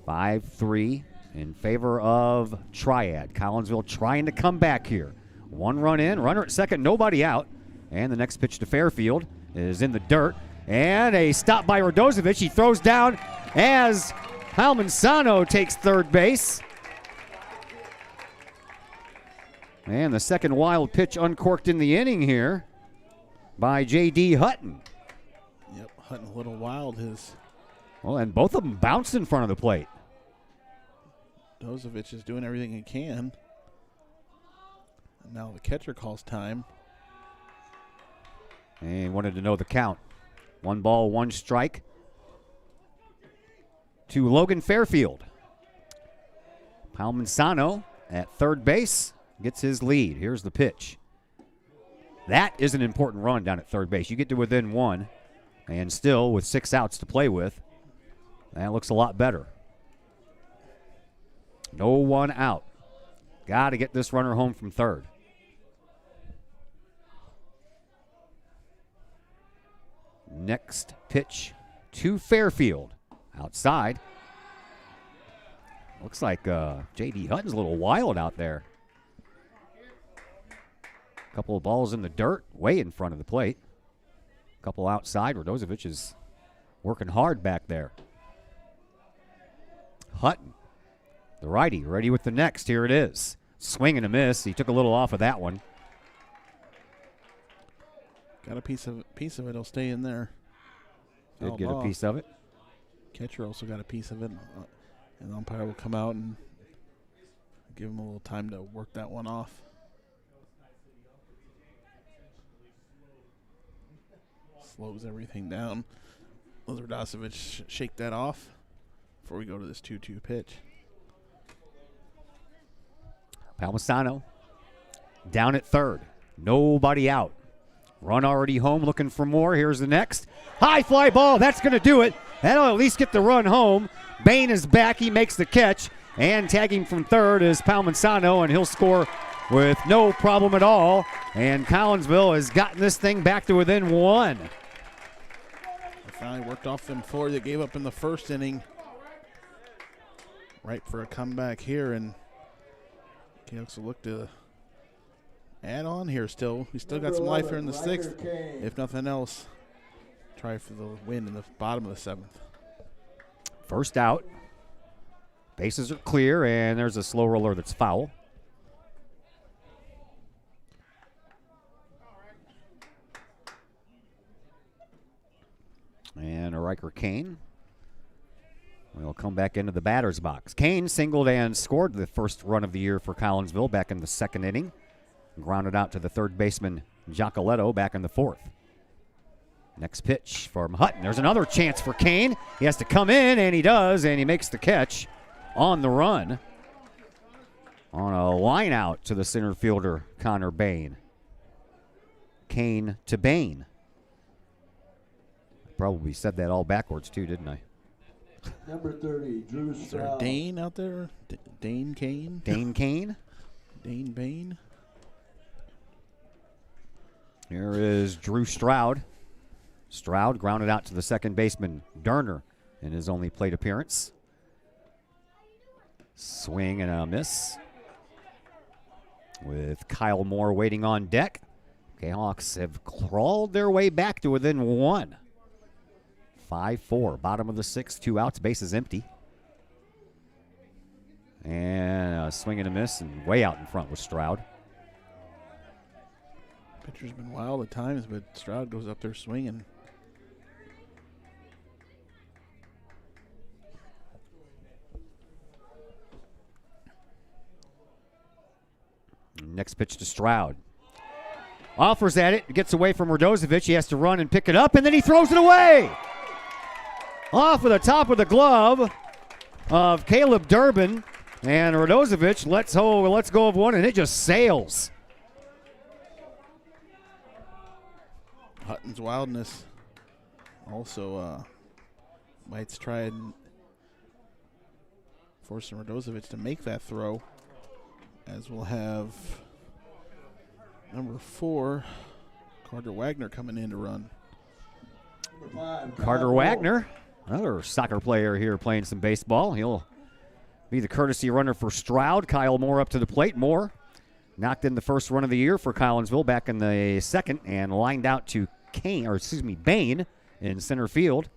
Five, 3 in favor of Triad. Collinsville trying to come back here. 1 run in, runner at second, nobody out. And the next pitch to Fairfield is in the dirt. And a stop by Radozovic. He throws down as Palmisano takes third base. And the second wild pitch uncorked in the inning here by J.D. Hutton. Yep, Hutton a little wild. Well, and both of them bounced in front of the plate. Radozovic is doing everything he can. And now the catcher calls time. And wanted to know the count. 1 ball, 1 strike to Logan Fairfield. Palmisano at third base gets his lead. Here's the pitch. That is an important run down at third base. You get to within 1. And still with 6 outs to play with, that looks a lot better. No one out. Got to get this runner home from third. Next pitch to Fairfield. Outside. Looks like J.D. Hutton's a little wild out there. Couple of balls in the dirt, way in front of the plate. Couple outside. Radozovic is working hard back there. Hutton, the righty, ready with the next. Here it is. Swing and a miss. He took a little off of that one. Got a piece of it. He'll stay in there. Did get a piece of it. Catcher also got a piece of it. And the umpire will come out and give him a little time to work that one off. Slows everything down. Let Radozovic shake that off before we go to this 2-2 pitch. Palmisano down at third. Nobody out. Run already home, looking for more. Here's the next. High fly ball. That's going to do it. That'll at least get the run home. Bain is back. He makes the catch. And tagging from third is Palmisano, and he'll score with no problem at all. And Collinsville has gotten this thing back to within 1. They finally worked off them 4 they gave up in the first inning. Right for a comeback here, and Kahok's will look to add on here still. We still got some life here in the 6th. If nothing else, try for the win in the bottom of the 7th. First out. Bases are clear, and there's a slow roller that's foul. And a Riker Kane will come back into the batter's box. Kane singled and scored the first run of the year for Collinsville back in the 2nd inning. Grounded out to the third baseman, Giacoletto, back in the 4th. Next pitch from Hutton. There's another chance for Kane. He has to come in, and he does, and he makes the catch on the run. On a line out to the center fielder, Connor Bain. Kane to Bain. I probably said that all backwards, too, didn't I? Number 30, Drew Stroud. Is there a Dane out there? Dane Kane? Dane Kane. Dane Bain. Here is Drew Stroud. Stroud grounded out to the second baseman, Durner, in his only plate appearance. Swing and a miss. With Kyle Moore waiting on deck, Kahawks have crawled their way back to within 1. 5-4, bottom of the 6th, 2 outs, bases empty. And a swing and a miss, and way out in front with Stroud. Pitcher's been wild at times, but Stroud goes up there swinging. Next pitch to Stroud. Offers at it, gets away from Radozovic. He has to run and pick it up, and then he throws it away. Off of the top of the glove of Caleb Durbin, and Radozovic lets go of one, and it just sails. Hutton's wildness also might try and forcing Radozovic to make that throw, as we'll have number 4, Carter Wagner, coming in to run. Carter Wagner, another soccer player here playing some baseball. He'll be the courtesy runner for Stroud. Kyle Moore up to the plate. Moore knocked in the first run of the year for Collinsville back in the 2nd and lined out to Bain in center field.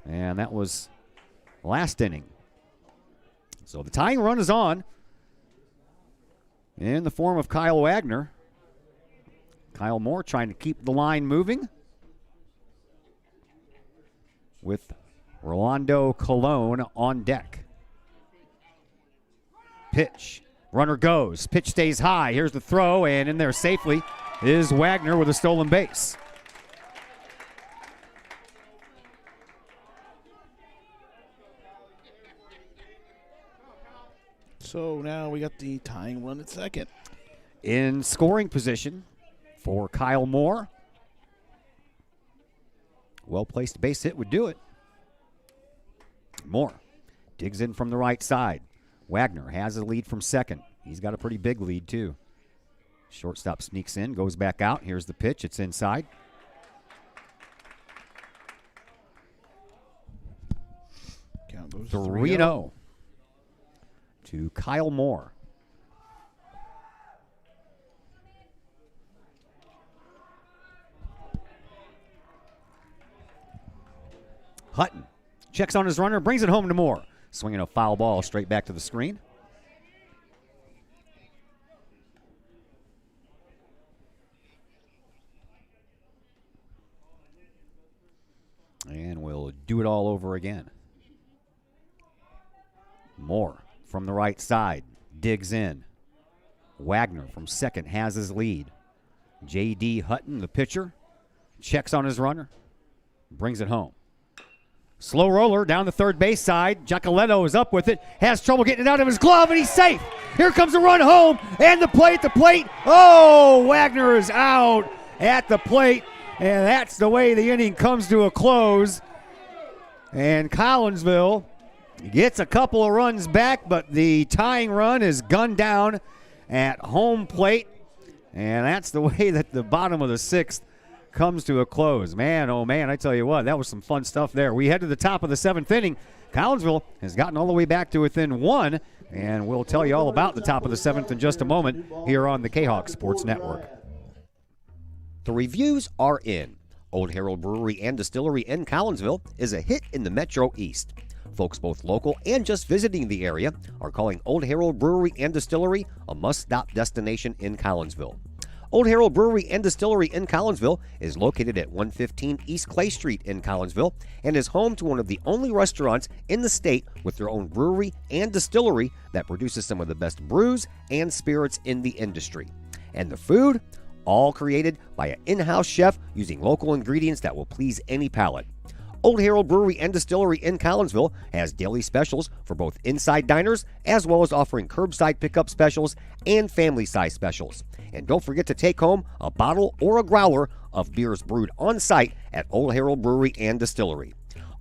And that was last inning. So the tying run is on in the form of Kyle Wagner. Kyle Moore trying to keep the line moving with Rolando Colon on deck. Pitch. Runner goes. Pitch stays high. Here's the throw, and in there safely is Wagner with a stolen base. So now we got the tying run at second. In scoring position for Kyle Moore Well-placed base hit would do it. Moore digs in from the right side. Wagner has a lead from second. He's got a pretty big lead, too. Shortstop sneaks in, goes back out. Here's the pitch. It's inside. Count goes 3-0 to Kyle Moore. Hutton checks on his runner, brings it home to Moore. Swinging a foul ball straight back to the screen. And we'll do it all over again. Moore from the right side digs in. Wagner from second has his lead. J.D. Hutton, the pitcher, checks on his runner, brings it home. Slow roller down the third base side. Giacoletto is up with it, has trouble getting it out of his glove, and he's safe. Here comes a run home, and the plate. Oh, Wagner is out at the plate, and that's the way the inning comes to a close. And Collinsville gets a couple of runs back, but the tying run is gunned down at home plate, and that's the way that the bottom of the sixth comes to a close. Man, oh man, I tell you what, that was some fun stuff there. We head to the top of the seventh inning. Collinsville has gotten all the way back to within one, and we'll tell you all about the top of the seventh in just a moment here on the Kahok Sports Network. The reviews are in. Old Herald Brewery and Distillery in Collinsville is a hit in the Metro East. Folks both local and just visiting the area are calling Old Herald Brewery and Distillery a must-stop destination in Collinsville. Old Herald Brewery and Distillery in Collinsville is located at 115 East Clay Street in Collinsville and is home to one of the only restaurants in the state with their own brewery and distillery that produces some of the best brews and spirits in the industry. And the food? All created by an in-house chef using local ingredients that will please any palate. Old Herald Brewery and Distillery in Collinsville has daily specials for both inside diners as well as offering curbside pickup specials and family-size specials. And don't forget to take home a bottle or a growler of beers brewed on site at Old Herald Brewery and Distillery.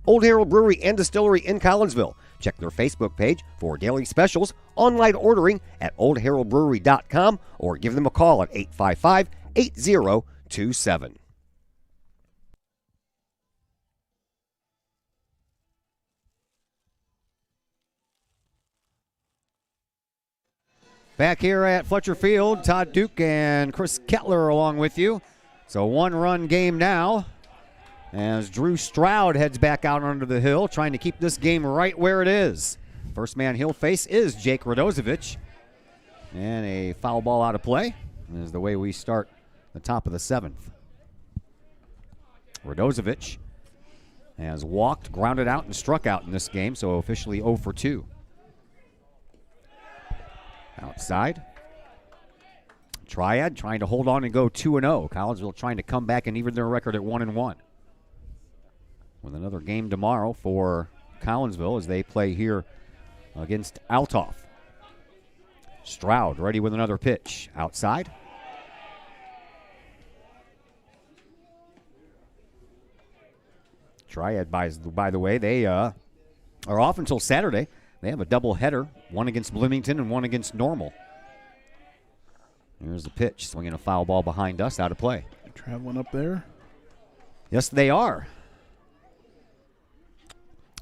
Old Herald Brewery and Distillery in Collinsville. Check their Facebook page for daily specials, online ordering at oldheraldbrewery.com, or give them a call at 855-8027. Back here at Fletcher Field, Todd Duke and Chris Kettler along with you. It's a one-run game now as Drew Stroud heads back out onto the hill, trying to keep this game right where it is. First man he'll face is Jake Radozovic. And a foul ball out of play is the way we start the top of the seventh. Radozovic has walked, grounded out, and struck out in this game, so officially 0 for 2. Outside. Triad trying to hold on and go 2-0. Collinsville trying to come back and even their record at 1-1. With another game tomorrow for Collinsville as they play here against Althoff. Stroud ready with another pitch. Outside. Triad, by the way, they are off until Saturday. They have a doubleheader, one against Bloomington and one against Normal. Here's the pitch, swinging a foul ball behind us, out of play. Traveling up there? Yes, they are.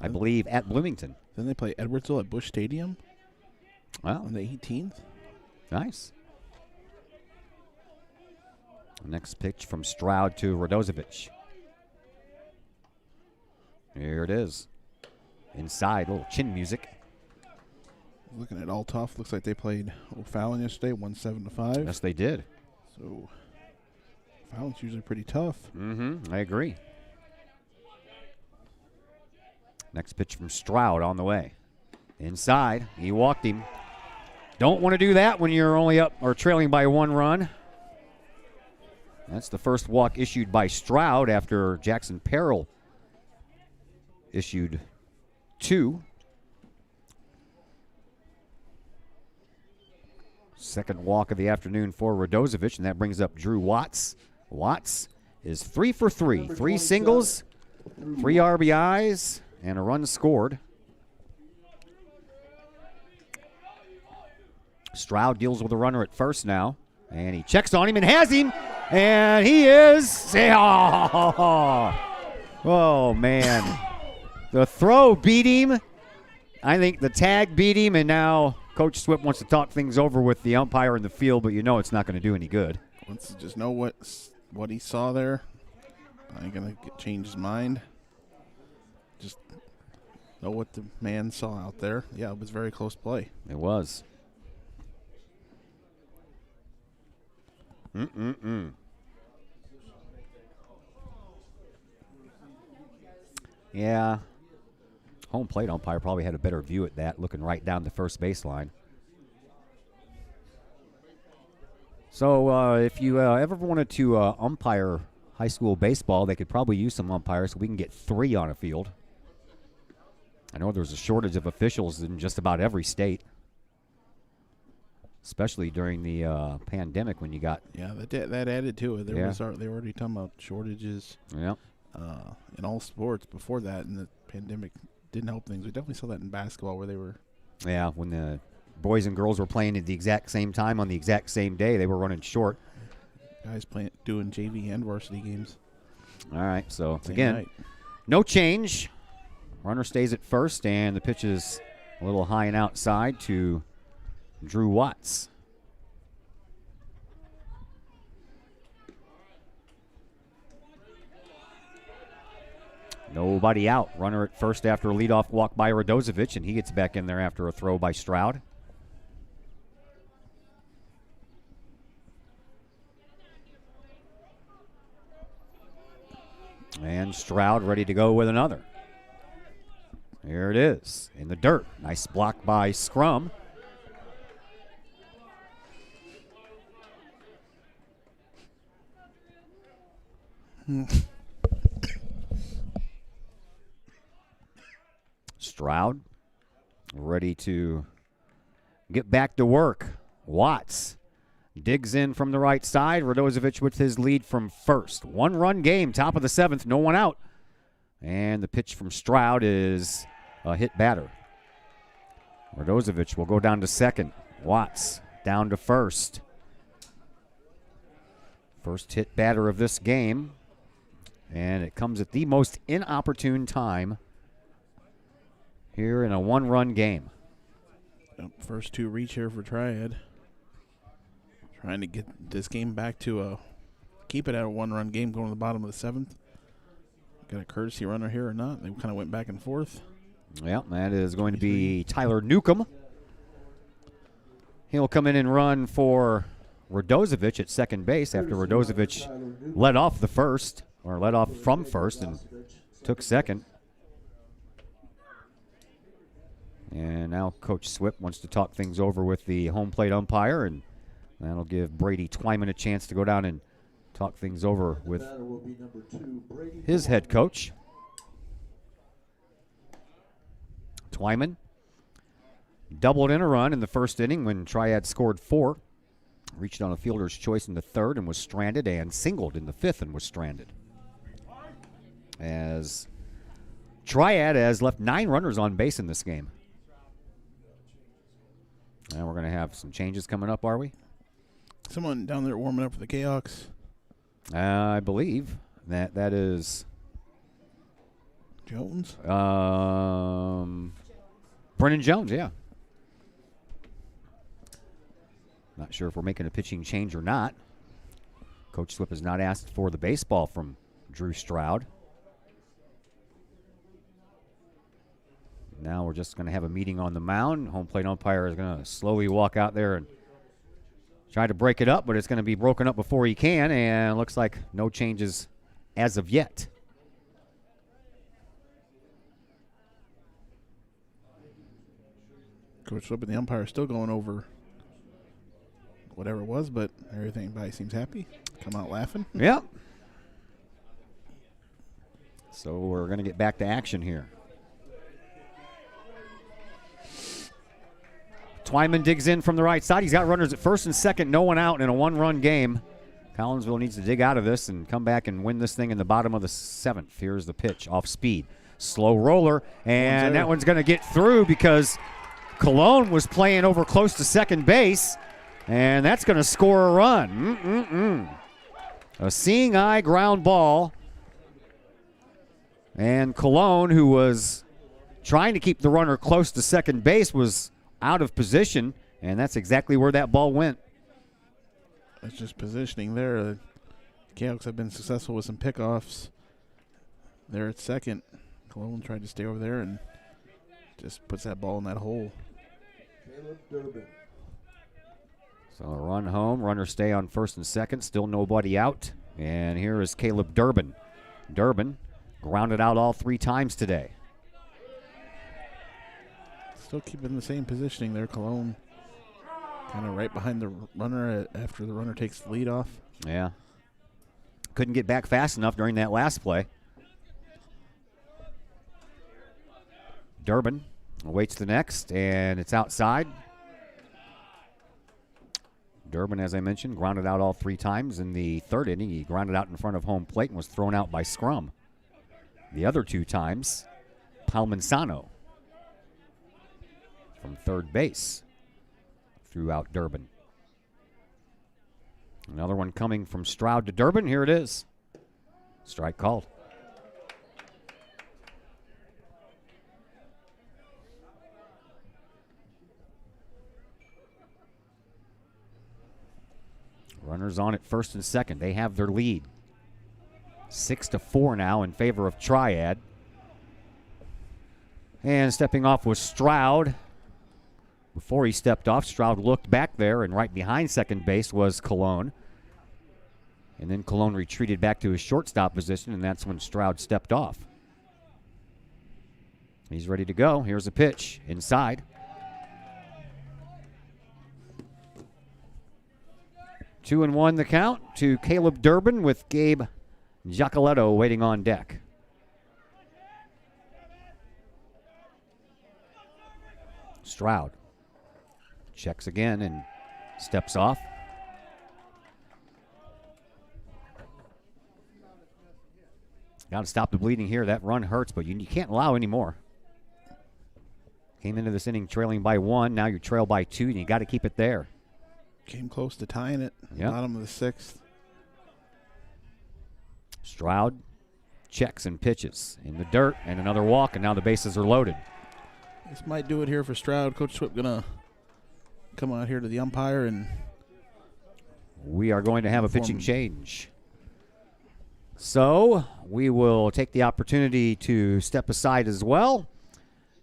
I believe at Bloomington. Then they play Edwardsville at Busch Stadium. Wow. On the 18th. Nice. Next pitch from Stroud to Radozovic. Here it is. Inside, a little chin music. Looking at Althoff, looks like they played O'Fallon yesterday, 1-7-5. Yes, they did. So, Fallon's usually pretty tough. I agree. Next pitch from Stroud on the way. Inside, he walked him. Don't want to do that when you're only up or trailing by one run. That's the first walk issued by Stroud after Jackson Peril issued 2. Second walk of the afternoon for Radozovic, and that brings up Drew Watts. Watts is 3 for 3. 3 singles, 3 RBIs and a run scored. Stroud deals with a runner at first now, and he checks on him and has him, and he is. Oh man. The throw beat him. I think the tag beat him, and now Coach Swift wants to talk things over with the umpire in the field, but you know it's not going to do any good. Wants to just know what he saw there. I ain't going to change his mind. Just know what the man saw out there. Yeah, it was very close play. It was. Yeah. Home plate umpire probably had a better view at that, looking right down the first baseline. So if you ever wanted to umpire high school baseball, they could probably use some umpires so we can get 3 on a field. I know there's a shortage of officials in just about every state, especially during the pandemic when you got. Yeah, that added to it. They were already talking about shortages. Yeah. In all sports before that, and the pandemic didn't help things. We definitely saw that in basketball where they were. Yeah, when the boys and girls were playing at the exact same time on the exact same day, they were running short. Guys doing JV and varsity games. All right, so Same again, night. no change. Runner stays at first, and the pitch is a little high and outside to Drew Watts. Nobody out. Runner at first after a leadoff walk by Radozovic, and he gets back in there after a throw by Stroud. And Stroud ready to go with another. Here it is in the dirt. Nice block by Scrum. Stroud ready to get back to work. Watts digs in from the right side. Radozovic with his lead from first. 1-run game, top of the 7th, no one out. And the pitch from Stroud is a hit batter. Radozovic will go down to second. Watts down to first. First hit batter of this game. And it comes at the most inopportune time here in a 1-run game. First 2 reach here for Triad. Trying to get this game back to keep it at a 1-run game going to the bottom of the 7th. Got a courtesy runner here or not? They kind of went back and forth. Yeah, that is going to be Tyler Newcomb. He'll come in and run for Radozovic at second base after Radozovic led off from first and took second. And now Coach Swip wants to talk things over with the home plate umpire, and that'll give Brady Twyman a chance to go down and talk things over with his head coach. Twyman doubled in a run in the first inning when Triad scored 4. Reached on a fielder's choice in the 3rd and was stranded, and singled in the 5th and was stranded. As Triad has left 9 runners on base in this game. And we're going to have some changes coming up, are we? Someone down there warming up for the Kahawks. I believe that is Jones. Brennan Jones, yeah. Not sure if we're making a pitching change or not. Coach Swip has not asked for the baseball from Drew Stroud. Now we're just going to have a meeting on the mound. Home plate umpire is going to slowly walk out there and try to break it up, but it's going to be broken up before he can, and looks like no changes as of yet. Coach Swip and the umpire are still going over whatever it was, but everybody seems happy. Come out laughing. Yep. So we're going to get back to action here. Twyman digs in from the right side. He's got runners at first and second, no one out in a 1-run game. Collinsville needs to dig out of this and come back and win this thing in the bottom of the 7th. Here's the pitch off speed. Slow roller, and that one's going to get through because Cologne was playing over close to second base, and that's going to score a run. A seeing eye ground ball, and Cologne, who was trying to keep the runner close to second base, was out of position, and that's exactly where that ball went. That's just positioning there. The Kahok's have been successful with some pickoffs. There at second. Cologne tried to stay over there and just puts that ball in that hole. Caleb Durbin. So a run home, runner stay on first and second, still nobody out. And here is Caleb Durbin. Durbin grounded out all 3 times today. Still keeping the same positioning there, Cologne. Kind of right behind the runner after the runner takes the lead off. Yeah. Couldn't get back fast enough during that last play. Durbin awaits the next, and it's outside. Durbin, as I mentioned, grounded out all 3 times in the 3rd inning. He grounded out in front of home plate and was thrown out by scrum. The other 2 times, Palmansano from third base threw out Durbin. Another one coming from Stroud to Durbin. Here it is. Strike called. Runners on at first and second. They have their lead. 6-4 now in favor of Triad. And stepping off was Stroud. Before he stepped off, Stroud looked back there, and right behind second base was Cologne. And then Cologne retreated back to his shortstop position, and that's when Stroud stepped off. He's ready to go. Here's a pitch inside. 2-1 the count to Caleb Durbin with Gabe Giacoletto waiting on deck. Stroud checks again and steps off. Got to stop the bleeding here. That run hurts, but you can't allow any more. Came into this inning trailing by 1. Now you trail by 2, and you got to keep it there. Came close to tying it. Yep. Bottom of the 6th. Stroud checks and pitches in the dirt, and another walk, and now the bases are loaded. This might do it here for Stroud. Coach Swip gonna come out here to the umpire, and we are going to have a pitching change. So we will take the opportunity to step aside as well.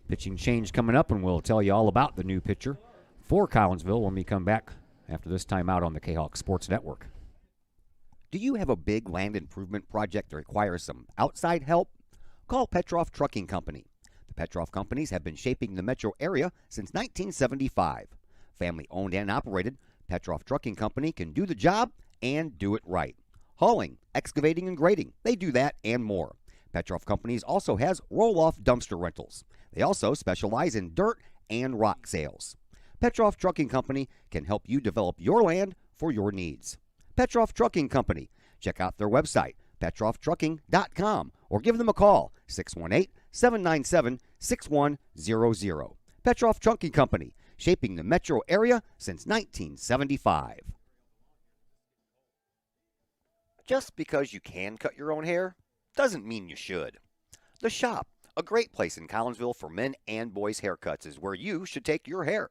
Pitching change coming up, and we'll tell you all about the new pitcher for Collinsville when we come back after this timeout on the Kahok Sports Network. Do you have a big land improvement project that requires some outside help? Call Petroff Trucking Company. The Petroff Companies have been shaping the metro area since 1975. Family owned and operated, Petroff Trucking Company can do the job and do it right. Hauling, excavating, and grading, they do that and more. Petroff Companies also has roll-off dumpster rentals. They also specialize in dirt and rock sales. Petroff Trucking Company can help you develop your land for your needs. Petroff Trucking Company. Check out their website, petrofftrucking.com, or give them a call, 618-797-6100. Petroff Trucking Company, shaping the metro area since 1975. Just because you can cut your own hair doesn't mean you should. The Shop, a great place in Collinsville for men and boys haircuts, is where you should take your hair.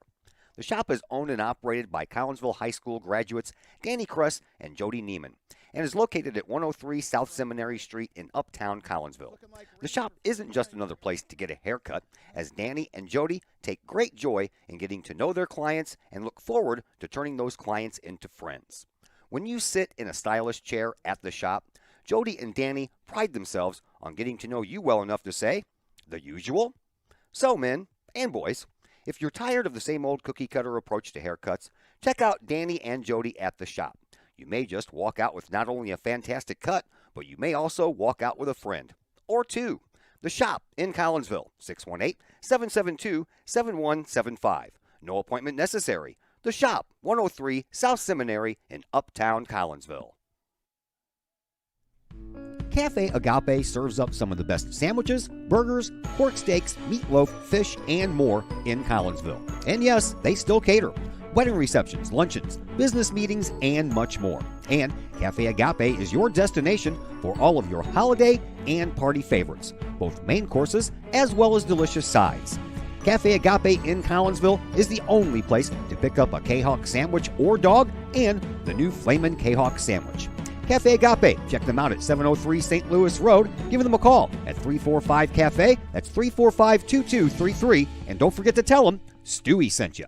The Shop is owned and operated by Collinsville High School graduates Danny Kress and Jody Neiman, and is located at 103 South Seminary Street in Uptown Collinsville. The Shop isn't just another place to get a haircut, as Danny and Jody take great joy in getting to know their clients and look forward to turning those clients into friends. When you sit in a stylish chair at the Shop, Jody and Danny pride themselves on getting to know you well enough to say, "The usual?" So, men and boys, if you're tired of the same old cookie-cutter approach to haircuts, check out Danny and Jody at the Shop. You may just walk out with not only a fantastic cut, but you may also walk out with a friend. Or two. The Shop in Collinsville, 618-772-7175. No appointment necessary. The Shop, 103 South Seminary in Uptown Collinsville. Cafe Agape serves up some of the best sandwiches, burgers, pork steaks, meatloaf, fish, and more in Collinsville. And yes, they still cater. Wedding receptions, luncheons, business meetings, and much more. And Cafe Agape is your destination for all of your holiday and party favorites, both main courses as well as delicious sides. Cafe Agape in Collinsville is the only place to pick up a Kahok sandwich or dog and the new Flamin' Kahok sandwich. Cafe Agape, check them out at 703 St. Louis Road. Give them a call at 345-CAFE. That's 345-2233. And don't forget to tell them Stewie sent you.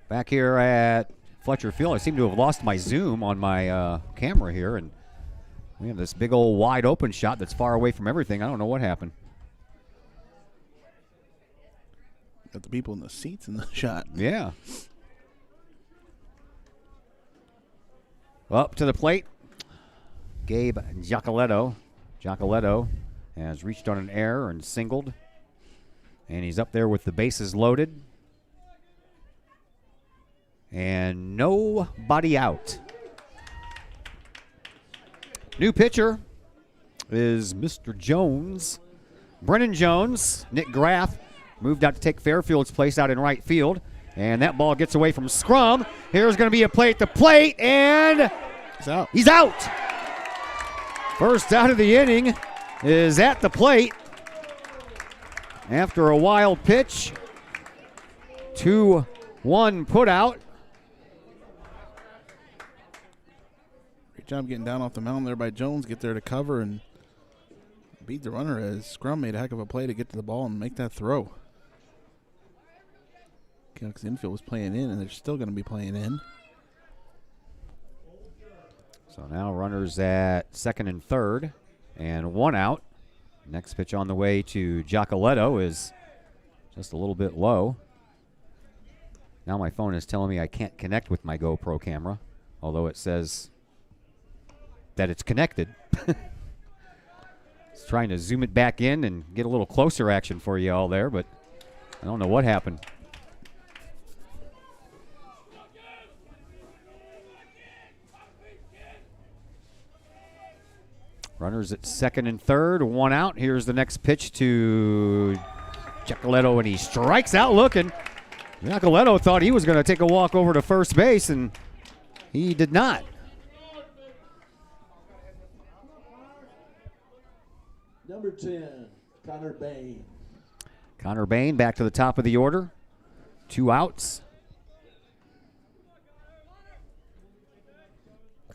Back here at Fletcher Field, I seem to have lost my zoom on my camera here, and we have this big old wide open shot that's far away from everything. I don't know what happened. Got the people in the seats in the shot. Yeah. Up to the plate, Gabe Giacoletto. Giacoletto has reached on an error and singled, and he's up there with the bases loaded. And nobody out. New pitcher is Mr. Jones. Brennan Jones. Nick Graff moved out to take Fairfield's place out in right field. And that ball gets away from Scrum. Here's going to be a play at the plate, and he's out. He's out. First out of the inning is at the plate. After a wild pitch. 2-1 put out. Job getting down off the mound there by Jones. Get there to cover and beat the runner as Scrum made a heck of a play to get to the ball and make that throw. Canucks infield was playing in, and they're still going to be playing in. So now runners at second and third, and one out. Next pitch on the way to Giacoletto is just a little bit low. Now my phone is telling me I can't connect with my GoPro camera, although it says that it's connected. It's trying to zoom it back in and get a little closer action for you all there, but I don't know what happened. Runners at second and third, one out. Here's the next pitch to Giacoletto, and he strikes out looking. Giacoletto thought he was going to take a walk over to first base, and he did not. Number 10, Connor Bain. Connor Bain back to the top of the order. 2 outs.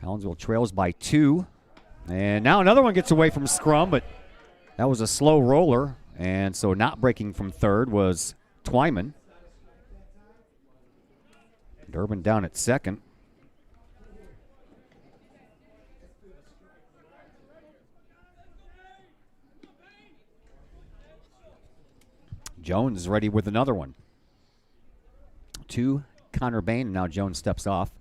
Collinsville trails by 2. And now another one gets away from Scrum, but that was a slow roller. And so not breaking from third was Twyman. Durbin down at second. Jones is ready with another one. 2, Connor Bain. Now Jones steps off.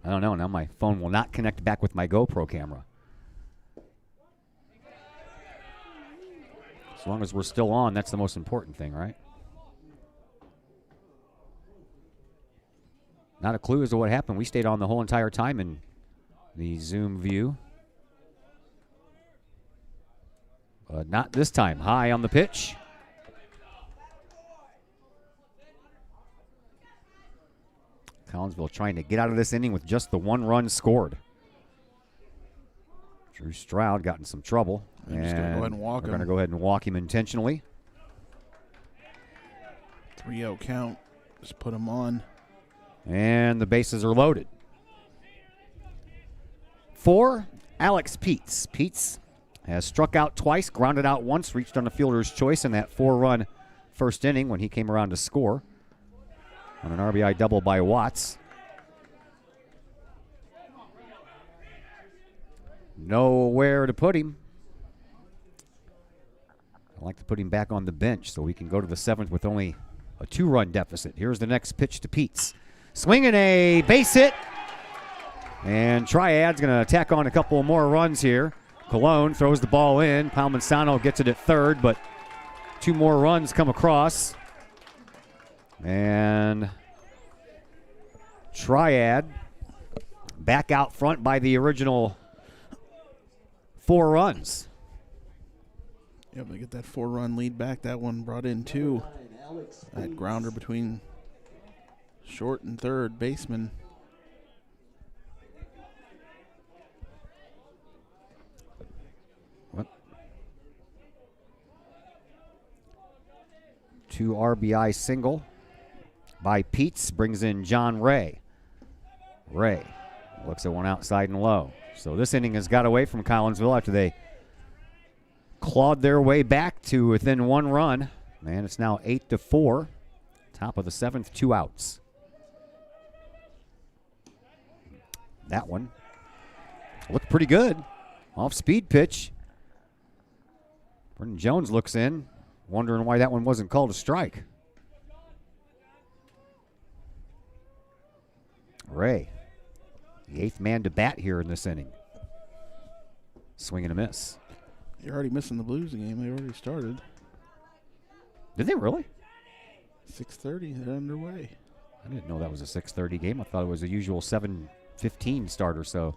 I don't know. Now my phone will not connect back with my GoPro camera. As long as we're still on, that's the most important thing, right? Not a clue as to what happened. We stayed on the whole entire time in the Zoom view. But not this time. High on the pitch. Collinsville trying to get out of this inning with just the 1 run scored. Drew Stroud got in some trouble. I'm just going to go ahead and walk him. We're going to go ahead and walk him intentionally. 3-0 count. Just put him on. And the bases are loaded. 4, Alex Peets. Peets has struck out twice, grounded out once, reached on the fielder's choice in that 4-run first inning when he came around to score on an RBI double by Watts. Nowhere to put him. I'd like to put him back on the bench so we can go to the 7th with only a 2-run deficit. Here's the next pitch to Peets. Swinging a base hit. And Triad's going to tack on a couple more runs here. Cologne throws the ball in. Palmisano gets it at third, but 2 more runs come across. And Triad back out front by the original 4 runs. Yep, they get that 4-run lead back. That one brought in 2. That grounder between short and third baseman. What? 2 RBI single by Peets brings in John Ray. Ray looks at one outside and low. So this inning has got away from Collinsville after they clawed their way back to within 1 run. Man, it's now 8-4. Top of the 7th, 2 outs. That one looked pretty good. Off-speed pitch. Brendan Jones looks in, wondering why that one wasn't called a strike. Ray, the 8th man to bat here in this inning. Swing and a miss. You're already missing the Blues game. They already started. Did they really? 6:30. They're underway. I didn't know that was a 6:30 game. I thought it was a usual 7:15 start or so.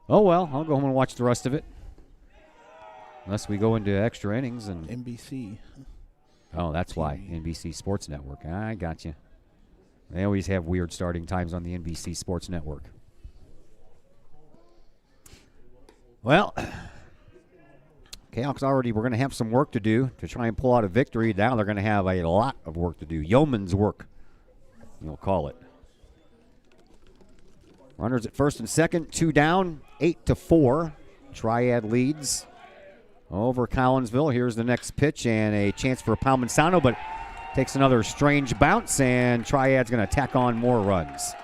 Oh, well, I'll go home and watch the rest of it. Unless we go into extra innings. And NBC. Oh, that's why. NBC Sports Network. I got you. They always have weird starting times on the NBC Sports Network. Well, Kahok's we're going to have some work to do to try and pull out a victory. Now they're going to have a lot of work to do. Yeoman's work, you'll call it. Runners at first and second, 2 down, 8-4. Triad leads over Collinsville. Here's the next pitch and a chance for Palmisano, but takes another strange bounce, and Triad's going to tack on more runs.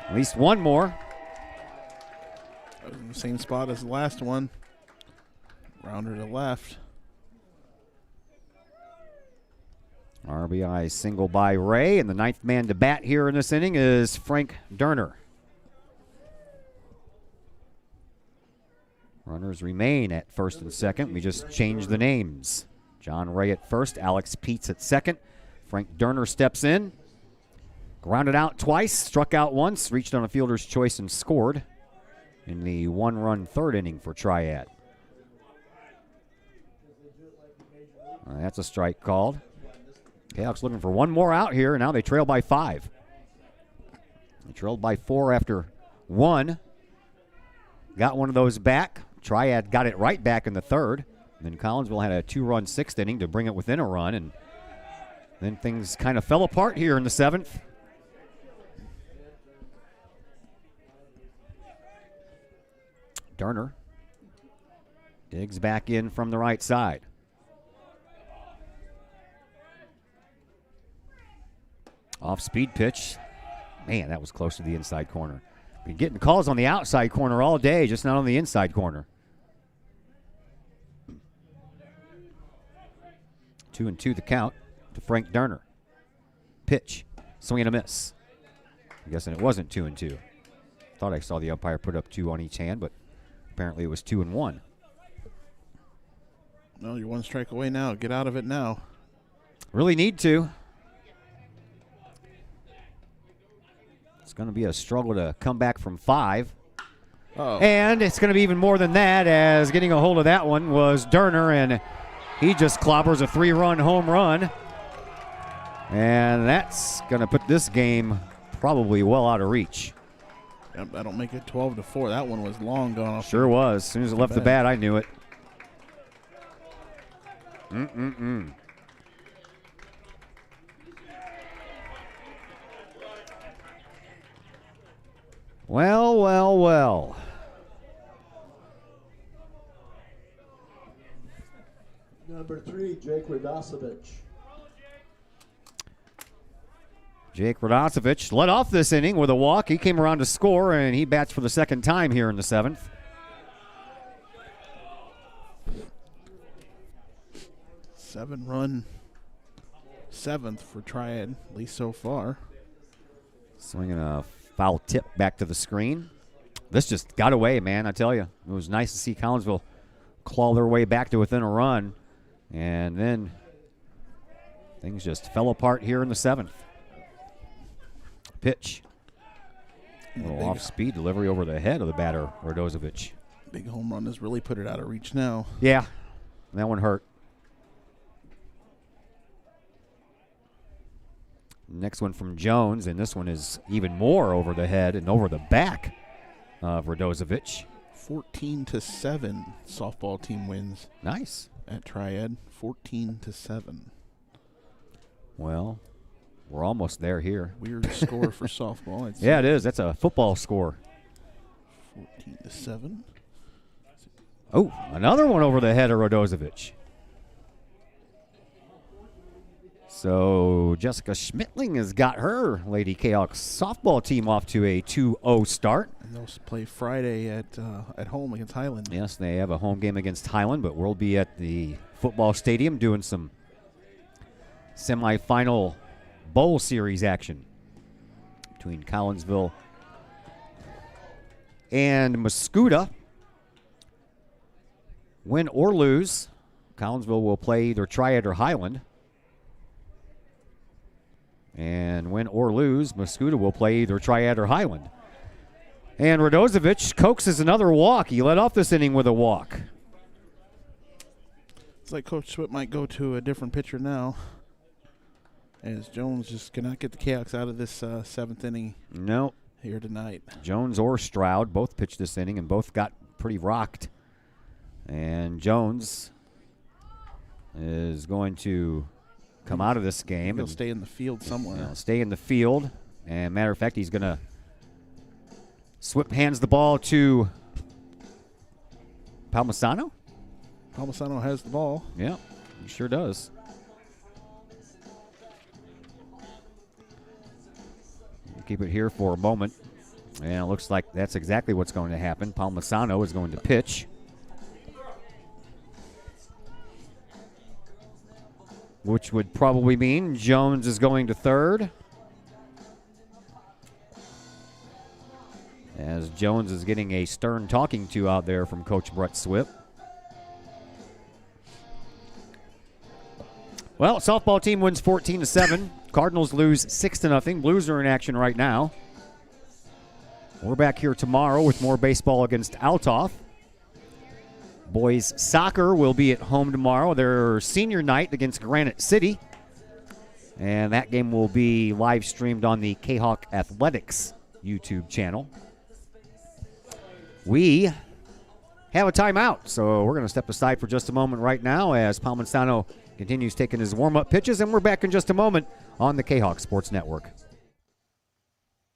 At least 1 more. In the same spot as the last one. Rounder to left. RBI single by Ray, and the 9th man to bat here in this inning is Frank Durner. Runners remain at first and second. We just changed the names. John Ray at first, Alex Peets at second. Frank Durner steps in. Grounded out twice, struck out once, reached on a fielder's choice and scored in the 1-run 3rd inning for Triad. That's a strike called. Kahok's looking for 1 more out here, and now they trail by 5. They trailed by 4 after 1. Got one of those back. Triad got it right back in the 3rd. And then Collinsville had a 2-run 6th inning to bring it within a run, and then things kind of fell apart here in the 7th. Durner digs back in from the right side. Off-speed pitch. Man, that was close to the inside corner. Been getting calls on the outside corner all day, just not on the inside corner. 2-2 the count to Frank Durner. Pitch. Swing and a miss. I'm guessing it wasn't 2-2. Thought I saw the umpire put up 2 on each hand, but apparently it was 2-1. No, you're 1 strike away now. Get out of it now. Really need to. It's going to be a struggle to come back from 5. Uh-oh. And it's going to be even more than that, as getting a hold of that one was Durner, and he just clobbers a 3-run home run. And that's going to put this game probably well out of reach. Yep, that'll make it 12-4. That one was long gone off. Sure was. As soon as it left the bat, I knew it. Well, well, well. Number 3, Jake Radosevich. Jake Radosevich led off this inning with a walk. He came around to score, and he bats for the 2nd time here in the 7th. 7th for Triad, at least so far. Swinging a foul tip back to the screen. This just got away, man, I tell you. It was nice to see Collinsville claw their way back to within a run. And then things just fell apart here in the 7th. Pitch. A little off-speed delivery over the head of the batter, Radozovic. Big home run has really put it out of reach now. Yeah, that one hurt. Next one from Jones, and this one is even more over the head and over the back of Radozovic. 14-7 softball team wins. Nice. At Triad, 14-7. Well, we're almost there here. Weird score for softball. Yeah, it is. That's a football score. 14-7. Oh, another one over the head of Radozovic. So Jessica Schmitling has got her Lady Kahok softball team off to a 2-0 start. And they'll play Friday at home against Highland. Yes, they have a home game against Highland, but we'll be at the football stadium doing some semifinal bowl series action between Collinsville and Mascoutah. Win or lose, Collinsville will play either Triad or Highland. And win or lose, Mascoutah will play either Triad or Highland. And Radozovic coaxes another walk. He led off this inning with a walk. It's like Coach Swift might go to a different pitcher now, as Jones just cannot get the Cahoks out of this 7th inning. No. Here tonight. Jones or Stroud both pitched this inning and both got pretty rocked. And Jones is going to come out of this game. He'll stay in the field somewhere. Stay in the field. And matter of fact, he's going to Swift hands the ball to Palmisano. Palmisano has the ball. Yeah, he sure does. We'll keep it here for a moment. And it looks like that's exactly what's going to happen. Palmisano is going to pitch. Which would probably mean Jones is going to third. As Jones is getting a stern talking to out there from Coach Brett Swift. Well, softball team wins 14-7. Cardinals lose 6-0. Blues are in action right now. We're back here tomorrow with more baseball against Althoff. Boys soccer will be at home tomorrow. Their senior night against Granite City. And that game will be live streamed on the Kahok Athletics YouTube channel. We have a timeout, so we're going to step aside for just a moment right now as Palmisano continues taking his warm-up pitches, and we're back in just a moment on the Kahok Sports Network.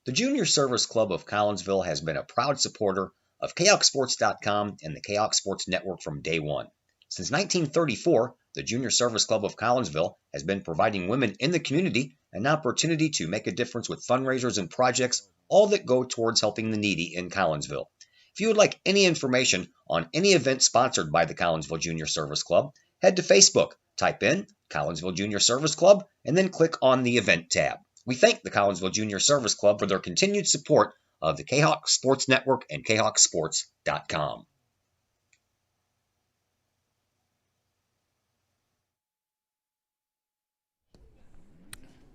The Junior Service Club of Collinsville has been a proud supporter of KahokSports.com and the Kahok Sports Network from day one. Since 1934, the Junior Service Club of Collinsville has been providing women in the community an opportunity to make a difference with fundraisers and projects, all that go towards helping the needy in Collinsville. If you would like any information on any event sponsored by the Collinsville Junior Service Club, head to Facebook, type in Collinsville Junior Service Club, and then click on the event tab. We thank the Collinsville Junior Service Club for their continued support of the Kahok Sports Network and KahokSports.com.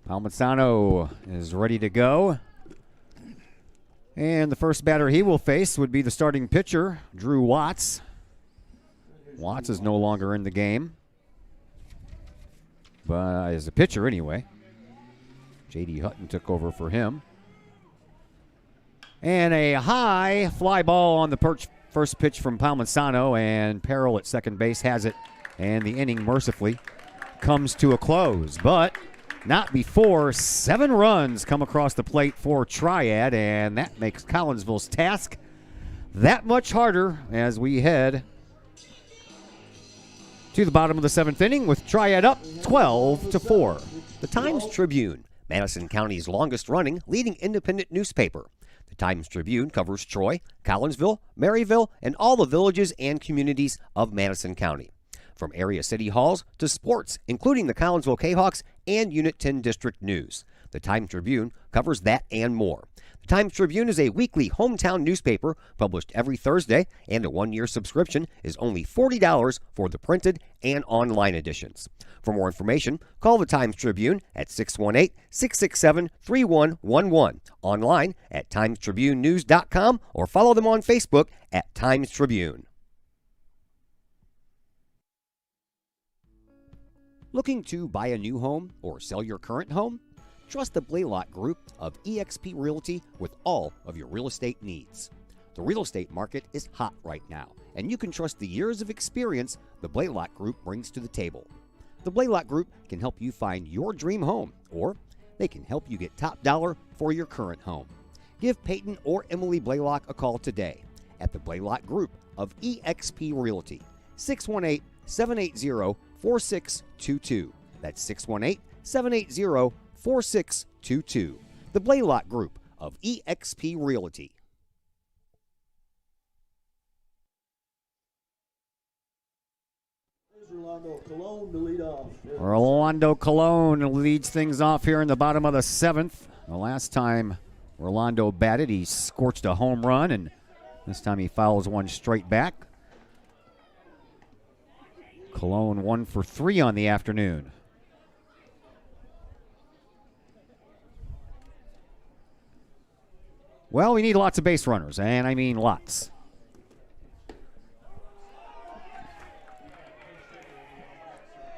Palmisano is ready to go. And the first batter he will face would be the starting pitcher, Drew Watts. Watts is no longer in the game, but as a pitcher anyway. J.D. Hutton took over for him. And a high fly ball on the first pitch from Palmisano, and Peril at second base has it, and the inning mercifully comes to a close. But not before 7 runs come across the plate for Triad, and that makes Collinsville's task that much harder as we head to the bottom of the 7th inning with Triad up 12-4. The Times-Tribune, Madison County's longest-running leading independent newspaper. The Times-Tribune covers Troy, Collinsville, Maryville, and all the villages and communities of Madison County. From area city halls to sports, including the Collinsville Kahawks and Unit 10 District News. The Times-Tribune covers that and more. The Times-Tribune is a weekly hometown newspaper published every Thursday, and a one-year subscription is only $40 for the printed and online editions. For more information, call the Times-Tribune at 618-667-3111, online at timestribunenews.com, or follow them on Facebook at Times-Tribune. Looking to buy a new home or sell your current home? Trust the Blaylock Group of eXp Realty with all of your real estate needs. The real estate market is hot right now, and you can trust the years of experience the Blaylock Group brings to the table. The Blaylock Group can help you find your dream home, or they can help you get top dollar for your current home. Give Peyton or Emily Blaylock a call today at the Blaylock Group of eXp Realty, 618-780-4622. That's 618-780-4622. The Blaylock Group of eXp Realty. Orlando Colon to lead off. Orlando Colon leads things off here in the bottom of the 7th. The last time Orlando batted, he scorched a home run, and this time he fouls one straight back. Colon 1 for 3 on the afternoon. Well, we need lots of base runners, and I mean lots.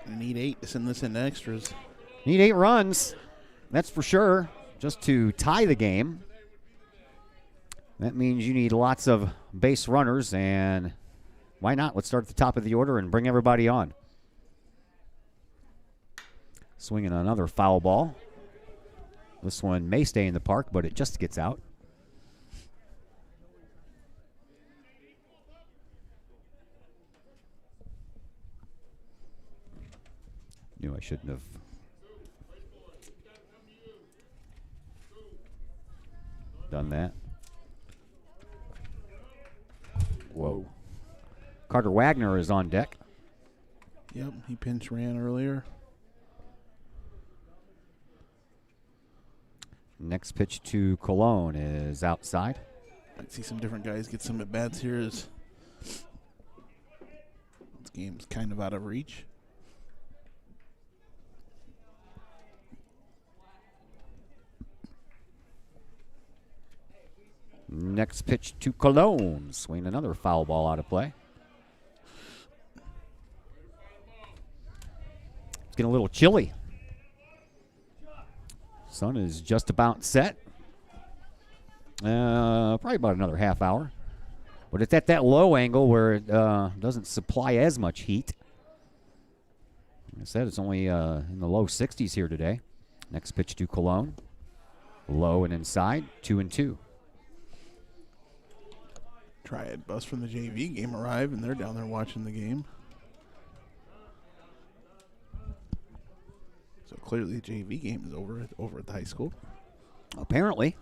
I need 8 to send this into extras. Need 8 runs, that's for sure, just to tie the game. That means you need lots of base runners, and why not? Let's start at the top of the order and bring everybody on. Swinging another foul ball. This one may stay in the park, but it just gets out. Knew I shouldn't have. Done that. Whoa. Carter Wagner is on deck. Yep, he pinch ran earlier. Next pitch to Colon is outside. Might see some different guys get some at-bats here as this game's kind of out of reach. Next pitch to Colon. Swing another foul ball out of play. It's getting a little chilly. Sun is just about set. Probably about another half hour. But it's at that low angle where it doesn't supply as much heat. Like I said, it's only in the low 60s here today. Next pitch to Colon. Low and inside, 2-2. Triad bus from the JV game arrived, and they're down there watching the game. So clearly the JV game is over at the high school. Apparently.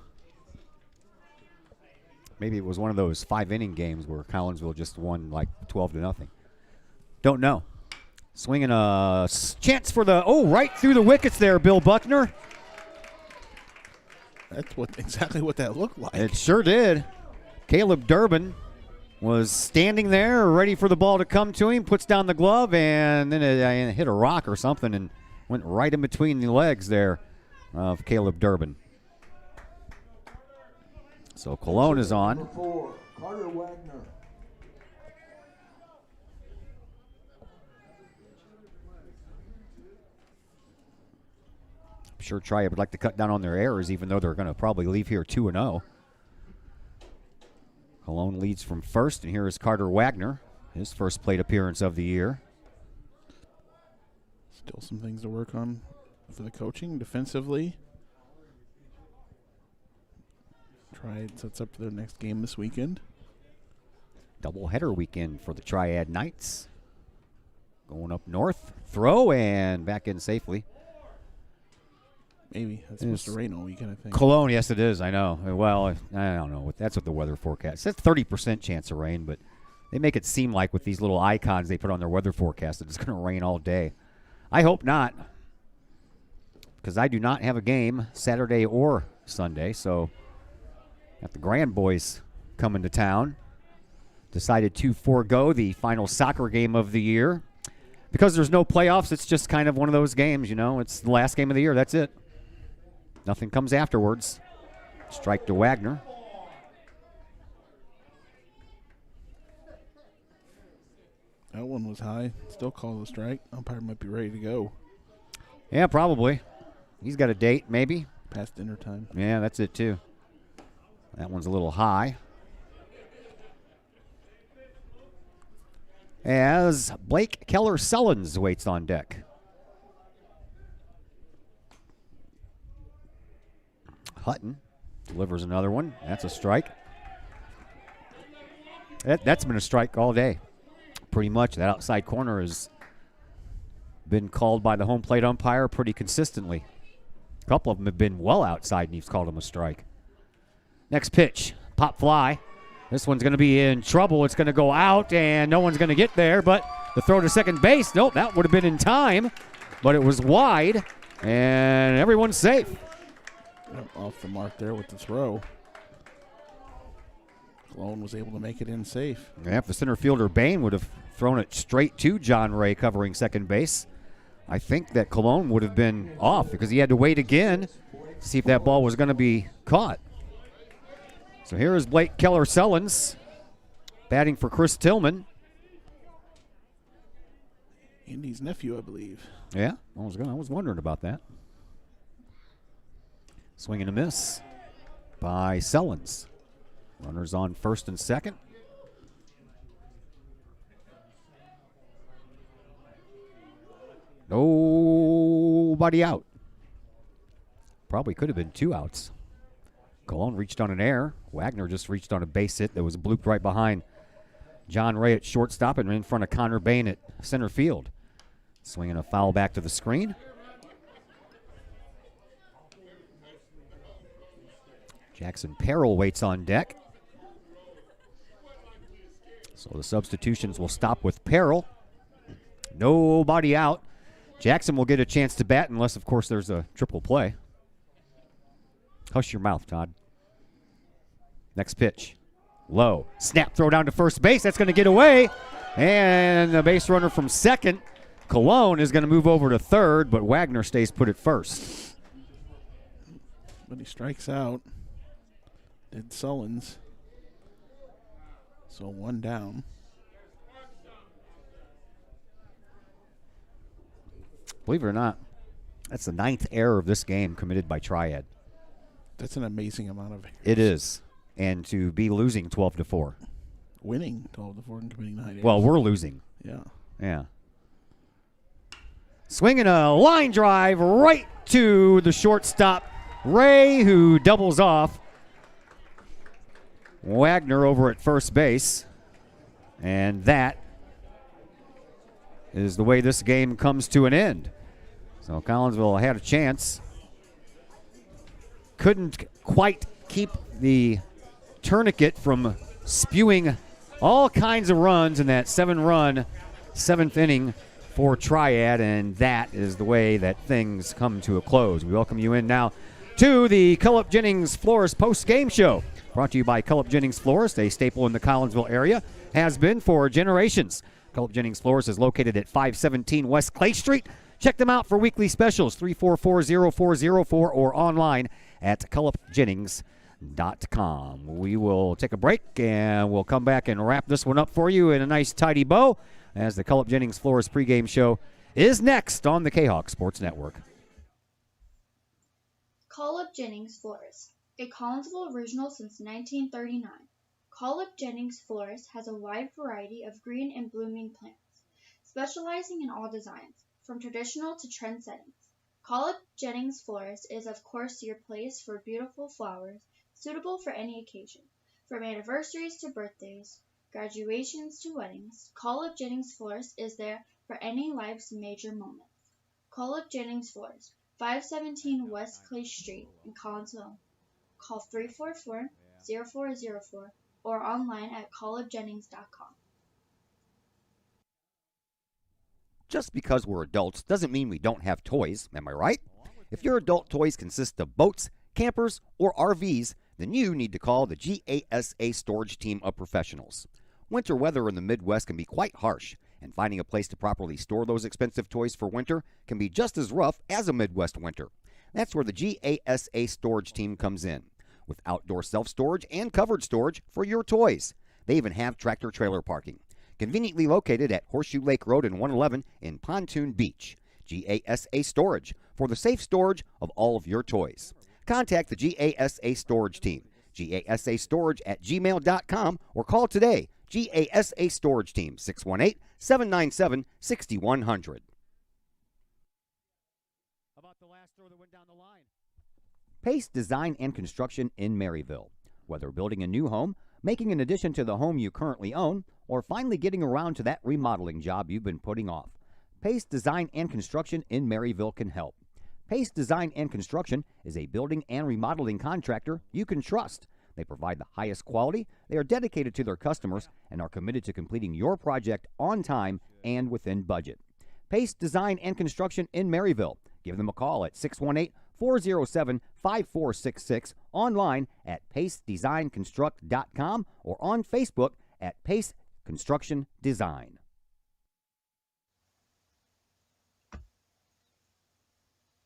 Maybe it was one of those 5-inning games where Collinsville just won like 12-0. Don't know. Swinging a chance for the, right through the wickets there, Bill Buckner. That's exactly what that looked like. It sure did. Caleb Durbin was standing there ready for the ball to come to him, puts down the glove, and then it hit a rock or something and went right in between the legs there of Caleb Durbin. So Colon is on. Number 4, Carter Wagner. I'm sure Triad would like to cut down on their errors, even though they're going to probably leave here 2-0. Colon leads from first, and here is Carter Wagner, his first plate appearance of the year. Still some things to work on for the coaching defensively. Triad sets up for their next game this weekend. Doubleheader weekend for the Triad Knights. Going up north, throw, and back in safely. Maybe. It's supposed to rain all weekend, I think. Cologne, yes, it is. I know. Well, I don't know. That's what the weather forecast says. 30% chance of rain, but they make it seem like with these little icons they put on their weather forecast that it's going to rain all day. I hope not. because I do not have a game Saturday or Sunday. So got the Grand Boys coming to town. Decided to forego the final soccer game of the year. Because there's no playoffs, it's just kind of one of those games, you know. It's the last game of the year. That's it. Nothing comes afterwards. Strike to Wagner. That one was high. Still call the strike. Umpire might be ready to go. Yeah, probably. He's got a date, maybe. Past dinner time. Yeah, that's it, too. That one's a little high. As Blake Keller-Sullins waits on deck. Hutton delivers another one. That's a strike. That's been a strike all day. Pretty much. That outside corner has been called by the home plate umpire pretty consistently. A couple of them have been well outside, and he's called them a strike. Next pitch, pop fly. This one's going to be in trouble. It's going to go out, and no one's going to get there, but the throw to second base, nope, that would have been in time, but it was wide, and everyone's safe. Off the mark there with the throw. Cologne was able to make it in safe. Yeah, if the center fielder Bain would have thrown it straight to John Ray covering second base, I think that Cologne would have been off because he had to wait again to see if that ball was going to be caught. So here is Blake Keller-Sullins batting for Chris Tillman. Andy's nephew, I believe. Yeah, I was wondering about that. Swing and a miss by Sullins. Runners on first and second. Nobody out. Probably could have been 2 outs. Cologne reached on an error. Wagner just reached on a base hit that was blooped right behind John Ray at shortstop and in front of Connor Bain at center field. Swinging a foul back to the screen. Jackson Perrell waits on deck. So the substitutions will stop with Perrell. Nobody out. Jackson will get a chance to bat unless, of course, there's a triple play. Hush your mouth, Todd. Next pitch. Low. Snap throw down to first base. That's going to get away. And the base runner from second, Cologne, is going to move over to third, but Wagner stays put at first. But he strikes out. Did Sullins. So 1 down. Believe it or not, that's the 9th error of this game committed by Triad. That's an amazing amount of errors. It is. And to be losing 12-4. Winning 12-4 and committing 9 errors. Well, we're losing. Yeah. Yeah. Swinging a line drive right to the shortstop, Ray, who doubles off. Wagner over at first base. And that is the way this game comes to an end. So Collinsville had a chance. Couldn't quite keep the tourniquet from spewing all kinds of runs in that 7-run 7th inning for Triad, and that is the way that things come to a close. We welcome you in now to the Cullip Jennings Florist post-game show, brought to you by Cullip Jennings Florist, a staple in the Collinsville area, has been for generations. Cullip Jennings Florist is located at 517 West Clay Street. Check them out for weekly specials, 344-0404, or online at cullipjennings.com. We will take a break, and we'll come back and wrap this one up for you in a nice, tidy bow as the Cullip Jennings Florist pregame show is next on the Kahok Sports Network. Cullip Jennings Florist, a Collinsville original since 1939. Cullip Jennings Florist has a wide variety of green and blooming plants, specializing in all designs, from traditional to trend settings. Cullip Jennings Florist is of course your place for beautiful flowers, suitable for any occasion. From anniversaries to birthdays, graduations to weddings, Cullip Jennings Florist is there for any life's major moments. Cullip Jennings Florist, 517 West Clay Street in Collinsville. Call 344-0404 or online at cullipjennings.com. Just because we're adults doesn't mean we don't have toys, am I right? If your adult toys consist of boats, campers, or RVs, then you need to call the GASA storage team of professionals. Winter weather in the Midwest can be quite harsh, and finding a place to properly store those expensive toys for winter can be just as rough as a Midwest winter. That's where the GASA storage team comes in, with outdoor self-storage and covered storage for your toys. They even have tractor-trailer parking, conveniently located at Horseshoe Lake Road and 111 in Pontoon Beach. GASA Storage, for the safe storage of all of your toys. Contact the GASA Storage team, gasastorage@gmail.com, or call today, GASA Storage Team, 618-797-6100. How about the last throw that went down the line? Pace Design and Construction in Maryville. Whether building a new home, making an addition to the home you currently own, or finally getting around to that remodeling job you've been putting off, Pace Design and Construction in Maryville can help. Pace Design and Construction is a building and remodeling contractor you can trust. They provide the highest quality, they are dedicated to their customers, and are committed to completing your project on time and within budget. Pace Design and Construction in Maryville. Give them a call at 618-407-5466, online at pacedesignconstruct.com, or on Facebook at Pace Construction Design.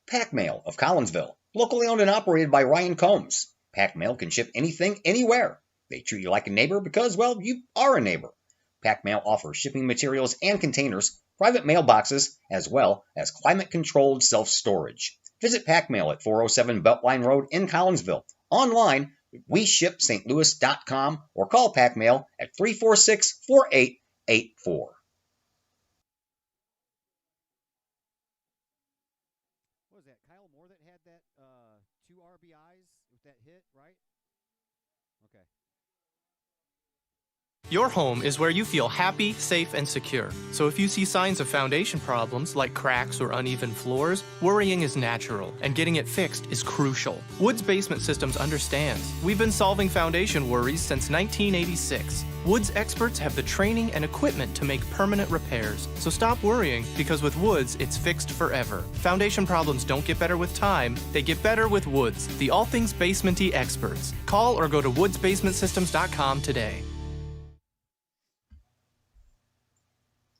Pack Mail of Collinsville, locally owned and operated by Ryan Combs. Pack Mail can ship anything, anywhere. They treat you like a neighbor because, well, you are a neighbor. Pack Mail offers shipping materials and containers, private mailboxes, as well as climate-controlled self-storage. Visit Pack Mail at 407 Beltline Road in Collinsville. Online, weshipstlouis.com, or call Pack Mail at 346-4884. Your home is where you feel happy, safe, and secure. So if you see signs of foundation problems like cracks or uneven floors, worrying is natural, and getting it fixed is crucial. Woods Basement Systems understands. We've been solving foundation worries since 1986. Woods experts have the training and equipment to make permanent repairs. So stop worrying, because with Woods, it's fixed forever. Foundation problems don't get better with time, they get better with Woods, the all things basement-y experts. Call or go to woodsbasementsystems.com today.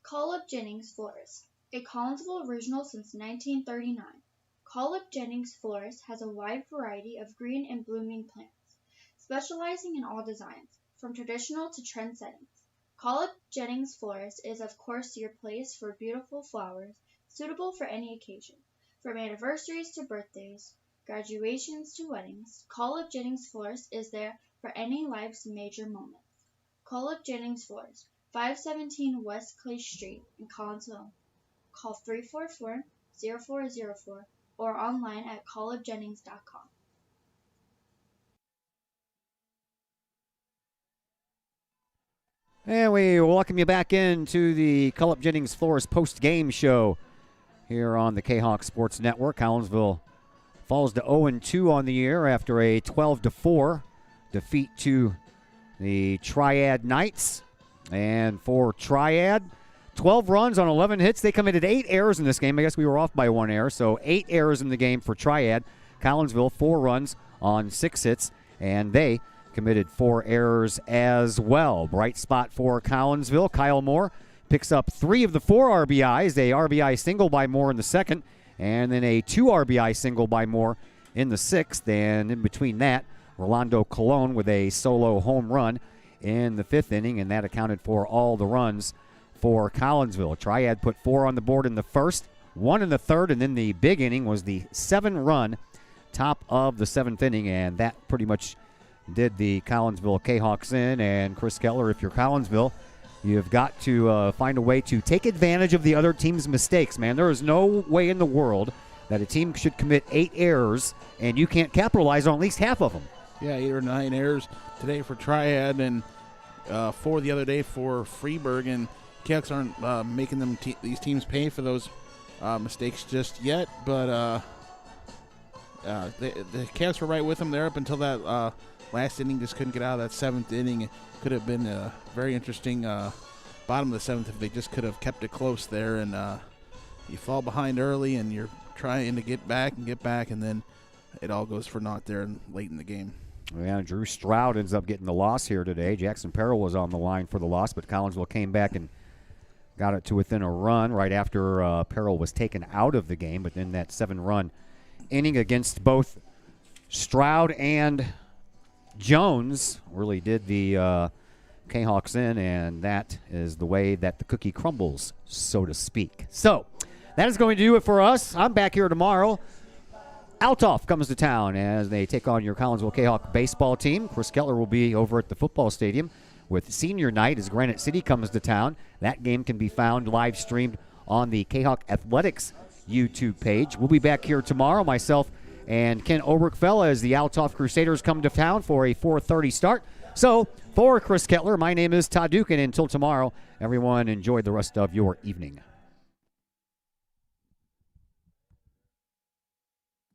Call Up Jennings Florist, a Collinsville original since 1939. Call Up Jennings Florist has a wide variety of green and blooming plants, specializing in all designs, from traditional to trend settings. Call Up Jennings Florist is of course your place for beautiful flowers, suitable for any occasion. From anniversaries to birthdays, graduations to weddings, Call Up Jennings Florist is there for any life's major moments. Call Up Jennings Florist, 517 West Clay Street in Collinsville. Call 344-0404 or online at callupjennings.com. And we welcome you back into the Call Up Jennings Florist post-game show here on the Kahok Sports Network. Collinsville falls to 0-2 on the year after a 12-4 defeat to the Triad Knights. And for Triad, 12 runs on 11 hits. They committed 8 errors in this game. I guess we were off by 1 error. So 8 errors in the game for Triad. Collinsville, 4 runs on 6 hits. And they committed 4 errors as well. Bright spot for Collinsville. Kyle Moore picks up 3 of the 4 RBIs. A RBI single by Moore in the second. And then a 2 RBI single by Moore in the sixth. And in between that, Rolando Colon with a solo home run in the 5th inning, and that accounted for all the runs for Collinsville. Triad put 4 on the board in the first, 1 in the third, and then the big inning was the 7-run top of the 7th inning, and that pretty much did the Collinsville Kahawks in. And Chris Keller, if you're Collinsville, you've got to find a way to take advantage of the other team's mistakes, man. There is no way in the world that a team should commit 8 errors and you can't capitalize on at least half of them. Yeah, 8 or 9 errors today for Triad and 4 the other day for Freeburg. And Kahawks aren't making these teams pay for those mistakes just yet. But the Kahawks were right with them there up until that last inning. Just couldn't get out of that 7th inning. It could have been a very interesting bottom of the 7th if they just could have kept it close there. And you fall behind early and you're trying to get back, and then it all goes for naught there late in the game. Yeah, Drew Stroud ends up getting the loss here today. Jackson-Peril was on the line for the loss, but Collinsville came back and got it to within a run right after Peril was taken out of the game. But then that 7-run inning against both Stroud and Jones really did the Kahawks in, and that is the way that the cookie crumbles, so to speak. So that is going to do it for us. I'm back here tomorrow. Altoff comes to town as they take on your Collinsville Kahawk baseball team. Chris Kettler will be over at the football stadium with senior night as Granite City comes to town. That game can be found live streamed on the Kahawk Athletics YouTube page. We'll be back here tomorrow, myself and Ken Oberkfell, as the Altoff Crusaders come to town for a 4:30 start. So for Chris Kettler, my name is Todd Duke, and until tomorrow, everyone enjoy the rest of your evening.